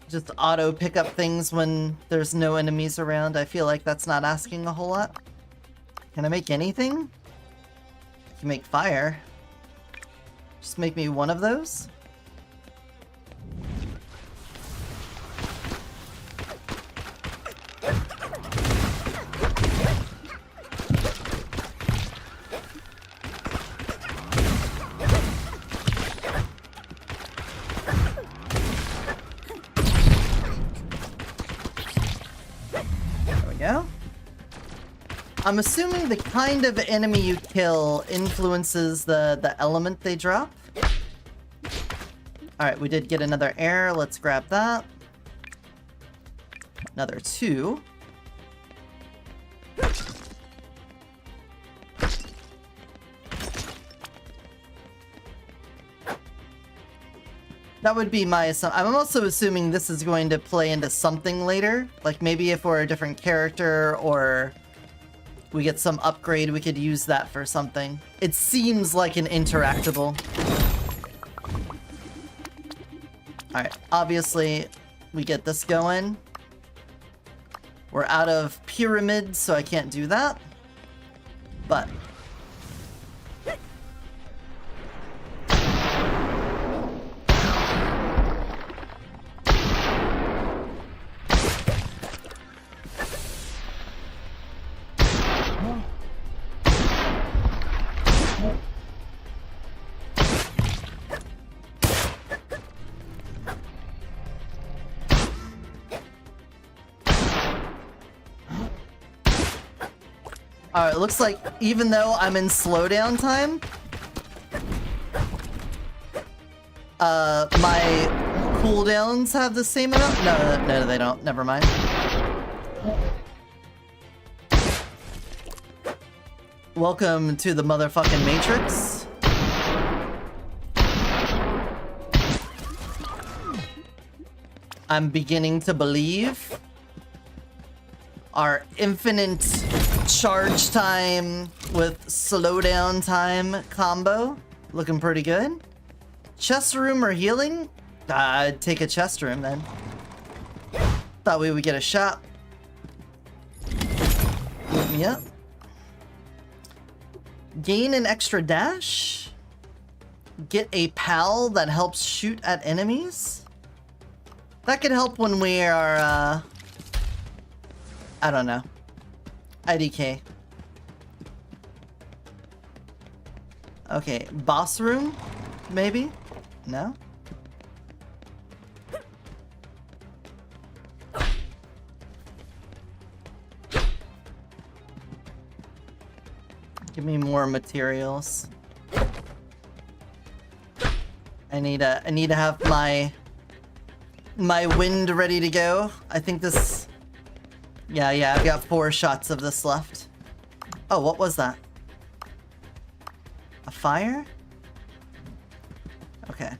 Just auto pick up things when there's no enemies around. I feel like that's not asking a whole lot. Can I make anything? I can make fire. Just make me one of those. I'm assuming the kind of enemy you kill influences the element they drop. Alright, we did get another air. Let's grab that. Another 2. That would be my assumption. I'm also assuming this is going to play into something later. Like maybe if we're a different character or we get some upgrade, we could use that for something. It seems like an interactable. Alright, obviously we get this going. We're out of pyramids, so I can't do that. But alright, it looks like even though I'm in slowdown time, my cooldowns have the same amount? No, they don't. Never mind. Welcome to the motherfucking Matrix. I'm beginning to believe our infinite charge time with slowdown time combo looking pretty good. Chest room or healing? I'd take a chest room then. Thought we would get a shot. Look me up. Gain an extra dash? Get a pal that helps shoot at enemies? That could help when we are, I don't know. IDK. Okay, boss room? Maybe? No? Give me more materials. I need to have my wind ready to go. I think this. Yeah, I've got 4 shots of this left. Oh, what was that? A fire? Okay.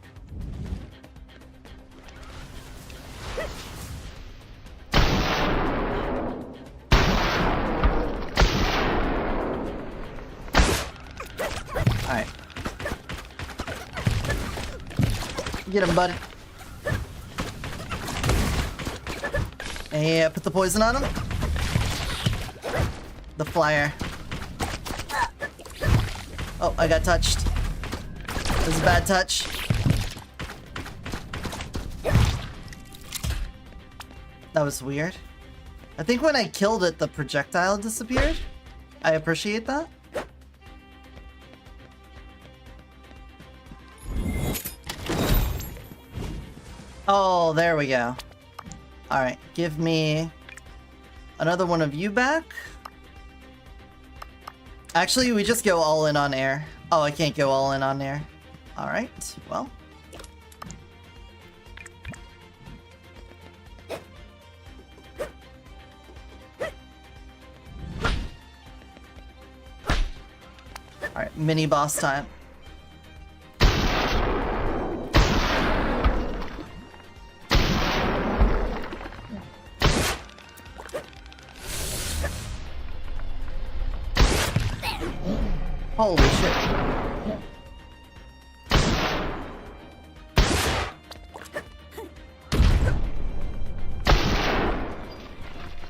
Alright. Get him, bud. Yeah, put the poison on him. The flyer. Oh, I got touched. This is a bad touch. That was weird. I think when I killed it, the projectile disappeared. I appreciate that. Oh, there we go. Alright, give me another one of you back. Actually, we just go all in on air. Oh, I can't go all in on air. Alright, well. Alright, mini boss time. Holy shit.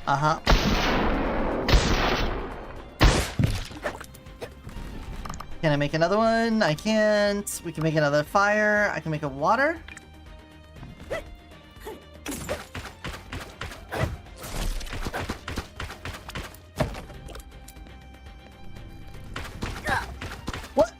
Uh-huh. Can I make another one? I can't. We can make another fire. I can make a water. What?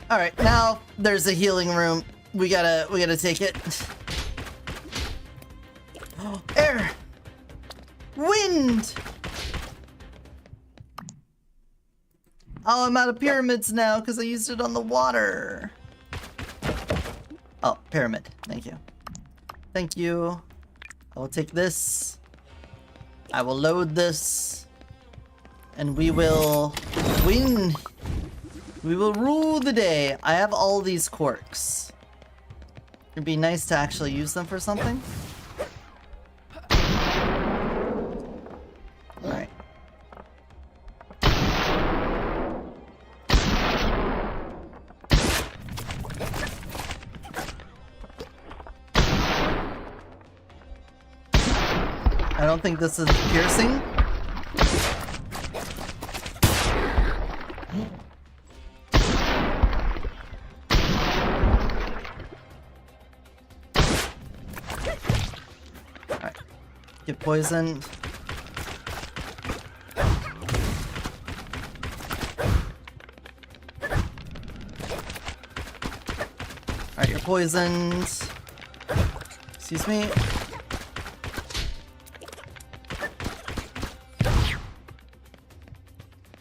All right, now there's a healing room. We gotta take it. Air! Wind! Oh, I'm out of pyramids now because I used it on the water. Oh, pyramid. Thank you. Thank you. I will take this. I will load this. And we will win. We will rule the day. I have all these quirks. It'd be nice to actually use them for something. Alright. I don't think this is piercing. Alright. Get poisoned. Alright, you're poisoned. Excuse me.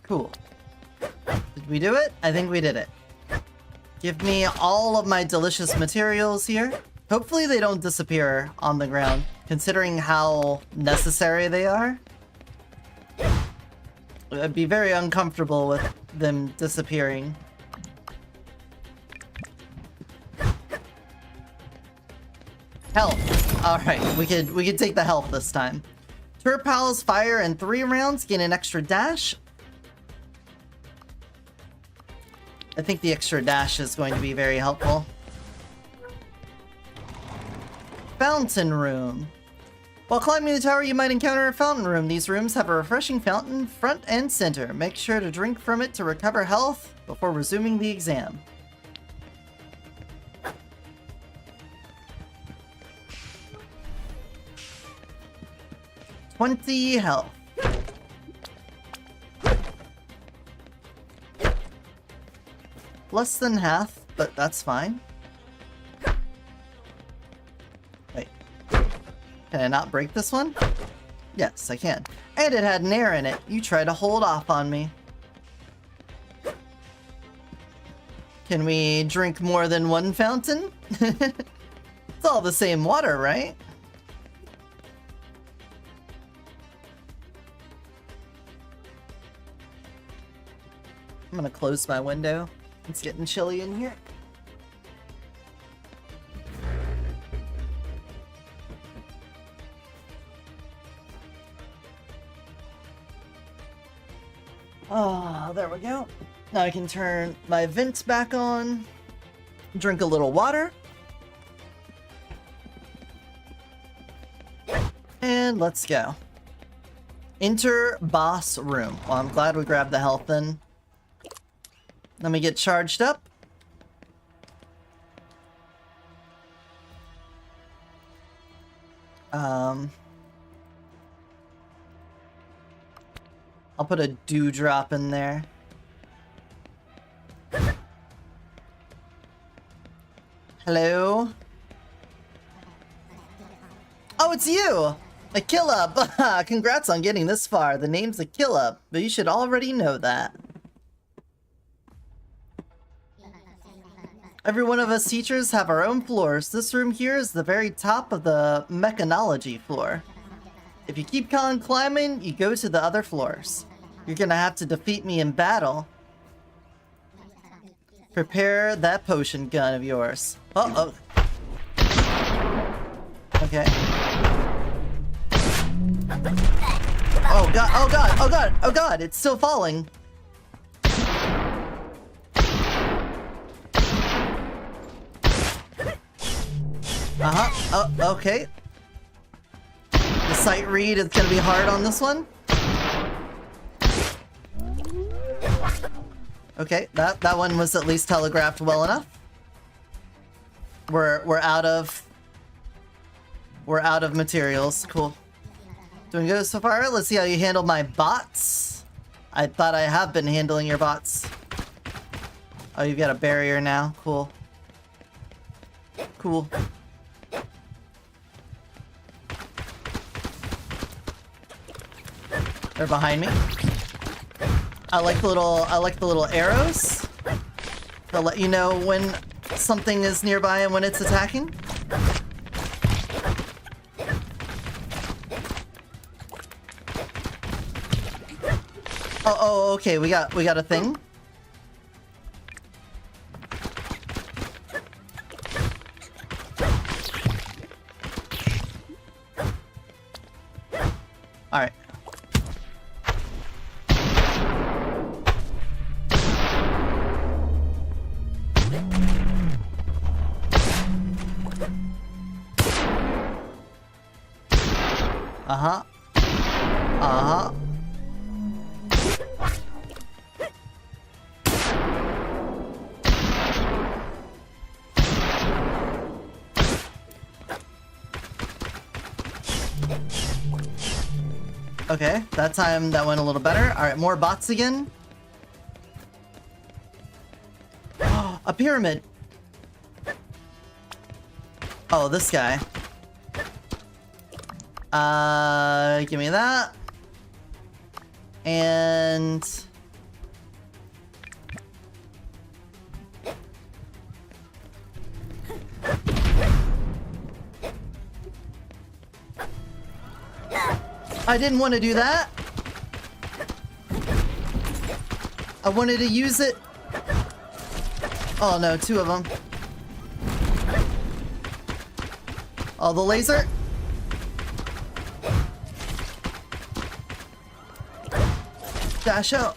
Cool. Did we do it? I think we did it. Give me all of my delicious materials here. Hopefully they don't disappear on the ground, considering how necessary they are. I'd be very uncomfortable with them disappearing. Health. Alright, we could take the health this time. Turpals fire in 3 rounds, gain an extra dash. I think the extra dash is going to be very helpful. Fountain room. While climbing the tower, you might encounter a fountain room. These rooms have a refreshing fountain front and center. Make sure to drink from it to recover health before resuming the exam. $20 health. Less than half, but that's fine. Wait. Can I not break this one? Yes, I can. And it had an air in it. You try to hold off on me. Can we drink more than one fountain? It's all the same water, right? I'm gonna close my window. It's getting chilly in here. Oh, there we go. Now I can turn my vents back on. Drink a little water. And let's go. Enter boss room. Well, I'm glad we grabbed the health then. Let me get charged up. I'll put a dewdrop in there. Hello? Oh, it's you! Aquila! Congrats on getting this far. The name's Aquila, but you should already know that. Every one of us teachers have our own floors. This room here is the very top of the mechanology floor. If you keep on climbing, you go to the other floors. You're gonna have to defeat me in battle. Prepare that potion gun of yours. Uh-oh. Okay. Oh god, oh god, oh god, oh god, it's still falling. Uh-huh, oh, okay. The sight read is gonna be hard on this one. Okay, that one was at least telegraphed well enough. We're out of materials. Cool. Doing good so far. Let's see how you handle my bots. I thought I have been handling your bots. Oh, you've got a barrier now. Cool. Cool. They're behind me. I like the little arrows. They'll let you know when something is nearby and when it's attacking. Oh, okay, we got a thing. All right. Uh-huh. Uh-huh. Okay, that time that went a little better. Alright, more bots again. A pyramid! Oh, this guy. Give me that. And... I didn't want to do that. I wanted to use it. Oh no, two of them. Oh, the laser. Dash out.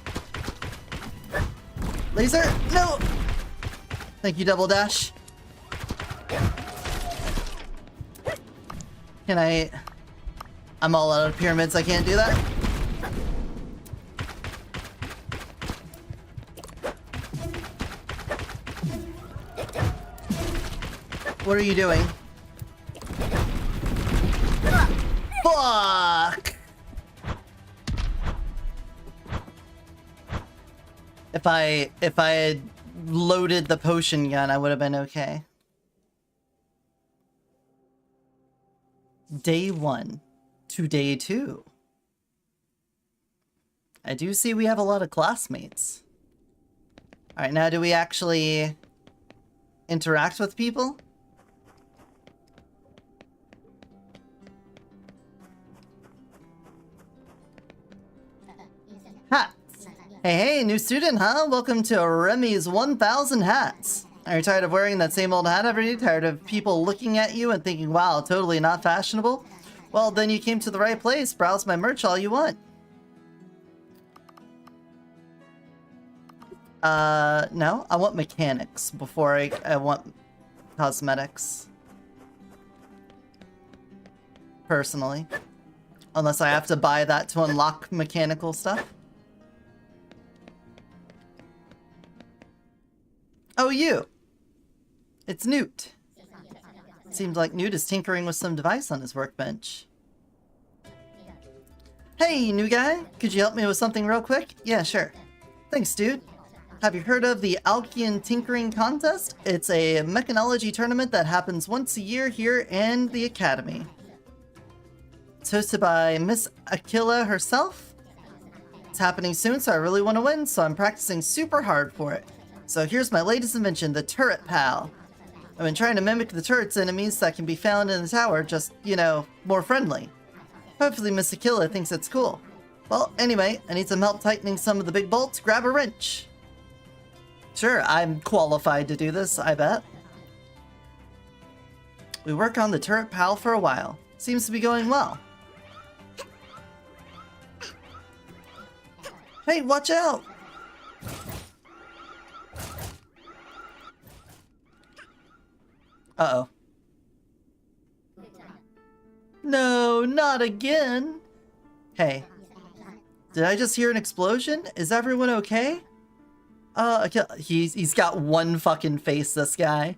Laser, no. Thank you, Double Dash. Can I... I'm all out of pyramids, I can't do that. What are you doing? Fuck! If I had loaded the potion gun, I would have been okay. Day 1 to day 2. I do see we have a lot of classmates. Alright, now do we actually interact with people? Hats! Hey, new student, huh? Welcome to Remy's 1000 hats. Are you tired of wearing that same old hat every day? Tired of people looking at you and thinking, wow, totally not fashionable? Well, then you came to the right place. Browse my merch all you want. No. I want mechanics before I want cosmetics. Personally. Unless I have to buy that to unlock mechanical stuff. Oh, you! It's Newt. Seems like Newt is tinkering with some device on his workbench. Hey, new guy! Could you help me with something real quick? Yeah, sure. Thanks, dude. Have you heard of the Alkian Tinkering Contest? It's a mechanology tournament that happens once a year here in the Academy. It's hosted by Miss Aquila herself. It's happening soon, so I really want to win, so I'm practicing super hard for it. So here's my latest invention, the Turret Pal. I've been trying to mimic the turret's enemies that can be found in the tower, just, you know, more friendly. Hopefully Miss Aquila thinks it's cool. Well, anyway, I need some help tightening some of the big bolts. Grab a wrench. Sure, I'm qualified to do this, I bet. We work on the Turret Pal for a while. Seems to be going well. Hey, watch out! Uh-oh. No, not again! Hey. Did I just hear an explosion? Is everyone okay? He's got one fucking face, this guy.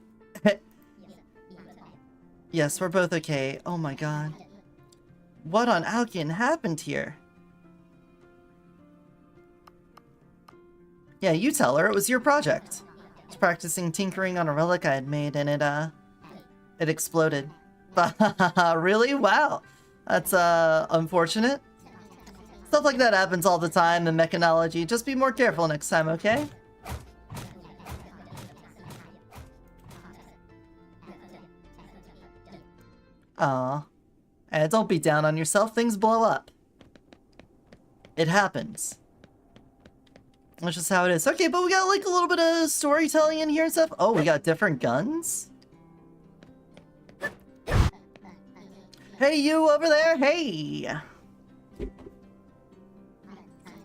Yes, we're both okay. Oh my god. What on Alkian happened here? Yeah, you tell her. It was your project. I was practicing tinkering on a relic I had made, and it exploded. Really? Wow. That's, unfortunate. Stuff like that happens all the time in mechanology. Just be more careful next time, okay? Aw. Don't be down on yourself. Things blow up. It happens. That's just how it is. Okay, but we got like a little bit of storytelling in here and stuff. Oh, we got different guns? Hey, you over there. Hey.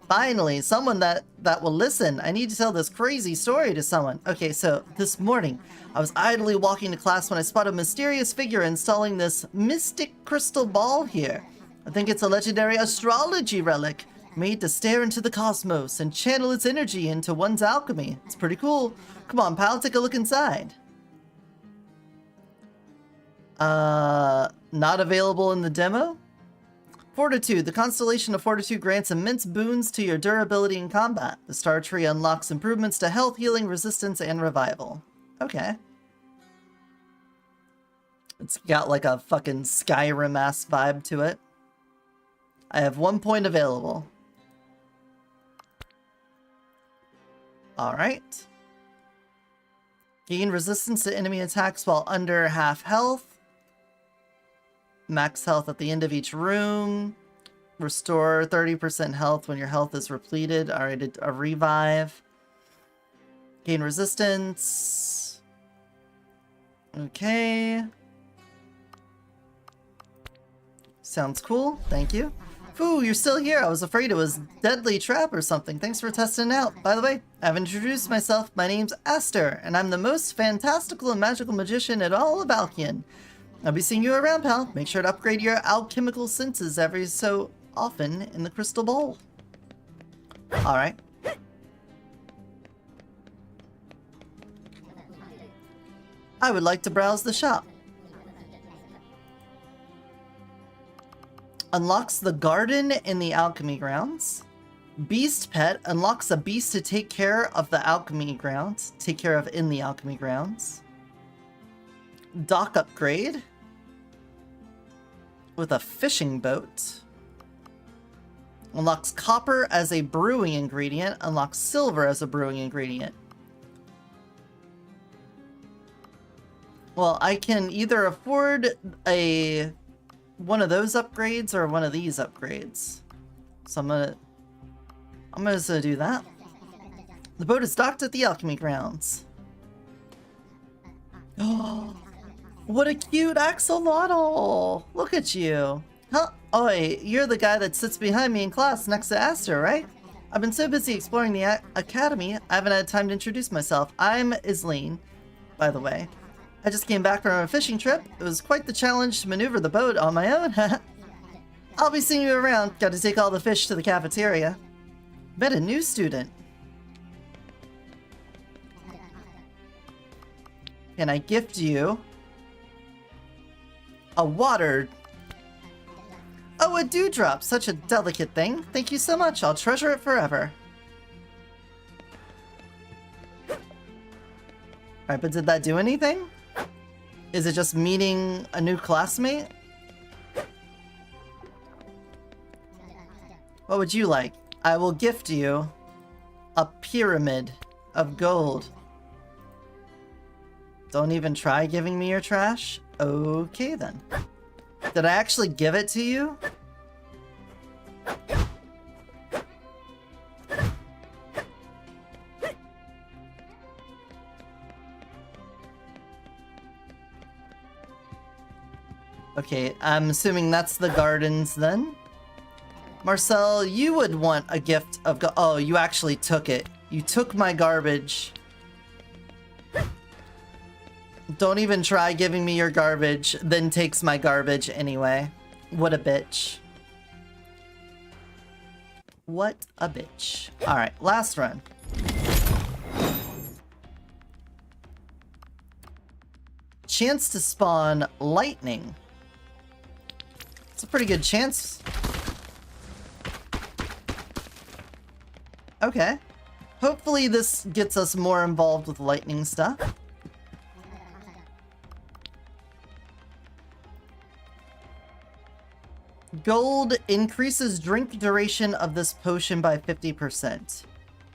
Finally, someone that will listen. I need to tell this crazy story to someone. Okay, so this morning, I was idly walking to class when I spotted a mysterious figure installing this mystic crystal ball here. I think it's a legendary astrology relic, made to stare into the cosmos and channel its energy into one's alchemy. It's pretty cool. Come on, pal, take a look inside. Not available in the demo? Fortitude. The constellation of Fortitude grants immense boons to your durability in combat. The star tree unlocks improvements to health, healing, resistance, and revival. Okay. It's got like a fucking Skyrim-ass vibe to it. I have 1 point available. Alright. Gain resistance to enemy attacks while under half health. Max health at the end of each room. Restore 30% health when your health is repleted. Alright, a revive. Gain resistance. Okay. Sounds cool. Thank you. Foo, you're still here. I was afraid it was deadly trap or something. Thanks for testing it out. By the way, I've introduced myself. My name's Aster, and I'm the most fantastical and magical magician in all of Alkian. I'll be seeing you around, pal. Make sure to upgrade your alchemical senses every so often in the crystal bowl. Alright. I would like to browse the shop. Unlocks the garden in the alchemy grounds. Beast pet unlocks a beast to take care of the alchemy grounds. Take care of in the alchemy grounds. Dock upgrade. With a fishing boat. Unlocks copper as a brewing ingredient. Unlocks silver as a brewing ingredient. Well, I can either afford one of those upgrades or one of these upgrades. So I'm gonna just do that. The boat is docked at the alchemy grounds. Oh, what a cute axolotl! Look at you. Huh? Oi, you're the guy that sits behind me in class next to Aster, right? I've been so busy exploring the academy, I haven't had time to introduce myself. I'm Isleen, by the way. I just came back from a fishing trip. It was quite the challenge to maneuver the boat on my own. I'll be seeing you around. Got to take all the fish to the cafeteria. Met a new student. Can I gift you a water? Oh, a dewdrop. Such a delicate thing. Thank you so much. I'll treasure it forever. Alright, but did that do anything? Is it just meeting a new classmate? What would you like? I will gift you a pyramid of gold. Don't even try giving me your trash? Okay then. Did I actually give it to you? Okay, I'm assuming that's the gardens then. Marcel, you would want a gift of oh, you actually took it. You took my garbage. Don't even try giving me your garbage, then takes my garbage anyway. What a bitch. What a bitch. Alright, last run. Chance to spawn lightning. It's a pretty good chance. Okay. Hopefully this gets us more involved with lightning stuff. Gold increases drink duration of this potion by 50%.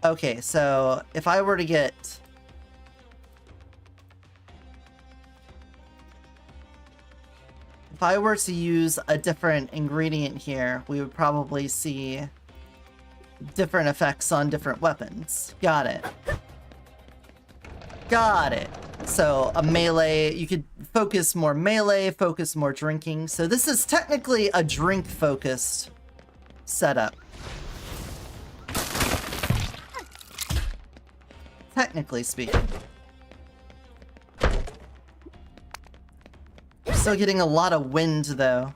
Okay, so if I were to get... If I were to use a different ingredient here, we would probably see different effects on different weapons. Got it. Got it. So a melee, you could focus more melee, focus more drinking. So this is technically a drink-focused setup. Technically speaking. Still getting a lot of wind though.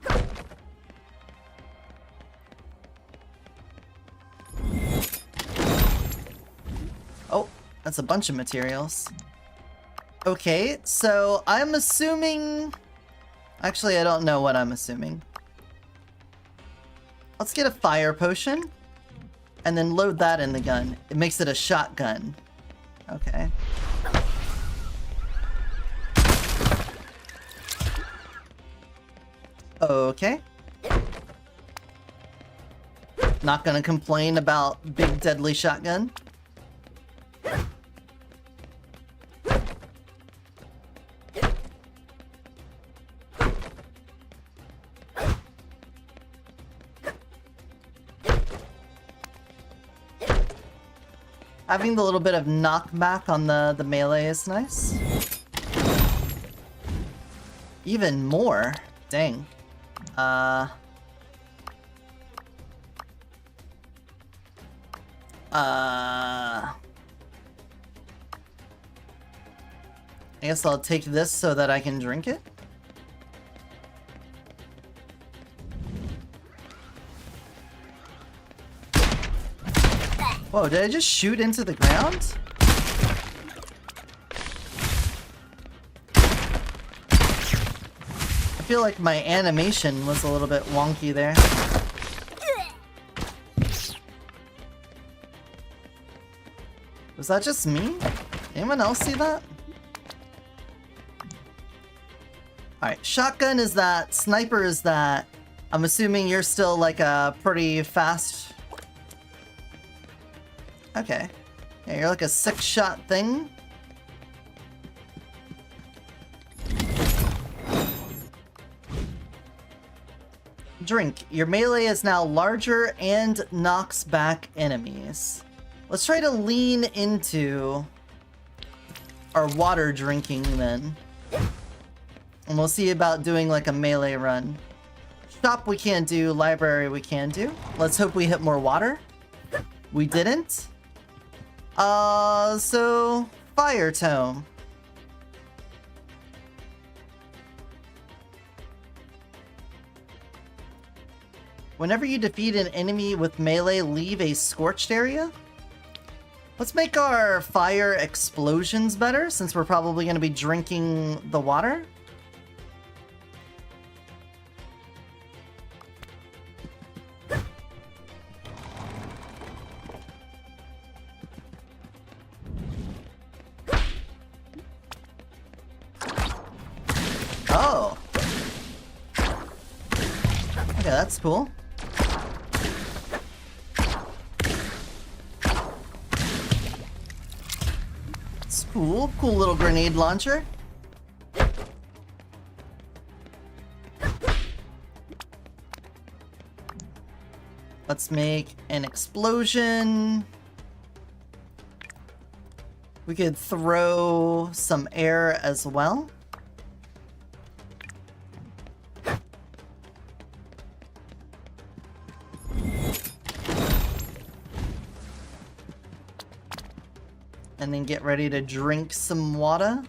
Oh, that's a bunch of materials. Okay, so I'm assuming... Actually, I don't know what I'm assuming. Let's get a fire potion. And then load that in the gun. It makes it a shotgun. Okay. Okay. Not gonna complain about big deadly shotgun. Having the little bit of knockback on the melee is nice. Even more? Dang. I guess I'll take this so that I can drink it. Whoa, did I just shoot into the ground? I feel like my animation was a little bit wonky there. Was that just me? Anyone else see that? Alright, shotgun is that, sniper is that. I'm assuming you're still like a pretty fast... Okay. Yeah, you're like a 6-shot thing. Drink. Your melee is now larger and knocks back enemies. Let's try to lean into our water drinking then. And we'll see about doing like a melee run. Shop we can't do, library we can do. Let's hope we hit more water. We didn't. So fire tome. Whenever you defeat an enemy with melee, leave a scorched area. Let's make our fire explosions better, since we're probably going to be drinking the water. Oh. Okay, that's cool. It's cool. Cool little grenade launcher. Let's make an explosion. We could throw some air as well. And then get ready to drink some water.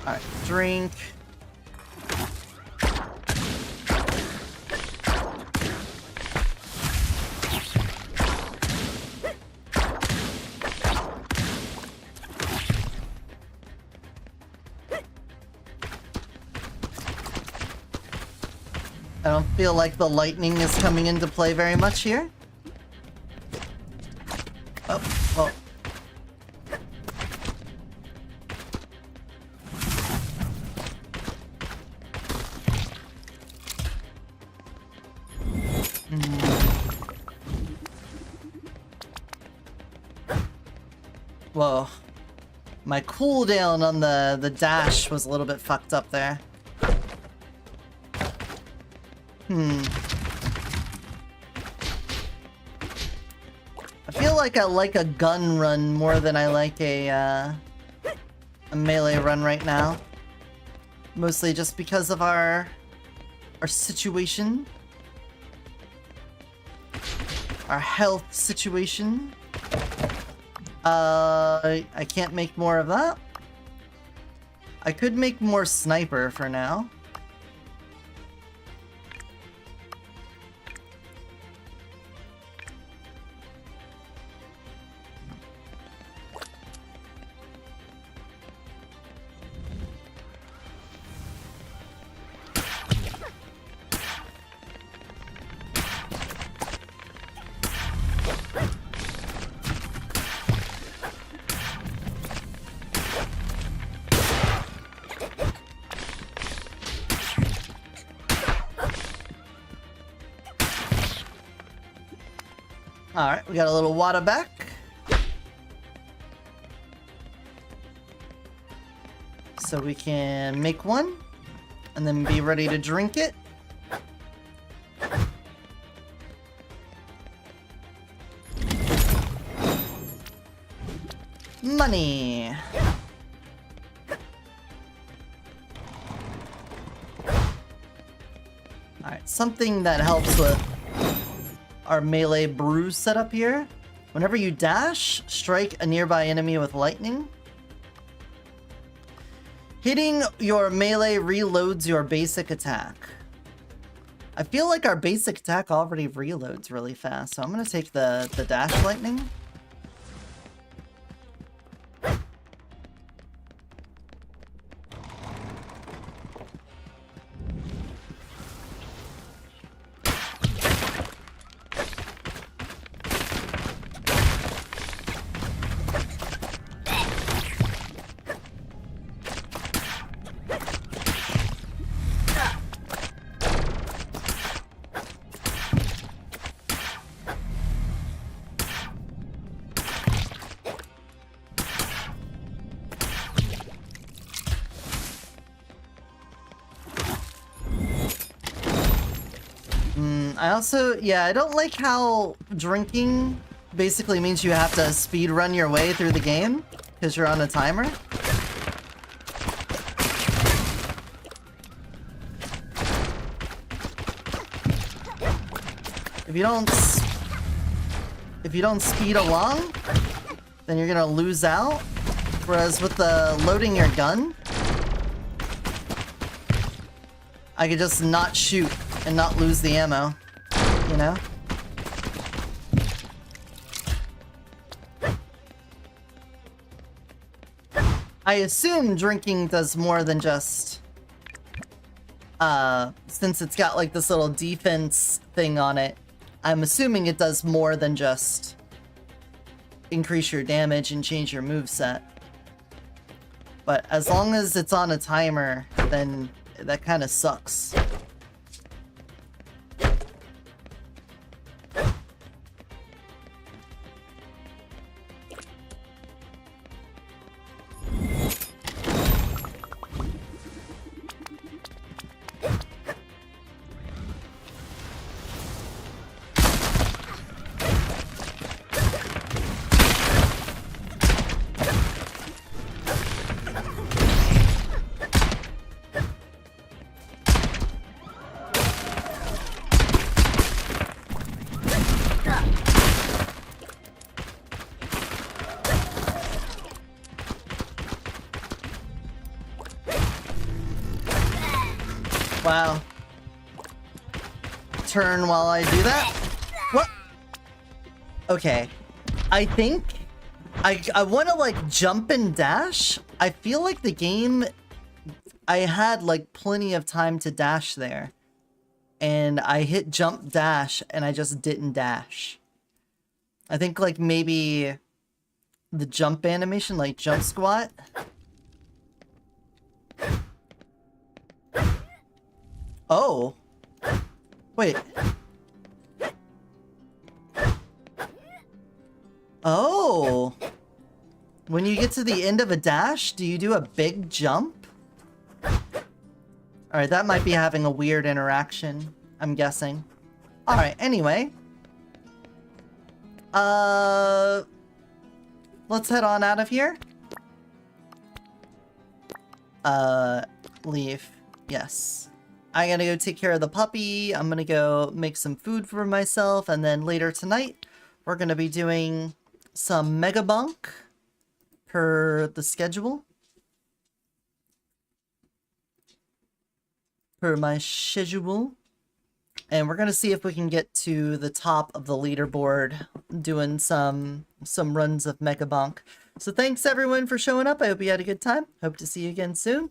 Alright, drink. I don't feel like the lightning is coming into play very much here. Oh, well. Whoa. My cooldown on the dash was a little bit fucked up there. I feel like I like a gun run more than I like a melee run right now. Mostly just because of our situation. Our health situation. I can't make more of that. I could make more sniper for now. Alright, we got a little water back. So we can make one, and then be ready to drink it. Money! Alright, something that helps with our melee brew setup here. Whenever you dash, strike a nearby enemy with lightning. Hitting your melee reloads your basic attack. I feel like our basic attack already reloads really fast, so I'm gonna take the dash lightning. I also, yeah, I don't like how drinking basically means you have to speed run your way through the game because you're on a timer. If you don't speed along, then you're gonna lose out. Whereas with the loading your gun, I could just not shoot and not lose the ammo, you know? I assume drinking does more than just, since it's got like this little defense thing on it, I'm assuming it does more than just increase your damage and change your moveset. But as long as it's on a timer, then that kind of sucks. Wow. Turn while I do that? What? Okay. I think I want to like jump and dash. I feel like the game, I had like plenty of time to dash there. And I hit jump dash and I just didn't dash. I think like maybe the jump animation, like jump squat. Oh. Wait. Oh. When you get to the end of a dash, do you do a big jump? Alright, that might be having a weird interaction, I'm guessing. Alright, anyway. Let's head on out of here. Leave. Yes. I gotta go take care of the puppy. I'm gonna go make some food for myself, and then later tonight, we're gonna be doing some Mega Bunk per the schedule. Per my schedule. And we're gonna see if we can get to the top of the leaderboard doing some runs of Mega Bunk. So thanks everyone for showing up. I hope you had a good time. Hope to see you again soon.